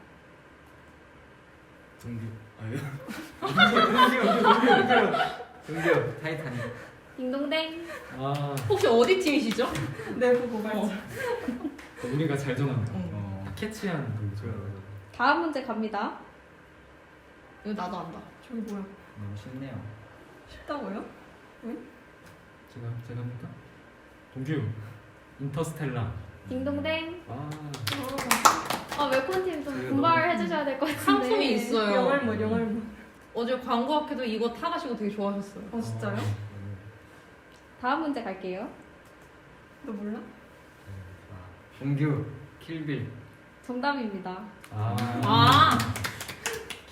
S22: 동규.
S21: 동규 타이타닉.
S2: 딩동댕.
S12: 아,
S1: 혹시 어디 팀이시죠?
S3: 내부 고발자.
S12: 우리가 잘 정한다. 캐치한 그
S2: 다음 문제 갑니다.
S1: 이거 나도 안다.
S3: 저기 뭐야?
S21: 너무 쉽네요.
S3: 쉽다고요? 왜?
S12: 제가 합니까? 동규 인터스텔라.
S2: 딩동댕.
S12: 아,
S2: 웹콘 팀 좀
S12: 이거
S2: 분발해 주셔야 될 것 같은데.
S1: 상품이 있어요.
S3: 영알못.
S1: 어제 광고학회도 이거 타가시고 되게 좋아하셨어요.
S3: 진짜요?
S2: 다음 문제 갈게요.
S3: 너 몰라?
S21: 동규 킬빌.
S2: 정답입니다.
S1: 아.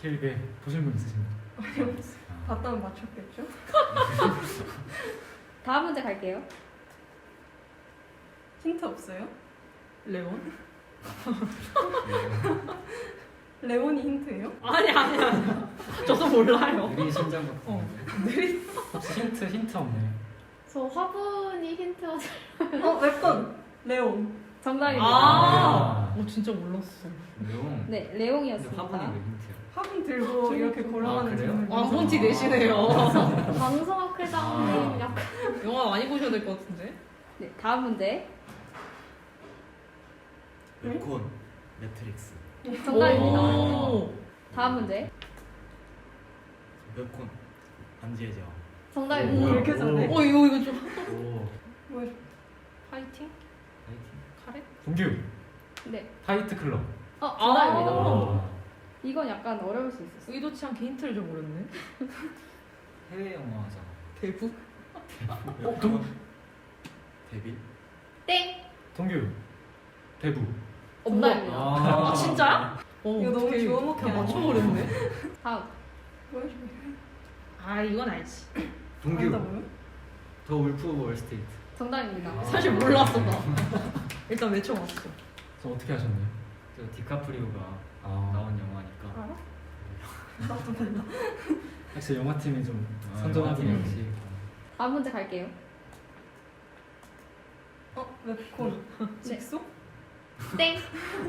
S12: 킬빌 보신 분 있으신가요?
S3: 봤다면 맞췄겠죠?
S2: 다음 문제 갈게요.
S3: 힌트 없어요?
S1: 레온?
S3: 레온이 힌트예요?
S1: 아니. 저도 몰라요.
S21: 느린 심장 같은.
S12: 혹시 힌트 없나요?
S2: 저 화분이 힌트가
S3: 웹콘 레온.
S2: 정답입니다.
S1: 진짜 몰랐어.
S21: 레옹.
S2: 네, 레옹이었습니다.
S21: 화분이 왜 힌트야?
S3: 화분 들고 이렇게 걸어가는
S21: 그래요?
S3: 장면.
S1: 왕본티 내시네요.
S2: 방송학 회장님 약간.
S1: 영화 많이 보셔야 될 것 같은데.
S2: 네, 다음 문제.
S22: 웹콘 매트릭스.
S2: 정답입니다.
S1: 오.
S2: 다음 문제.
S22: 웹콘 반지의 제왕.
S2: 정답입니다.
S3: 왜 이렇게 잘해?
S1: 이거 좀.
S3: 뭐야?
S1: 파이팅? 카레?
S12: 동규
S2: 네.
S12: 파이트 클럽.
S2: 정답입니다. 이건 약간 어려울 수 있었어요.
S1: 의도치 않게 힌트를 좀 모르네.
S21: 해외 영화잖아.
S1: 대부?
S22: 데빌.
S2: 땡.
S12: 동규 대부.
S2: 정답입니다.
S1: 아, 진짜야?
S3: 이거 너무
S1: 어떡해.
S3: 주워먹기
S1: 그냥
S3: 아니야?
S1: 맞춰버렸네.
S2: 다음.
S3: 뭐야?
S1: 이건 알지.
S21: 동규
S3: 안다고요?
S21: 더 울프 오브 월스트리트.
S2: 정답입니다.
S1: 사실 몰랐어 나. 일단 외쳐봤어.
S12: 저 어떻게 하셨나요?
S21: 저 디카프리오가 나온 영화니까.
S3: 나도 몰라.
S12: 역시 영화팀이 좀
S21: 영화팀
S12: 선전하긴
S21: 역시.
S2: 다음 문제 갈게요.
S3: 웹콘. 직소?
S2: 땡.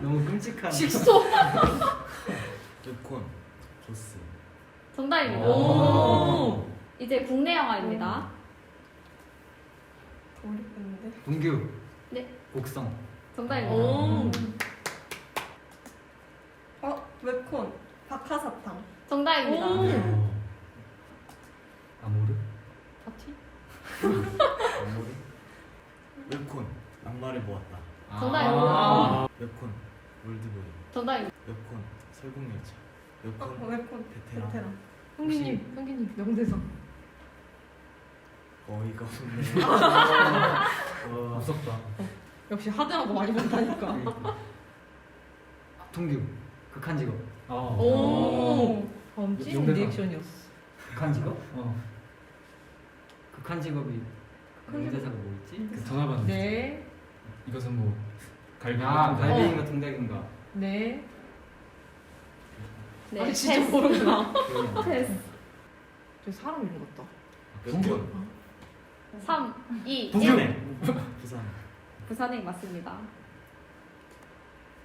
S21: 너무 끔찍한.
S1: 직소.
S22: 웹콘 조스.
S2: 정답입니다.
S1: 오.
S2: 이제 국내 영화입니다.
S3: 어렵겠는데.
S21: 동규
S2: 네.
S21: 곡성.
S2: 정답입니다.
S1: 오.
S3: 웹콘 박하사탕.
S2: 정답입니다.
S12: 아모르.
S1: 파티?
S22: 아모르. 웹콘 악마를 모았다.
S2: 정답입니다.
S22: 웹콘 월드보이.
S2: 정답입니다.
S22: 웹콘 설국열차. 웹콘
S3: 웹콘
S22: 베테랑.
S1: 형기님 명대사.
S22: 어이가 없네.
S12: 무섭다.
S1: 역시 하드한 거 많이 본다니까.
S21: 동규 극한 직업.
S1: 오. 찐
S12: 명대사.
S1: 리액션이었어.
S21: 극한 직업? 극한 직업이 명대사가 뭐였지?
S12: 그 전화받는.
S1: 네.
S12: 이것은 뭐 갈비.
S21: 갈비인가 동닭인가.
S1: 네.
S2: 네.
S1: 진짜
S2: 패스.
S1: 모르구나.
S2: 패스.
S1: 저 사람 이름 같다.
S22: 동규.
S2: 3, 2,
S12: 동규.
S2: 1.
S22: 부산.
S2: 부산행 맞습니다.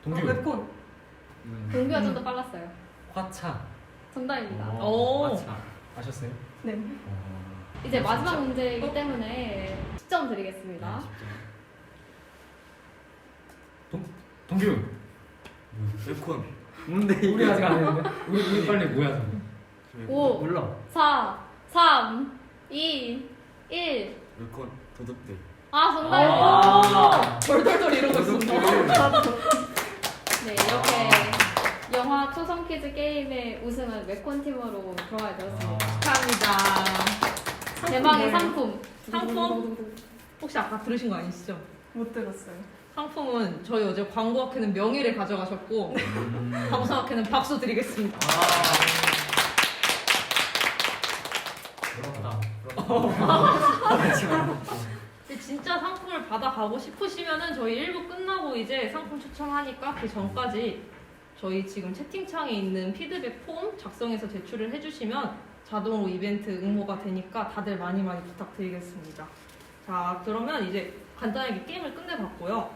S12: 동규.
S3: 웹콘.
S2: 동규가 좀 더 빨랐어요.
S12: 화차.
S2: 정답입니다.
S1: 오.
S12: 아셨어요?
S3: 네.
S2: 이제 마지막 문제이기 때문에 10점 드리겠습니다.
S12: 동규.
S22: 웹콘.
S21: 뭔데?
S12: 우리 아직 안 했는데. 우리 빨리 뭐야 저거.
S2: 5,
S21: 몰라.
S2: 4, 3, 2, 1.
S22: 웹콘 도둑들.
S2: 정답입니다.
S1: 돌돌돌 이러고 있습니다.
S2: 네, 이렇게 영화 초성 퀴즈 게임의 우승은 웹콘 팀으로 들어가게 되었습니다.
S1: 축하합니다.
S2: 대망의 상품.
S1: 상품? 혹시 아까 들으신 거 아니시죠?
S3: 못 들었어요.
S1: 상품은 저희 어제 광고학회는 명예를 가져가셨고 방송학회는 박수 드리겠습니다.
S21: 부럽다.
S1: 근데 진짜 상품을 받아가고 싶으시면은 저희 1부 끝나고 이제 상품 추첨하니까 그 전까지 저희 지금 채팅창에 있는 피드백 폼 작성해서 제출을 해주시면 자동으로 이벤트 응모가 되니까 다들 많이 부탁드리겠습니다. 자, 그러면 이제 간단하게 게임을 끝내봤고요.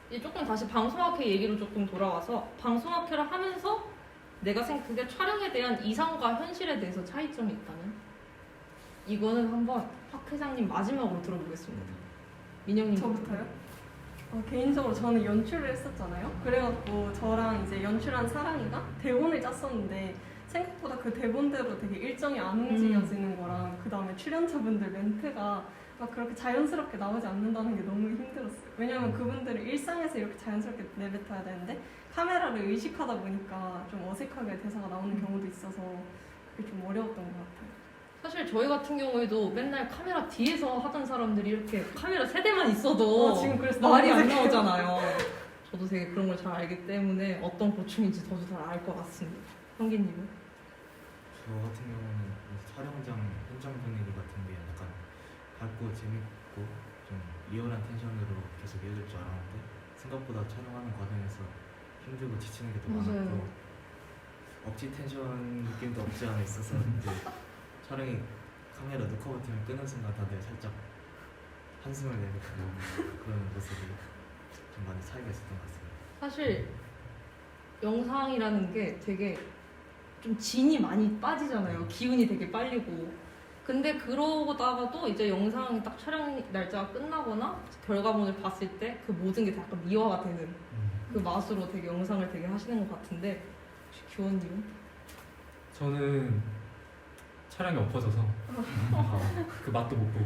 S1: 이제 조금 다시 방송학회 얘기로 조금 돌아와서 방송학회를 하면서 내가 생각해 촬영에 대한 이상과 현실에 대해서 차이점이 있다면 이거는 한번 박 회장님 마지막으로 들어보겠습니다. 민영님
S3: 저부터요? 개인적으로 저는 연출을 했었잖아요. 그래갖고 저랑 이제 연출한 사랑이가 대본을 짰었는데 생각보다 그 대본대로 되게 일정이 안 움직여지는 거랑 그 다음에 출연자분들 멘트가 막 그렇게 자연스럽게 나오지 않는다는 게 너무 힘들었어요. 왜냐면 그분들은 일상에서 이렇게 자연스럽게 내뱉어야 되는데 카메라를 의식하다 보니까 좀 어색하게 대사가 나오는 경우도 있어서 그게 좀 어려웠던 것 같아요.
S1: 사실 저희 같은 경우에도 맨날 카메라 뒤에서 하던 사람들이 이렇게 카메라 세대만 있어도
S3: 지금 그래서
S1: 말이 안
S3: 너무
S1: 나오잖아요. 저도 되게 그런 걸 잘 알기 때문에 어떤 고충인지 더 잘 알 것 같습니다. 형기님은?
S22: 저 같은 경우는 이 촬영장 현장 분위기 같은 게 약간 밝고 재밌고 좀 리얼한 텐션으로 계속 이어질 줄 알았는데 생각보다 촬영하는 과정에서 힘들고 지치는 게 더
S1: 맞아요.
S22: 많았고 억지 텐션 느낌도 없지 않아 있어서 이제 촬영이 카메라 녹화 버튼을 끄는 순간 다들 살짝 한숨을 내뱉고 그런 모습이 좀 많이 차이가 있었던 것 같습니다.
S1: 사실 영상이라는 게 되게 좀 진이 많이 빠지잖아요. 기운이 되게 빨리고. 근데 그러다가도 이제 영상이 딱 촬영 날짜가 끝나거나 결과물을 봤을 때 그 모든 게 다 약간 미화가 되는 그 맛으로 되게 영상을 되게 하시는 것 같은데 혹시 규원님은?
S12: 저는 촬영이 엎어져서 그 맛도 못 보고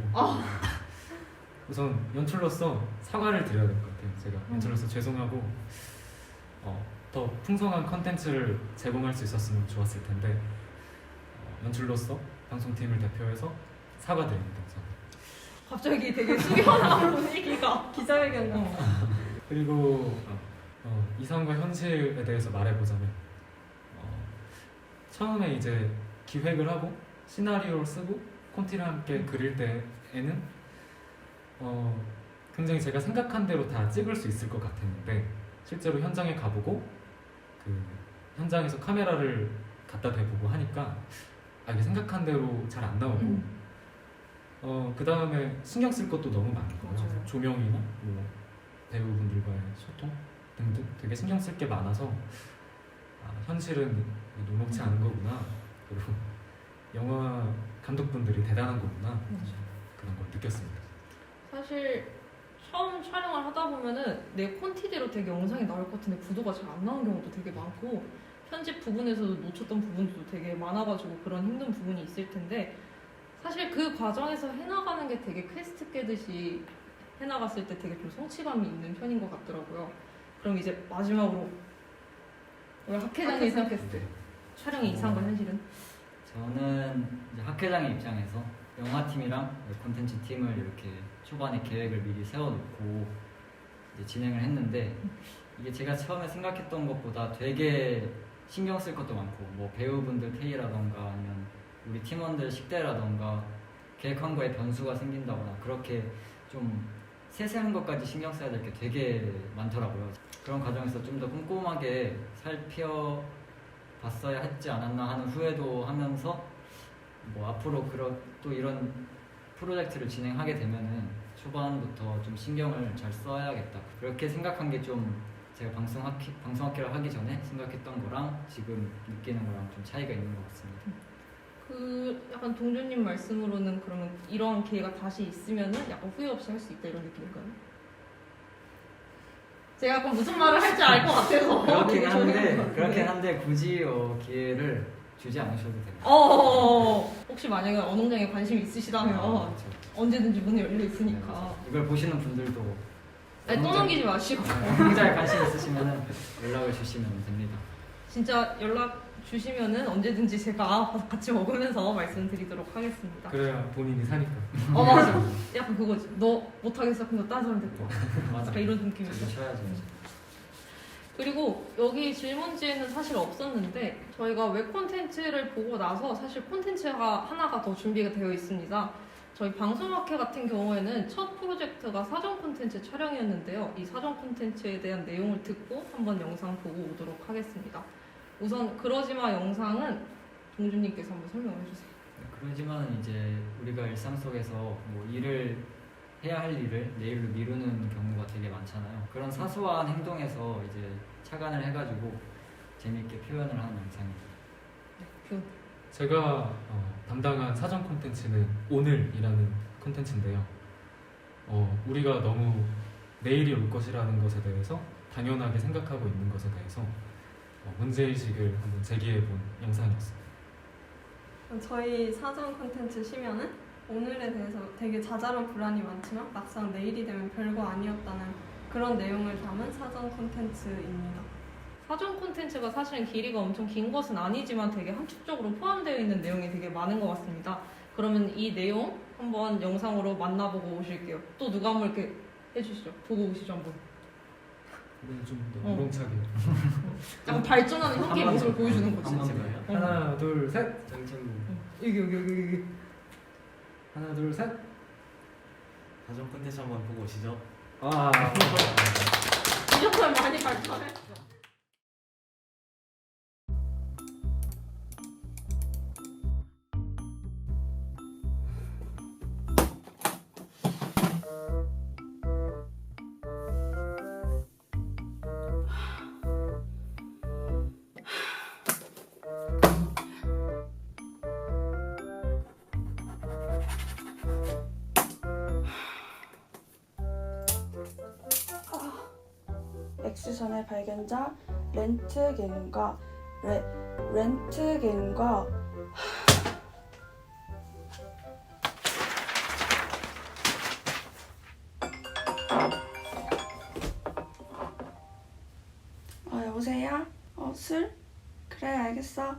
S12: 우선 연출로서 사과를 드려야 될 것 같아요. 제가 연출로서 죄송하고 더 풍성한 컨텐츠를 제공할 수 있었으면 좋았을 텐데 연출로서 방송팀을 대표해서 사과드립니다. 우선.
S1: 갑자기 되게 숙연한 분위기가
S3: 기자회견
S12: 그리고 이상과 현실에 대해서 말해보자면 처음에 이제 기획을 하고 시나리오를 쓰고 콘티를 함께 그릴 때에는 굉장히 제가 생각한 대로 다 찍을 수 있을 것 같았는데 실제로 현장에 가보고 그 현장에서 카메라를 갖다 대보고 하니까 이게 생각한 대로 잘 안 나오고 그 다음에 신경 쓸 것도 너무 많은 거예요.
S1: 맞아요.
S12: 조명이나 뭐 배우분들과의 소통 등등 되게 신경 쓸 게 많아서 현실은 녹록지 않은 거구나. 그리고 영화 감독분들이 대단한 거구나. 그런 걸 느꼈습니다.
S1: 사실 처음 촬영을 하다 보면은 내 콘티대로 되게 영상이 나올 것 같은데 구도가 잘 안 나오는 경우도 되게 많고 편집 부분에서도 놓쳤던 부분도 되게 많아가지고 그런 힘든 부분이 있을 텐데 사실 그 과정에서 해나가는 게 되게 퀘스트 깨듯이 해나갔을 때 되게 좀 성취감이 있는 편인 것 같더라고요. 그럼 이제 마지막으로 우리 학 회장님이 생각했을 때 촬영의 이상과 현실은?
S21: 저는 이제 학 회장의 입장에서 영화팀이랑 콘텐츠 팀을 이렇게 초반에 계획을 미리 세워놓고 이제 진행을 했는데 이게 제가 처음에 생각했던 것보다 되게 신경 쓸 것도 많고 뭐 배우분들 페이라던가 아니면 우리 팀원들 식대라던가 계획한 거에 변수가 생긴다거나 그렇게 좀 세세한 것까지 신경 써야 될 게 되게 많더라고요. 그런 과정에서 좀 더 꼼꼼하게 살펴봤어야 했지 않았나 하는 후회도 하면서 뭐 앞으로 또 이런 프로젝트를 진행하게 되면은 초반부터 좀 신경을 잘 써야겠다. 그렇게 생각한 게 좀 제가 방송학회를 하기 전에 생각했던 거랑 지금 느끼는 거랑 좀 차이가 있는 것 같습니다.
S1: 그 약간 동준님 말씀으로는 그러면 이런 기회가 다시 있으면은 약간 후회 없이 할 수 있다 이런 느낌일까요? 제가 약간 무슨 말을 할지 알 것 같아서
S21: 그렇긴 한데 굳이 기회를 주지 않으셔도 됩니다.
S1: 혹시 만약에 언홍장에 관심이 있으시다면 언제든지 문이 열려 있으니까.
S21: 이걸 보시는 분들도
S1: 떠넘기지 마시고
S21: 언홍장에 관심 있으시면 연락을 주시면 됩니다.
S1: 진짜 연락 주시면은 언제든지 제가 같이 먹으면서 말씀드리도록 하겠습니다.
S12: 그래야 본인이 사니까.
S1: 맞아. 약간 그거지. 너 못하겠어? 그럼 너 다른 사람 데리고 와.
S21: 맞아.
S1: 약간 이런 느낌이죠.
S21: 쳐야죠.
S1: 그리고 여기 질문지에는 사실 없었는데 저희가 웹 콘텐츠를 보고 나서 사실 콘텐츠가 하나가 더 준비가 되어 있습니다. 저희 방송학회 같은 경우에는 첫 프로젝트가 사전 콘텐츠 촬영이었는데요. 이 사전 콘텐츠에 대한 내용을 듣고 한번 영상 보고 오도록 하겠습니다. 우선 그러지마 영상은 동준님께서 한번 설명해 주세요.
S21: 그러지만 이제 우리가 일상 속에서 뭐 일을 해야 할 일을 내일로 미루는 경우가 되게 많잖아요. 그런 사소한 행동에서 이제 착안을 해가지고 재미있게 표현을 하는 영상입니다.
S12: 제가 담당한 사전 콘텐츠는 오늘이라는 콘텐츠인데요. 우리가 너무 내일이 올 것이라는 것에 대해서 당연하게 생각하고 있는 것에 대해서 문제의식을 한번 제기해본 영상이었어요.
S3: 저희 사전 콘텐츠 시면은 오늘에 대해서 되게 자잘한 불안이 많지만 막상 내일이 되면 별거 아니었다는 그런 내용을 담은 사전 콘텐츠입니다.
S1: 사전 콘텐츠가 사실은 길이가 엄청 긴 것은 아니지만 되게 함축적으로 포함되어 있는 내용이 되게 많은 것 같습니다. 그러면 이 내용 한번 영상으로 만나보고 오실게요. 또 누가 한번 이렇게 해주시죠. 보고 오시죠 한번.
S12: 네, 좀 우렁차게.
S1: 약간 발전하는 형태의 모습을 보여주는 거지.
S12: 하나, 둘, 셋.
S21: 정친구.
S1: 여기.
S12: 하나, 둘, 셋.
S22: 사전 콘텐츠 한번 보고 오시죠.
S1: 이 정도면 많이 발전해.
S14: 엑스선의 발견자 렌트겐과 렌트겐과 여보세요? 술? 그래 알겠어.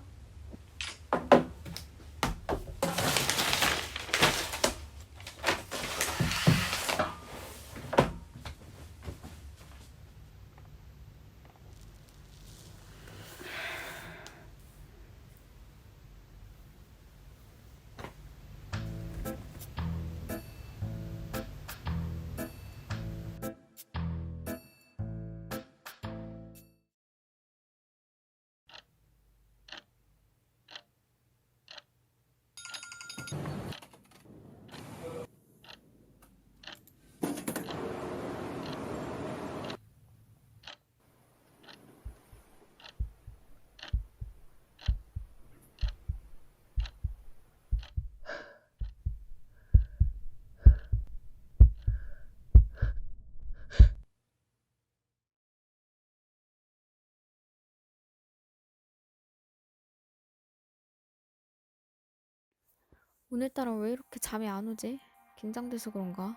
S2: 오늘따라 왜 이렇게 잠이 안 오지? 긴장돼서 그런가?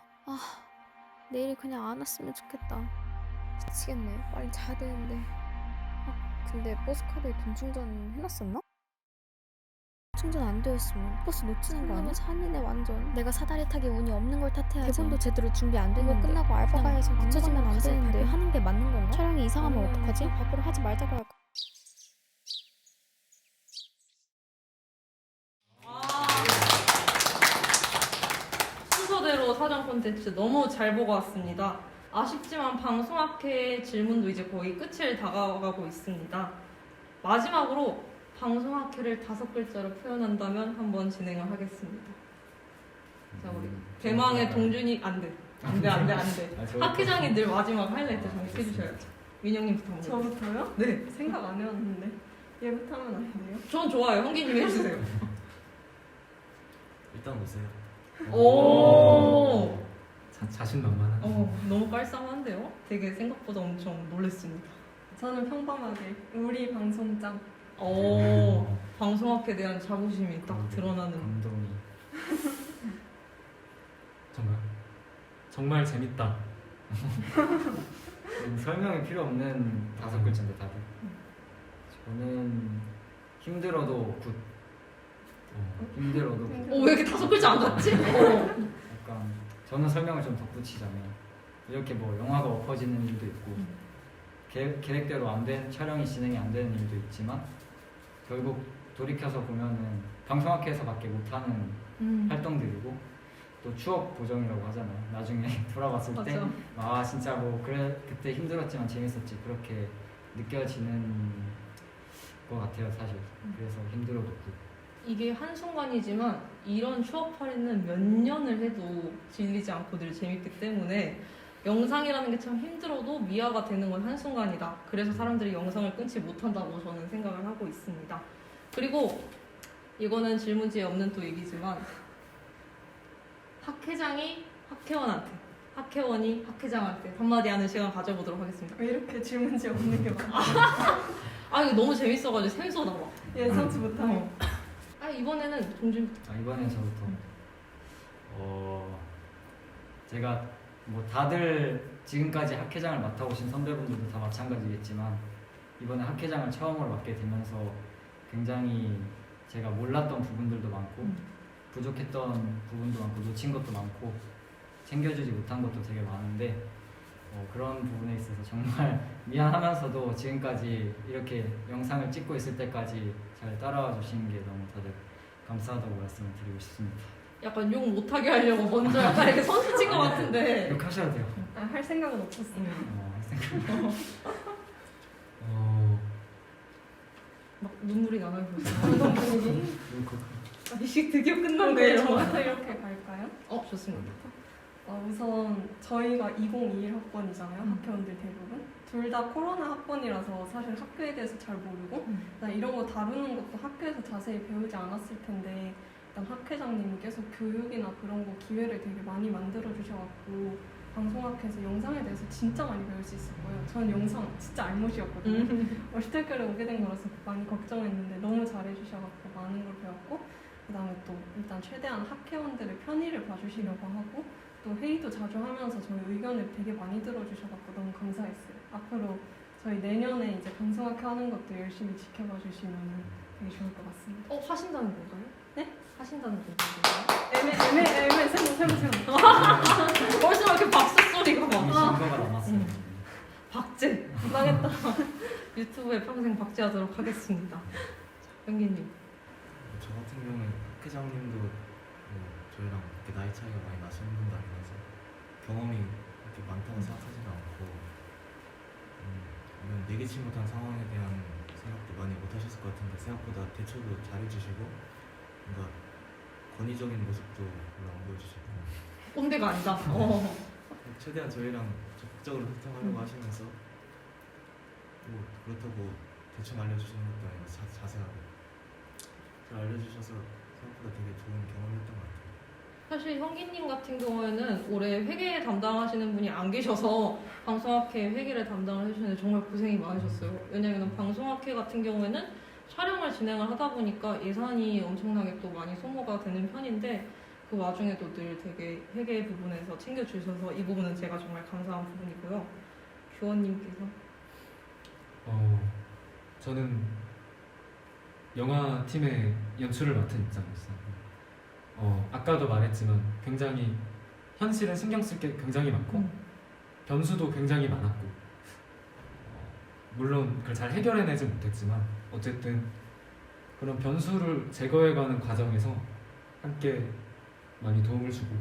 S2: 내일이 그냥 안 왔으면 좋겠다. 미치겠네. 빨리 자야 되는데. 근데 버스카드에 돈 충전 해놨었나? 충전 안 되었으면 버스 놓치는 거 아니야? 잔인해 완전. 내가 사다리 타기 운이 없는 걸 탓해야지. 대본도 제대로 준비 안 되는데. 이거 끝나고 알바 가야지. 붙여지면 안 되는데. 하는 게 맞는 건가? 촬영이 이상하면 어떡하지? 밥으로 하지 말자고 할까?
S1: 순서대로 사전 콘텐츠 너무 잘 보고 왔습니다. 아쉽지만 방송학회 질문도 이제 거의 끝을 다가가고 있습니다. 마지막으로 방송학회를 5글자로 표현한다면 한번 진행을 하겠습니다. 자, 우리 대망의 동준이 안 돼. 학회장이 늘 마지막 하이라이트 정해주셔야죠. 민영님부터 먼저.
S3: 저부터요?
S1: 네.
S3: 생각 안 해왔는데 얘부터 하면 안 돼요?
S1: 전 좋아요. 형기님 해주세요.
S22: 일단 오세요.
S1: 오.
S12: 자신만만한.
S1: 너무 깔쌈한데요? 되게 생각보다 엄청 놀랬습니다.
S3: 저는 평범하게 우리 방송장.
S1: 방송학에 대한 자부심이 딱 드러나는.
S21: 감동이.
S12: 정말 재밌다.
S21: 설명이 필요 없는 5글자인데 다들. 저는 힘들어도 굿. 힘들어도 굿.
S1: 왜 이렇게 5글자 안 같지?
S21: 약간 저는 설명을 좀 덧붙이자면 이렇게 뭐 영화가 엎어지는 일도 있고 계획대로 안 된 촬영이 진행이 안 되는 일도 있지만 결국 돌이켜서 보면은 방송학회에서밖에 못하는 활동들이고 또 추억 보정이라고 하잖아요. 나중에 돌아봤을 때
S1: 맞아.
S21: 아 진짜 뭐 그래 그때 힘들었지만 재밌었지 그렇게 느껴지는 것 같아요 사실. 그래서 힘들어도
S1: 이게 한순간이지만 이런 추억팔이는 몇 년을 해도 질리지 않고 늘 재밌기 때문에 영상이라는 게 참 힘들어도 미화가 되는 건 한순간이다. 그래서 사람들이 영상을 끊지 못한다고 저는 생각을 하고 있습니다. 그리고 이거는 질문지에 없는 또 얘기지만 학회장이 학회원한테, 학회원이 학회장한테 한마디 하는 시간 가져보도록 하겠습니다.
S3: 왜 이렇게 질문지에 없는 게 많아?
S1: 아 이거 너무 재밌어가지고 샘솟아 나와.
S3: 예상치 못하네.
S1: 아 이번에는 동준부터.
S21: 이번엔 저부터. 제가 뭐 다들 지금까지 학회장을 맡아오신 선배분들도 다 마찬가지겠지만 이번에 학회장을 처음으로 맡게 되면서 굉장히 제가 몰랐던 부분들도 많고 부족했던 부분도 많고 놓친 것도 많고 챙겨주지 못한 것도 되게 많은데 그런 부분에 있어서 정말 미안하면서도 지금까지 이렇게 영상을 찍고 있을 때까지 잘 따라와 주신 게 너무 다들 감사하다고 말씀을 드리고 싶습니다.
S1: 약간 욕 못하게 하려고 먼저 약간 이렇게 선수 친 것 같은데.
S21: 욕하셔도 돼요.
S3: 할 생각은 없었어요.
S21: 할 생각.
S1: 막 눈물이 나나요? 방송 분위기? 이식 드디어 끝난
S3: 네,
S1: 거예요.
S3: 저부터 이렇게 갈까요?
S1: 좋습니다.
S3: 우선 저희가 2021학번이잖아요. 학회원들 대부분. 둘 다 코로나 학번이라서 사실 학교에 대해서 잘 모르고 이런 거 다루는 것도 학교에서 자세히 배우지 않았을 텐데 일단 학회장님이 계속 교육이나 그런 거 기회를 되게 많이 만들어 주셔갖고 방송학회에서 영상에 대해서 진짜 많이 배울 수 있을 거예요. 저는 영상 진짜 알못이었거든요. 월스테크를 오게 된 거라서 많이 걱정했는데 너무 잘해주셔갖고 많은 걸 배웠고 그 다음에 또 일단 최대한 학회원들의 편의를 봐주시려고 하고 또 회의도 자주 하면서 저희 의견을 되게 많이 들어주셔갖고 너무 감사했어요. 앞으로 저희 내년에 이제 방송학회 하는 것도 열심히 지켜봐 주시면 되게 좋을 것 같습니다.
S1: 하신다는 건가요?
S3: 네?
S1: 하신다는 건가요?
S3: 애매 세모
S1: 벌써 이렇게 박수 소리가 막.
S21: 신고가 남았어요.
S1: 박제. 망했다. 유튜브에 평생 박제하도록 하겠습니다. 영기님.
S22: 저 같은 경우는 학회장님도 저희랑 그렇게 나이 차이가 많이 나시는 분도 아니라서 경험이 그렇게 많다고 생각하지는 않고 이런 예기치 못한 상황에 대한 생각도 많이 못 하셨을 것 같은데 생각보다 대처도 잘해주시고 뭔가 권위적인 모습도 별로 안 보여주시고
S1: 꼰대가 아니다.
S22: 최대한 저희랑 적극적으로 소통하려고 하시면서 뭐 그렇다고 대충 알려주시는 것도 아니고 자세하게 잘 알려주셔서 생각보다 되게 좋은 경험이었던 것 같아요.
S1: 사실 형기님 같은 경우에는 올해 회계 담당하시는 분이 안 계셔서 방송학회 회계를 담당을 해주시는데 정말 고생이 많으셨어요. 왜냐하면 방송학회 같은 경우에는 촬영을 진행을 하다 보니까 예산이 엄청나게 또 많이 소모가 되는 편인데 그 와중에도 늘 되게 회계 부분에서 챙겨주셔서 이 부분은 제가 정말 감사한 부분이고요. 교원님께서?
S12: 저는 영화팀의 연출을 맡은 입장이었어요. 아까도 말했지만 굉장히 현실은 신경 쓸 게 굉장히 많고 변수도 굉장히 많았고 물론 그걸 잘 해결해내지 못했지만 어쨌든 그런 변수를 제거해가는 과정에서 함께 많이 도움을 주고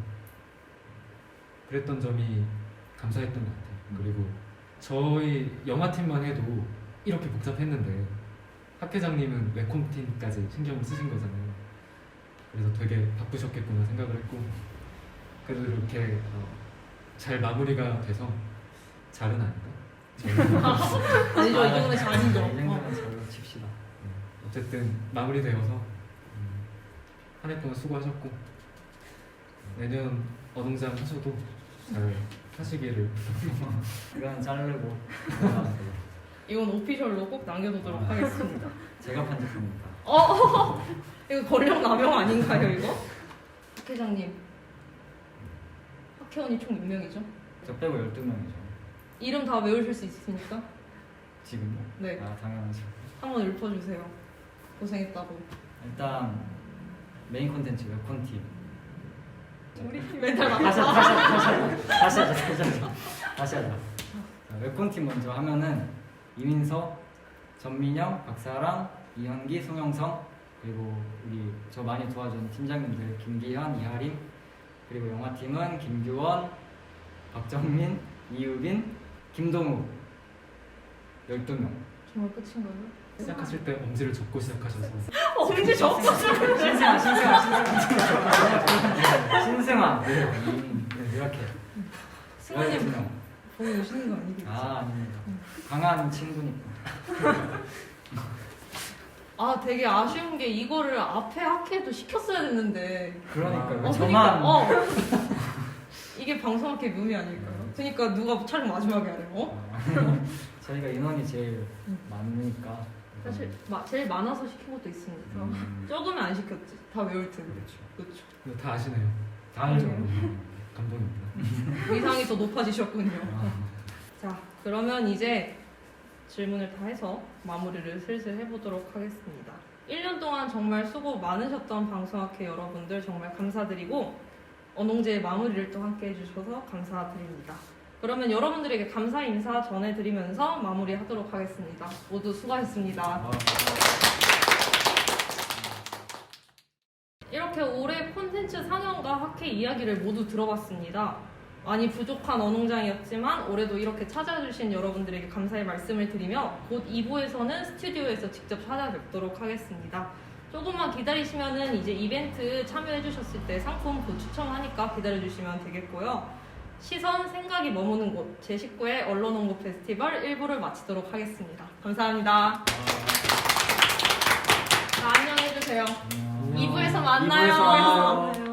S12: 그랬던 점이 감사했던 것 같아요. 그리고 저희 영화팀만 해도 이렇게 복잡했는데 학회장님은 웹콘팀까지 신경을 쓰신 거잖아요. 그래서 되게 바쁘셨겠구나 생각을 했고 그래도 이렇게 잘 마무리가 돼서 잘은 아닌가?
S1: 아니죠, 이 정도는 잘이죠.
S21: 이 정도는 잘로 칩시다.
S12: 어쨌든 마무리되어서 한 해 동안 수고하셨고 내년 어동장 하셔도 잘 하시기를 부탁드립니다.
S21: 이건 자르고
S1: 이건 오피셜로 꼭 남겨두도록 하겠습니다.
S21: 제가 편집합니다.
S1: 이거 권력 남용 아닌가요, 이거? 학회장님, 학회원이 총 몇 명이죠?
S21: 저 빼고 12명이죠.
S1: 이름 다 외우실 수 있으십니까?
S21: 지금요?
S1: 네.
S21: 당연하죠.
S1: 한번 읊어주세요. 고생했다고.
S21: 일단 메인 콘텐츠 웹콘팀.
S1: 우리 팀 멘탈
S21: 다시
S1: 맞았어.
S21: 하자. 웹콘팀 먼저 하면은 이민서, 전민영, 박사랑, 이현기, 송영성 그리고 우리 저 많이 도와준 팀장님들 김기현, 이하림 그리고 영화팀은 김규원, 박정민, 이유빈, 김동우 12명.
S1: 정말 끝인가요?
S12: 시작하실 때 엄지를 접고 시작하셔서
S1: 엄지 접고
S21: 신승환. 이렇게.
S1: 승환님
S21: 12명.
S1: 보고 오시는 거 아니겠지?
S21: 아닙니다. 강한 친구니까.
S1: 아 되게 아쉬운 게 이거를 앞에 학회도 시켰어야 됐는데.
S21: 그러니까요.
S1: 저만. 이게 방송학회 묘미 아닐까요? 그러니까 누가 촬영 마지막에 하래요?
S21: 저희가 인원이 제일 많으니까.
S1: 사실 제일 많아서 시킨 것도 있습니다. 적으면 안 시켰지. 다 외울 텐데. 그렇죠.
S12: 근데 다 아시네요.
S21: 다 알죠.
S12: 감동입니다.
S1: 위상이 더 높아지셨군요. 자, 그러면 이제 질문을 다 해서 마무리를 슬슬 해보도록 하겠습니다. 1년 동안 정말 수고 많으셨던 방송학회 여러분들 정말 감사드리고 언홍제의 마무리를 또 함께 해주셔서 감사드립니다. 그러면 여러분들에게 감사 인사 전해드리면서 마무리하도록 하겠습니다. 모두 수고하셨습니다. 이렇게 올해 콘텐츠 상영과 학회 이야기를 모두 들어봤습니다. 많이 부족한 언홍장이었지만 올해도 이렇게 찾아주신 여러분들에게 감사의 말씀을 드리며 곧 2부에서는 스튜디오에서 직접 찾아뵙도록 하겠습니다. 조금만 기다리시면은 이제 이벤트 참여해주셨을 때 상품 곧 추첨하니까 기다려주시면 되겠고요. 시선, 생각이 머무는 곳 제19회 언론홍보 페스티벌 1부를 마치도록 하겠습니다. 감사합니다. 자, 안녕해주세요. 2부에서 만나요.